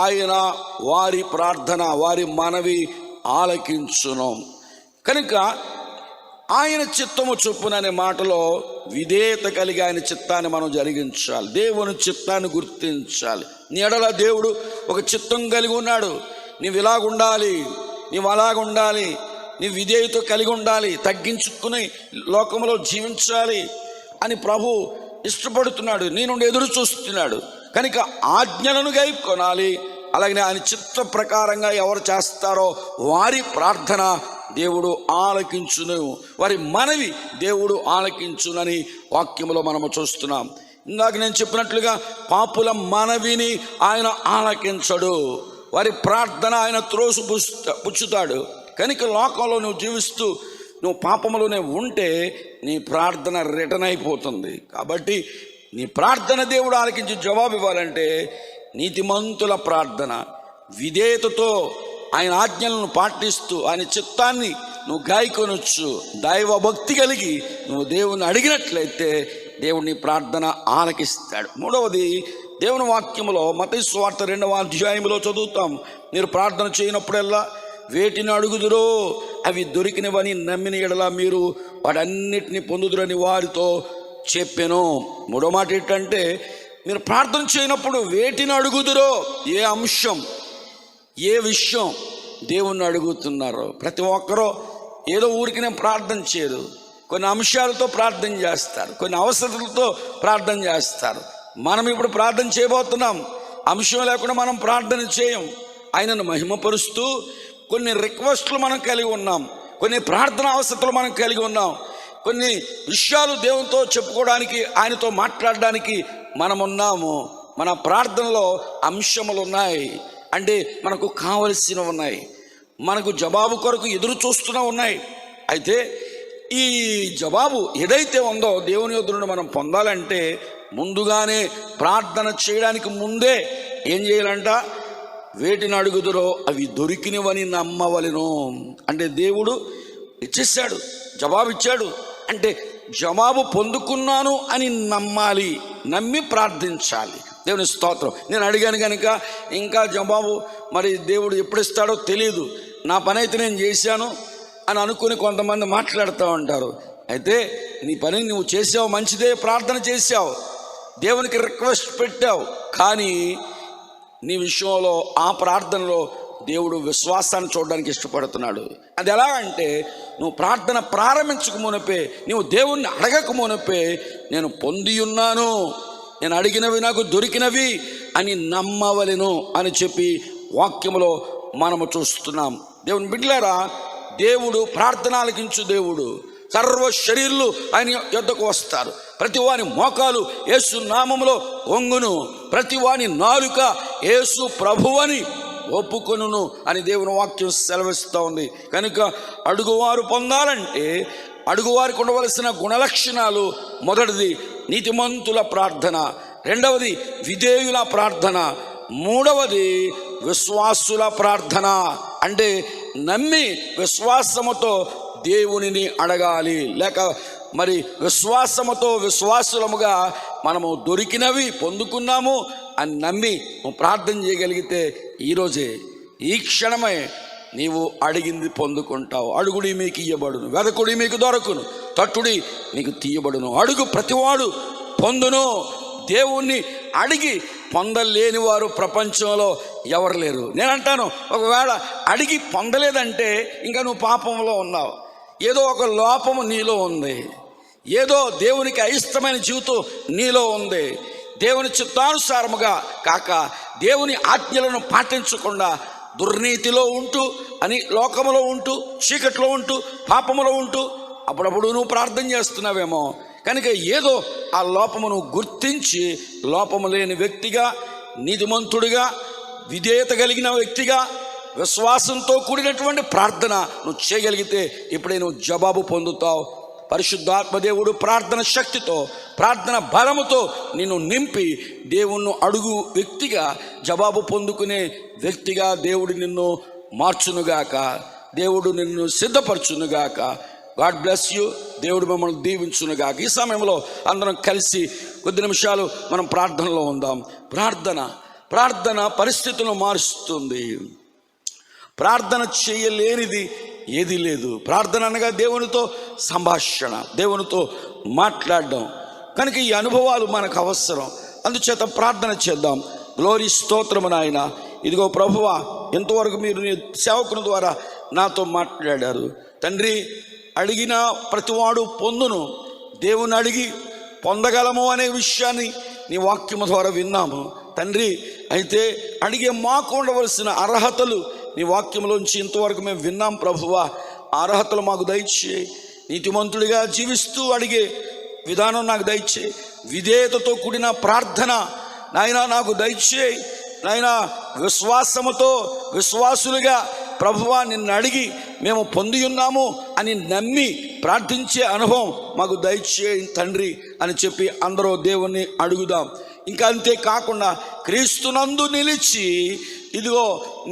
ఆయన వారి ప్రార్థన, వారి మనవి ఆలకించును. కనుక ఆయన చిత్తము చొప్పున అనే మాటలో విధేయత కలిగి ఆయన చిత్తాన్ని మనం జరిగించాలి. దేవుని చిత్తాన్ని గుర్తించాలి. నీ ఎడల దేవుడు ఒక చిత్తం కలిగి ఉన్నాడు. నీవు ఇలాగుండాలి, నీవు అలాగుండాలి, నీ విధేయత కలిగి ఉండాలి, తగ్గించుకుని లోకంలో జీవించాలి అని ప్రభు ఇష్టపడుతున్నాడు, నీ నుండి ఎదురు చూస్తున్నాడు. కనుక ఆజ్ఞలను గైకొనాలి. అలాగే ఆయన చిత్త ప్రకారంగా ఎవరు చేస్తారో వారి ప్రార్థన దేవుడు ఆలకించును, వారి మనవి దేవుడు ఆలకించునని వాక్యములో మనము చూస్తున్నాం. ఇందాక నేను చెప్పినట్లుగా పాపుల మనవిని ఆయన ఆలకించడు, వారి ప్రార్థన ఆయన పుచ్చుతాడు. కనుక లోకంలో నువ్వు జీవిస్తూ నువ్వు పాపములోనే ఉంటే నీ ప్రార్థన రిటర్న్ అయిపోతుంది. కాబట్టి నీ ప్రార్థన దేవుడు ఆలకించి జవాబు ఇవ్వాలంటే నీతిమంతుల ప్రార్థన విధేయతతో ఆయన ఆజ్ఞలను పాటిస్తూ ఆయన చిత్తాన్ని నువ్వు గాయకొనొచ్చు. దైవ భక్తి కలిగి నువ్వు దేవుని అడిగినట్లయితే దేవుని ప్రార్థన ఆలకిస్తాడు. మూడవది, దేవుని వాక్యములో మత్తయి సువార్త 2వ అధ్యాయంలో చదువుతాం, మీరు ప్రార్థన చేయనప్పుడల్లా వేటిని అడుగుదురో అవి దొరికినవని నమ్మిన ఎడల మీరు వాటన్నిటిని పొందుదురని వారితో చెప్పాను. మూడో మాట ఏంటంటే, మీరు ప్రార్థన చేయనప్పుడు వేటిని అడుగుదురో, ఏ అంశం ఏ విషయం దేవుణ్ణి అడుగుతున్నారో. ప్రతి ఒక్కరూ ఏదో ఊరికినే ప్రార్థన చేయరు, కొన్ని అంశాలతో ప్రార్థన చేస్తారు, కొన్ని అవసరాలతో ప్రార్థన చేస్తారు. మనం ఇప్పుడు ప్రార్థన చేయబోతున్నాం, అంశం లేకుండా మనం ప్రార్థన చేయం. ఆయనను మహిమపరుస్తూ కొన్ని రిక్వెస్ట్లు మనం కలిగి ఉన్నాం, కొన్ని ప్రార్థన అవసరాలు మనం కలిగి ఉన్నాం, కొన్ని విషయాలు దేవునితో చెప్పుకోవడానికి ఆయనతో మాట్లాడడానికి మనం ఉన్నాము. మన ప్రార్థనలో అంశములు ఉన్నాయి, అంటే మనకు కావలసినవి ఉన్నాయి, మనకు జవాబు కొరకు ఎదురు చూస్తూనే ఉన్నాయి. అయితే ఈ జవాబు ఏదైతే ఉందో దేవుని యొద్ద నుండి మనం పొందాలంటే ముందుగానే ప్రార్థన చేయడానికి ముందే ఏం చేయాలంట, వేటిని అడుగుదురో అవి దొరికినవని నమ్మవలెను. అంటే దేవుడు ఇచ్చేసాడు, జవాబు ఇచ్చాడు, అంటే జవాబు పొందుకున్నాను అని నమ్మాలి, నమ్మి ప్రార్థించాలి. దేవుని స్తోత్రం. నేను అడిగాను కనుక ఇంకా జవాబు మరి దేవుడు ఎప్పుడు ఇస్తాడో తెలియదు, నా పని అయితే నేను చేశాను అని అనుకుని కొంతమంది మాట్లాడుతూ ఉంటారు. అయితే నీ పని నువ్వు చేసావు, మంచిదే, ప్రార్థన చేశావు, దేవునికి రిక్వెస్ట్ పెట్టావు, కానీ నీ విషయంలో ఆ ప్రార్థనలో దేవుడు విశ్వాసాన్ని చూడడానికి ఇష్టపడుతున్నాడు. అది ఎలా అంటే, నువ్వు ప్రార్థన ప్రారంభించక మునిపే, నువ్వు దేవుణ్ణి అడగక మునిపే నేను పొంది ఉన్నాను, నేను అడిగినవి నాకు దొరికినవి అని నమ్మవలెను అని చెప్పి వాక్యములో మనము చూస్తున్నాం. దేవుని బిడ్డలారా, దేవుడు ప్రార్థన ఆలకించు దేవుడు. సర్వ శరీరులు ఆయన యొద్దకు వస్తారు, ప్రతి వాని మోకాలు యేసు నామములో వంగును, ప్రతి వాని నాలుక యేసు ప్రభువని ఒప్పుకొనును అని దేవుని వాక్యం సెలవిస్తూ ఉంది. కనుక అడుగువారు పొందాలంటే అడుగువారికి ఉండవలసిన గుణలక్షణాలు, మొదటిది నీతిమంతుల ప్రార్థన, రెండవది విధేయుల ప్రార్థన, మూడవది విశ్వాసుల ప్రార్థన. అంటే నమ్మి విశ్వాసముతో దేవునిని అడగాలి, లేక మరి విశ్వాసముతో విశ్వాసులముగా మనము దొరికినవి పొందుకున్నాము అని నమ్మి ప్రార్థన చేయగలిగితే ఈరోజే ఈ క్షణమే నీవు అడిగింది పొందుకుంటావు. అడుగుడి మీకు ఇయ్యబడును, వెదకుడి మీకు దొరకును, తట్టుడి మీకు తీయబడును. అడుగు ప్రతివాడు పొందును. దేవుణ్ణి అడిగి పొందలేని వారు ప్రపంచంలో ఎవరు లేరు. నేనంటాను, ఒకవేళ అడిగి పొందలేదంటే ఇంకా నువ్వు పాపంలో ఉన్నావు, ఏదో ఒక లోపము నీలో ఉంది, ఏదో దేవునికి అయిష్టమైన జీవితం నీలో ఉంది. దేవుని చిత్తానుసారముగా కాక దేవుని ఆజ్ఞలను పాటించకుండా దుర్నీతిలో ఉంటూ, అని లోకములో ఉంటూ, చీకట్లో ఉంటూ, పాపములో ఉంటూ అప్పుడప్పుడు నువ్వు ప్రార్థన చేస్తున్నావేమో. కనుక ఏదో ఆ లోపమును గుర్తించి లోపము లేని వ్యక్తిగా, నీతిమంతుడిగా, విధేయత కలిగిన వ్యక్తిగా, విశ్వాసంతో కూడినటువంటి ప్రార్థన నువ్వు చేయగలిగితే ఇప్పుడే నువ్వు జవాబు పొందుతావు. పరిశుద్ధాత్మదేవుడు ప్రార్థన శక్తితో, ప్రార్థన బలముతో నిన్ను నింపి దేవుణ్ణి అడుగు వ్యక్తిగా, జవాబు పొందుకునే వ్యక్తిగా దేవుడు నిన్ను మార్చునుగాక, దేవుడు నిన్ను సిద్ధపరచునుగాక. God bless you. దేవుడు మిమ్మల్ని దీవించునుగాక. ఈ సమయంలో అందరం కలిసి కొద్ది నిమిషాలు మనం ప్రార్థనలో ఉందాం. ప్రార్థన పరిస్థితులను మారుస్తుంది. ప్రార్థన చేయలేనిది ఏది లేదు. ప్రార్థన అనగా దేవునితో సంభాషణ, దేవునితో మాట్లాడడం. కనుక ఈ అనుభవాలు మనకు అవసరం. అందుచేత ప్రార్థన చేద్దాం. గ్లోరీ స్తోత్రము నాయన. ఇదిగో ప్రభువా, ఎంతవరకు మీరు నీ సేవకుని ద్వారా నాతో మాట్లాడారు తండ్రి. అడిగిన ప్రతివాడు పొందును. దేవుని అడిగి పొందగలము అనే విషయాన్ని నీ వాక్యము ద్వారా విన్నాము తండ్రి. అయితే అడిగే మాకు ఉండవలసిన అర్హతలు నీ వాక్యంలోంచి ఇంతవరకు మేము విన్నాం ప్రభువా. అర్హతలు మాకు దయచేయి. నీతిమంతుడిగా జీవిస్తూ అడిగే విధానం నాకు దయచేయి. విధేయతతో కూడిన ప్రార్థన నాయన నాకు దయచేయి నాయన. విశ్వాసముతో విశ్వాసులుగా ప్రభువా నిన్ను అడిగి మేము పొంది ఉన్నాము అని నమ్మి ప్రార్థించే అనుభవం మాకు దయచేయి తండ్రి అని చెప్పి అందరూ దేవుణ్ణి అడుగుదాం. ఇంకా అంతే కాకుండా క్రీస్తునందు నిలిచి, ఇదిగో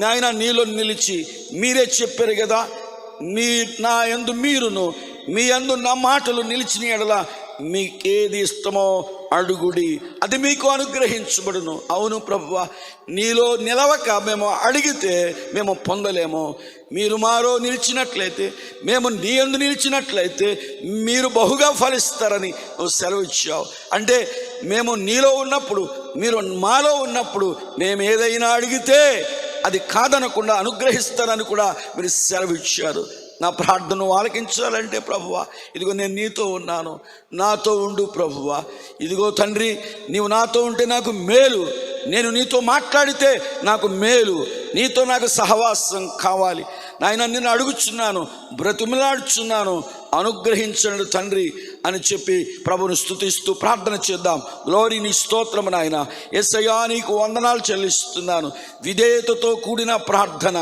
నాయన నీలో నిలిచి, మీరే చెప్పారు కదా, నా యందు మీరును మీ యందు నా మాటలు నిలిచిన ఎడల మీకేది ఇష్టమో అడుగుడి, అది మీకు అనుగ్రహించబడును. అవును ప్రభువా, నీలో నిలవక మేము అడిగితే మేము పొందలేము. మీరు మాలో నిలిచినట్లయితే, మేము నీ యందు నిలిచినట్లయితే మీరు బహుగా ఫలిస్తారని నువ్వు సెలవు ఇచ్చావు. అంటే మేము నీలో ఉన్నప్పుడు, మీరు మాలో ఉన్నప్పుడు మేము ఏదైనా అడిగితే అది కాదనకుండా అనుగ్రహిస్తారని కూడా మీరు సెలవు ఇచ్చారు. నా ప్రార్థనను ఆలకించాలంటే ప్రభువా, ఇదిగో నేను నీతో ఉన్నాను, నాతో ఉండు ప్రభువా. ఇదిగో తండ్రి, నీవు నాతో ఉంటే నాకు మేలు, నేను నీతో మాట్లాడితే నాకు మేలు, నీతో నాకు సహవాసం కావాలి నాయన. నిన్ను అడుగుచున్నాను, బ్రతిమలాడుచున్నాను, అనుగ్రహించండి తండ్రి అని చెప్పి ప్రభుని స్తుతిస్తూ ప్రార్థన చేద్దాం. గ్లోరీ, నీ స్తోత్రము నాయన. యేసయ్యా, నీకు వందనాలు చెల్లిస్తున్నాను. విధేయతతో కూడిన ప్రార్థన,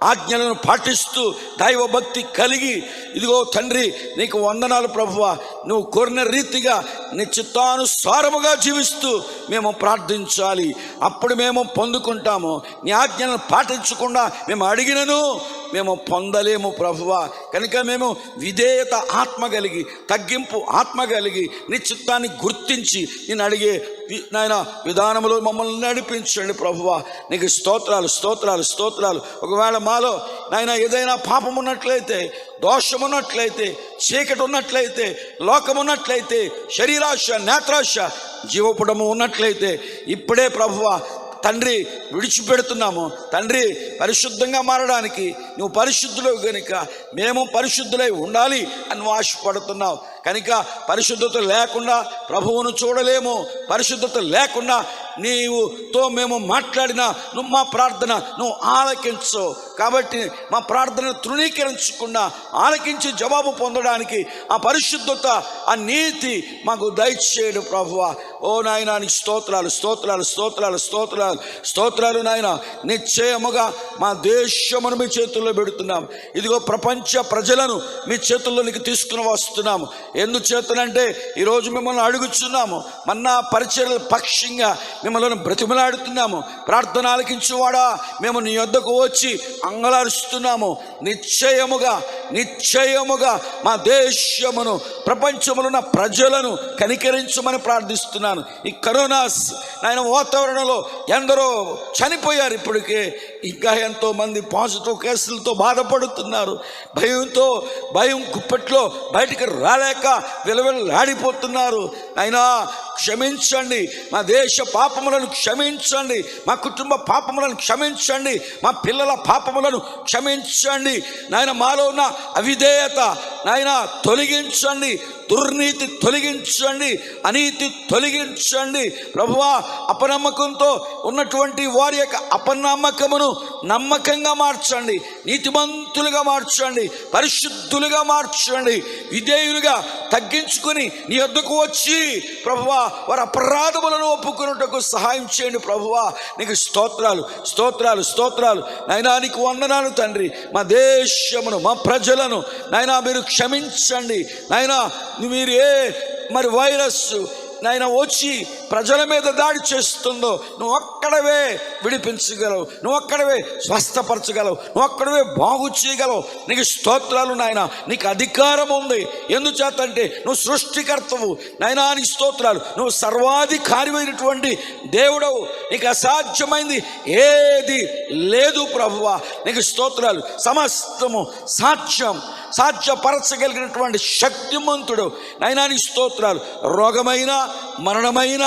ఆజ్ఞలను పాటిస్తూ దైవభక్తి కలిగి, ఇదిగో తండ్రి నీకు వందనాలు ప్రభువా. నువ్వు కోరిన రీతిగా నీ చిత్తానుసారముగా జీవిస్తూ మేము ప్రార్థించాలి, అప్పుడు మేము పొందుకుంటాము. నీ ఆజ్ఞలను పాటించకుండా మేము అడిగినను మేము పొందలేము ప్రభువా. కనుక మేము విధేయత ఆత్మ కలిగి, తగ్గింపు ఆత్మ కలిగి, నీ చిత్తాన్ని గుర్తించి నేను అడిగే నాయన విధానంలో మమ్మల్ని నడిపించండి ప్రభువా. నీకు స్తోత్రాలు, స్తోత్రాలు, స్తోత్రాలు. ఒకవేళ మాలో నాయన ఏదైనా పాపం ఉన్నట్లయితే, దోషం ఉన్నట్లయితే, చీకటి ఉన్నట్లయితే, లోకం ఉన్నట్లయితే, శరీరాశ, నేత్రాశ, జీవపుటము ఉన్నట్లయితే ఇప్పుడే ప్రభువా తండ్రి విడిచిపెడుతున్నాము. తండ్రి, పరిశుద్ధంగా మారడానికి నువ్వు పరిశుద్ధులు కనుక మేము పరిశుద్ధులై ఉండాలి అని ఆశపడుతున్నావు. కనుక పరిశుద్ధత లేకుండా ప్రభువును చూడలేము. పరిశుద్ధత లేకుండా నీవుతో మేము మాట్లాడినా నువ్వు మా ప్రార్థన నువ్వు ఆలకించవు. కాబట్టి మా ప్రార్థనను తృణీకరించకుండా ఆలకించి జవాబు పొందడానికి ఆ పరిశుద్ధత, ఆ నీతి మాకు దయచేయడు ప్రభువా. ఓ నాయన, నీకు స్తోత్రాలు, స్తోత్రాలు, స్తోత్రాలు, స్తోత్రాలు, స్తోత్రాలు నాయన. నిశ్చయముగా మా దేశమును మీ చేతుల్లో పెడుతున్నాం. ఇదిగో ప్రపంచ ప్రజలను మీ చేతుల్లోనికి తీసుకుని వస్తున్నాము. ఎందుచేతనంటే ఈరోజు మిమ్మల్ని అడుగుచున్నాము, మన్నా పరిచర్యల పక్షంగా మిమ్మల్ని బ్రతిమలాడుతున్నాము. ప్రార్థన ఆలకించువాడా, మేము నీ యొద్దకు వచ్చి అంగలారుస్తున్నాము. నిశ్చయముగా, నిశ్చయముగా మా దేశమును, ప్రపంచములో ఉన్న ప్రజలను కనికరించమని ప్రార్థిస్తున్నాను. ఈ కరోనా నాయన వాతావరణంలో ఎందరో చనిపోయారు. ఇప్పటికే ఇంకా ఎంతో మంది పాజిటివ్ కేసులతో బాధపడుతున్నారు. భయంతో, భయం కుప్పట్లో బయటికి రాలేక విలవిల్లాడిపోతున్నారు. అయినా క్షమించండి, మా దేశ పాపములను క్షమించండి, మా కుటుంబ పాపములను క్షమించండి, మా పిల్లల పాపములను క్షమించండి నాయన. మాలో ఉన్న అవిధేయత నాయన తొలగించండి, దుర్నీతి తొలగించండి, అనీతి తొలగించండి ప్రభువా. అపనమ్మకంతో ఉన్నటువంటి వారి యొక్క అపనమ్మకమును నమ్మకంగా మార్చండి, నీతిమంతులుగా మార్చండి, పరిశుద్ధులుగా మార్చండి, విధేయులుగా తగ్గించుకొని నీ వద్దకు వచ్చి ప్రభువా వారి అపరాధములను ఒప్పుకున్నట్టుకు సహాయం చేయండి ప్రభువా. నీకు స్తోత్రాలు, స్తోత్రాలు, స్తోత్రాలు నాయనా. నీకు వందనాలు తండ్రి. మా దేశమును, మా ప్రజలను నాయనా మీరు క్షమించండి నాయనా. మీరు మరి వైరస్ నాయన వచ్చి ప్రజల మీద దాడి చేస్తుందో నువ్వు ఒక్కడవే విడిపించగలవు, నువ్వు ఒక్కడవే స్వస్థపరచగలవు, నువ్వు ఒక్కడవే బాగు చేయగలవు. నీకు స్తోత్రాలు నాయన. నీకు అధికారం ఉంది. ఎందుచేతంటే నువ్వు సృష్టికర్తవు నాయనా. నీకు స్తోత్రాలు. నువ్వు సర్వాధికారిమైనటువంటి దేవుడవు. నీకు అసాధ్యమైంది ఏది లేదు ప్రభువా. నీకు స్తోత్రాలు. సమస్తము సాధ్యపరచగలిగినటువంటి శక్తిమంతుడు నాయనా. నీకు స్తోత్రాలు. రోగమైన, మరణమైన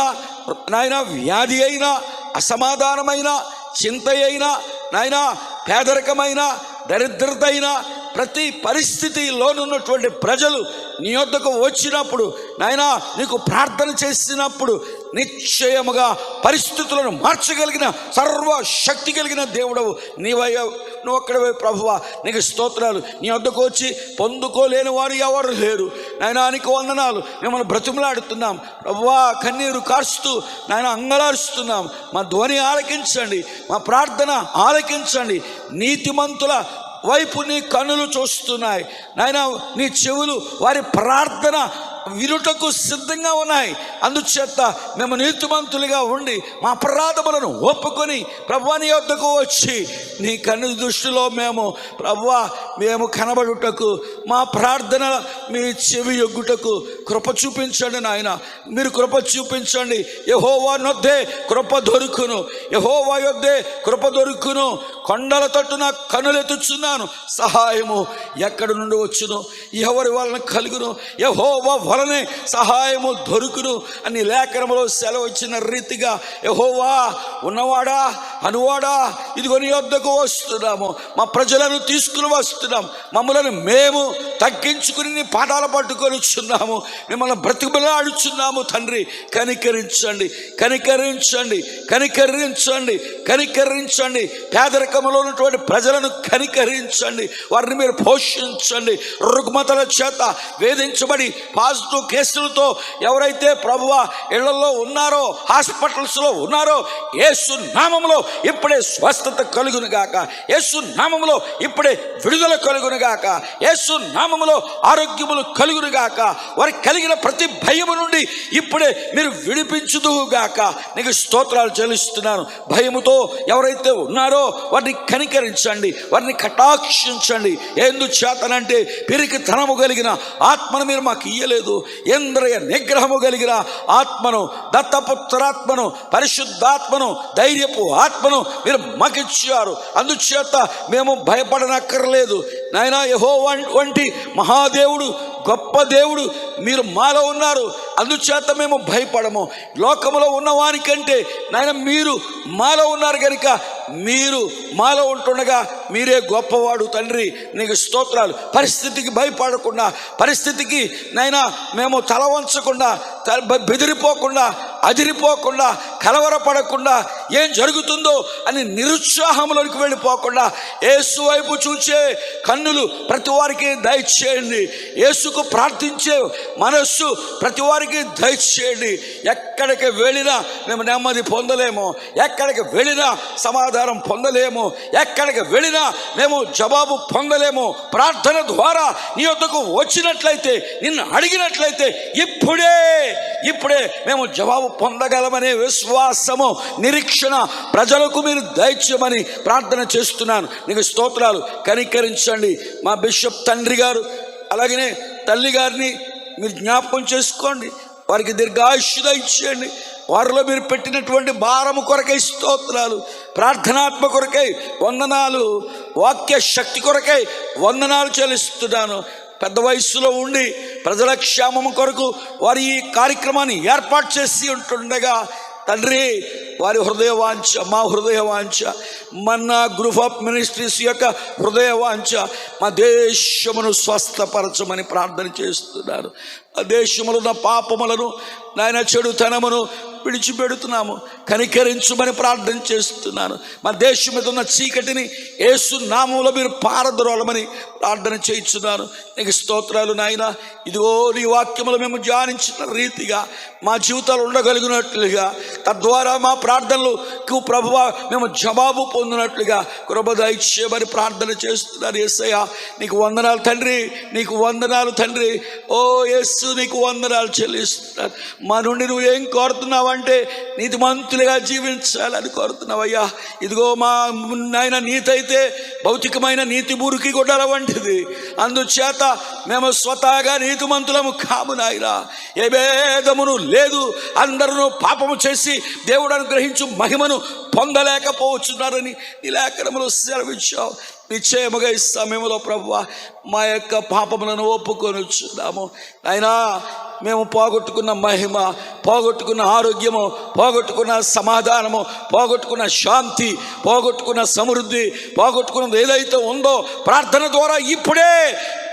నాయన, వ్యాధి అయినా, అసమాధానమైన, చింత అయినా నాయన, పేదరికమైన, దరిద్రత అయినా, ప్రతి పరిస్థితిలోనున్నటువంటి ప్రజలు నీ వద్దకు వచ్చినప్పుడు నాయనా, నీకు ప్రార్థన చేసినప్పుడు నిశ్చయముగా పరిస్థితులను మార్చగలిగిన సర్వశక్తి కలిగిన దేవుడవు నీవయ్యా. నువ్వు ఒక్కడవే ప్రభువా. నీకు స్తోత్రాలు. నీ వద్దకు వచ్చి పొందుకోలేని వారు ఎవరు లేరు నాయనా. నీకు వందనాలు. మిమ్మల్ని బ్రతిమలాడుతున్నాం ప్రభువా. కన్నీరు కార్చుతూ నాయన అంగలారుస్తున్నాం. మా ధ్వని ఆలకించండి, మా ప్రార్థన ఆలకించండి. నీతిమంతుల వైపు నీ కన్నులు చూస్తున్నాయి నాయన. నీ చెవులు వారి ప్రార్థన వినుటకు సిద్ధంగా ఉన్నాయి. అందుచేత మేము నీతిమంతులుగా ఉండి మా అపరాధములను ఒప్పుకొని ప్రభువా నీ యొద్దకు వచ్చి నీ కన్ను దృష్టిలో మేము ప్రభువా మేము కనబడుటకు మా ప్రార్థన మీ చెవి యొగ్గుటకు కృప చూపించండి నాయన. మీరు కృప చూపించండి. యెహోవా నొద్దే కృప దొరుకును, యెహోవా యొద్దే కృప దొరుకును. కొండల తట్టున కనులెత్తుచున్నాను, సహాయము ఎక్కడి నుండి వచ్చును, ఎవరి వలన కలుగును, యెహోవా వలనే సహాయము దొరుకును అని లేఖనములో సెలవు ఇచ్చిన రీతిగా యెహోవా ఉన్నవాడా అనువాడా ఇదిగో నీ యొద్దకు వస్తున్నాము. మా ప్రజలను తీసుకుని వస్తున్నాం. మమ్మలను మేము తగ్గించుకుని నీ పాదాలు పట్టుకొని వచ్చున్నాము. మిమ్మల్ని బ్రతిమలాడుచున్నాము తండ్రి. కనికరించండి, కనికరించండి, కనికరించండి, కనికరించండి. పేదరికంలో ఉన్నటువంటి ప్రజలను కనికరించండి. వారిని మీరు పోషించండి. రుగ్మతల చేత వేధించబడి పాజిటివ్ కేసులతో ఎవరైతే ప్రభువా ఇళ్లలో ఉన్నారో, హాస్పిటల్స్లో ఉన్నారో, యేసు నామములో ఇప్పుడే స్వస్థత కలుగును గాక. యేసు నామములో ఇప్పుడే విడుదల కలుగును గాక. యేసు నామములో ఆరోగ్యములు కలుగును గాక. వారికి కలిగిన ప్రతి భయము నుండి ఇప్పుడే మీరు విడిపించుదువు గాక. నీకు స్తోత్రాలు చెల్లిస్తున్నాను. భయముతో ఎవరైతే ఉన్నారో వారిని కనికరించండి, వారిని కటాక్షించండి. ఎందుచేతనంటే పిరికి తనము కలిగిన ఆత్మను మీరు మాకు ఇయ్యలేదు, ఇంద్రియ నిగ్రహము కలిగిన ఆత్మను, దత్తపుత్రాత్మను, పరిశుద్ధాత్మను, ధైర్యపు ఆత్మను మీరు మాకిచ్చారు. అందుచేత మేము భయపడనక్కర్లేదు నాయనా. యెహోవా వంటి మహాదేవుడు, గొప్ప దేవుడు మీరు మాలో ఉన్నారు. అందుచేత మేము భయపడము. లోకములో ఉన్నవానికంటే నాయన మీరు మాలో ఉన్నారు కనుక మీరు మాలో ఉంటుండగా మీరే గొప్పవాడు తండ్రి. నీకు స్తోత్రాలు. పరిస్థితికి భయపడకుండా, పరిస్థితికి నైనా మేము తల వంచకుండా, బెదిరిపోకుండా, అదిరిపోకుండా, కలవరపడకుండా, ఏం జరుగుతుందో అని నిరుత్సాహంలోకి వెళ్ళిపోకుండా యేసు వైపు చూచే కన్నులు ప్రతి వారికి దయచేయండి. యేసుకు ప్రార్థించే మనస్సు ప్రతి వారికి దయచేయండి. ఎక్కడికి వెళ్ళినా మేము నెమ్మది పొందలేము, ఎక్కడికి వెళ్ళినా సమాధానం పొందలేము, ఎక్కడికి వెళ్ళినా మేము జవాబు పొందలేము. ప్రార్థన ద్వారా నీ వద్దకు వచ్చినట్లయితే, నిన్ను అడిగినట్లయితే ఇప్పుడే మేము జవాబు పొందగలమనే విశ్వాసము, నిరీక్షణ ప్రజలకు మీరు దయచేయమని ప్రార్థన చేస్తున్నాను. నీకు స్తోత్రాలు. కనికరించండి. మా బిషప్ తండ్రి గారు అలాగనే తల్లి గారిని మీరు జ్ఞాపకం చేసుకోండి. వారికి దీర్ఘాయుష్షు దయచేయండి. వారిలో మీరు పెట్టినటువంటి భారము కొరకై స్తోత్రాలు, ప్రార్థనాత్మ కొరకై వందనాలు, వాక్య శక్తి కొరకై వందనాలు చెల్లిస్తున్నాను. పెద్ద వయస్సులో ఉండి ప్రజల క్షేమం కొరకు వారి ఈ కార్యక్రమాన్ని ఏర్పాటు చేసి ఉంటుండగా తండ్రి వారి హృదయ వాంఛ, మా హృదయ వాంఛ, మన్నా గ్రూప్ ఆఫ్ మినిస్ట్రీస్ యొక్క హృదయ వాంఛ మా దేశమును స్వస్థపరచమని ప్రార్థన చేస్తున్నారు. ఆ దేశములో ఉన్న పాపములను నాయన చెడుతనమును విడిచిపెడుతున్నాము. కనికరించుమని ప్రార్థన చేస్తున్నాను. మా దేశం మీద ఉన్న చీకటిని యేసు నామములో మీరు పారద్రోలమని ప్రార్థన చేయించున్నాను. నీకు స్తోత్రాలు నాయన. ఇదిగో నీ వాక్యములు మేము ధ్యానించిన రీతిగా మా జీవితాలు ఉండగలిగినట్లుగా, తద్వారా మా ప్రార్థనలకు ప్రభువా మేము జవాబు పొందినట్లుగా కృప దయచేయమని ప్రార్థన చేస్తున్నాను. యేసయ్యా నీకు వందనాలు తండ్రి, నీకు వందనాలు తండ్రి. ఓ యేసు నీకు వందనాలు చెల్లిస్తున్నాను. మా నుండి నువ్వు ఏం కోరుతున్నావంటే నీతిమంతులుగా జీవించాలని కోరుతున్నావయ్యా. ఇదిగో మా నాయన నీతి అయితే భౌతికమైన నీతి బూరికి గొడ్డల వంటిది. అందుచేత మేము స్వతహాగా నీతిమంతులము కాము నాయన. ఏ భేదమును లేదు. అందరూ పాపము చేసి దేవుడు అనుగ్రహించు మహిమను పొందలేకపోవచ్చున్నారని నీ లేఖనములో సెలవిచ్చావు. నిశ్చయముగా ఈ సమయంలో ప్రభువా మా యొక్క పాపములను ఒప్పుకొనుచున్నాము అయినా. మేము పోగొట్టుకున్న మహిమ, పోగొట్టుకున్న ఆరోగ్యము, పోగొట్టుకున్న సమాధానము, పోగొట్టుకున్న శాంతి, పోగొట్టుకున్న సమృద్ధి, పోగొట్టుకున్నది ఏదైతే ఉందో ప్రార్థన ద్వారా ఇప్పుడే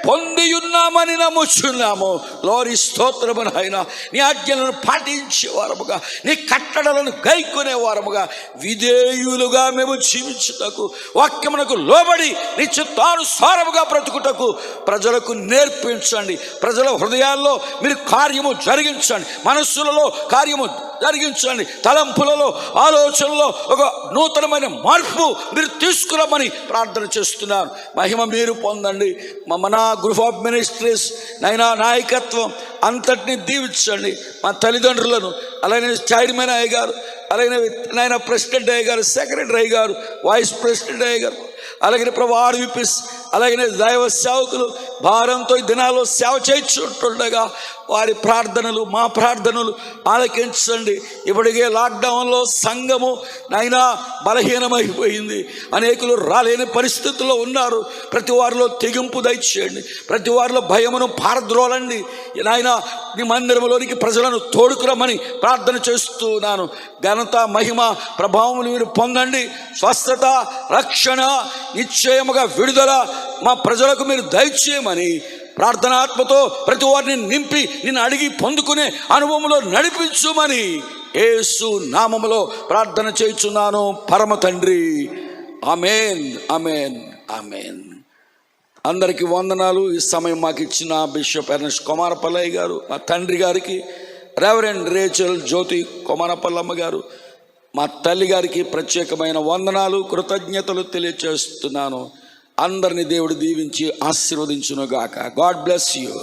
పొంది ఉన్నామని నమ్ముచున్నాము. లోరి స్తోత్రము నాయన. నీ ఆజ్ఞలను పాటించేవారముగా, నీ కట్టడలను గైకొనే వారముగా, విధేయులుగా మేము జీవించుటకు, వాక్యమునకు లోబడి నీ చిత్తానుసారముగా బ్రతుకుటకు ప్రజలకు నేర్పించండి. ప్రజల హృదయాల్లో మీరు కార్యము జరిగించండి. మనస్సులలో కార్యము జరిగించండి. తలంపులలో, ఆలోచనలో ఒక నూతనమైన మార్పు మీరు తీసుకురమ్మని ప్రార్థన చేస్తున్నాను. మహిమ మీరు పొందండి. మన గ్రూప్ ఆఫ్ మినిస్ట్రీస్ నైనా నాయకత్వం అంతటిని దీవించండి. మా తల్లిదండ్రులను, అలాగే చైర్మన్ అయ్య గారు, అలాగే నాయన ప్రెసిడెంట్ అయ్య గారు, సెక్రటరీ అయ్య గారు, వైస్ ప్రెసిడెంట్ అయ్య గారు, అలాగే ప్రభు ఆర్విపిస్, అలాగే దైవ సేవకులు భారంతో ఈ దినాల్లో సేవ చేయించుంటుండగా వారి ప్రార్థనలు, మా ప్రార్థనలు ఆలకించండి. ఇప్పటికే లాక్డౌన్లో సంఘము నైనా బలహీనమైపోయింది. అనేకులు రాలేని పరిస్థితుల్లో ఉన్నారు. ప్రతి వారిలో తెగింపు దయచేయండి. ప్రతి వారిలో భయమును పారద్రోలండి. నాయన నీ మందిరంలోనికి ప్రజలను తోడుకురమ్మని ప్రార్థన చేస్తున్నాను. ఘనత, మహిమ, ప్రభావములు మీరు పొందండి. స్వస్థత, రక్షణ, నిశ్చయముగా విడుదల మా ప్రజలకు మీరు దయచేయమని ప్రార్థనాత్మతో ప్రతి వారిని నింపి నిన్ను అడిగి పొందుకునే అనుభవంలో నడిపించుమని యేసు నామములో ప్రార్థన చేయుచున్నాను పరమ తండ్రి. ఆమేన్, ఆమేన్, ఆమేన్. అందరికీ వందనాలు. ఈ సమయం మాకు ఇచ్చిన బిషప్ ఎర్నెస్ట్ కొమారపల్లయ్య గారు, మా తండ్రి గారికి, రెవరెండ్ రేచల్ జ్యోతి కొమారపల్లమ్మ గారు, మా తల్లి గారికి ప్రత్యేకమైన వందనాలు, కృతజ్ఞతలు తెలియచేస్తున్నాను. అందరిని దేవుడు దీవించి ఆశీర్వదించును గాక. God bless you.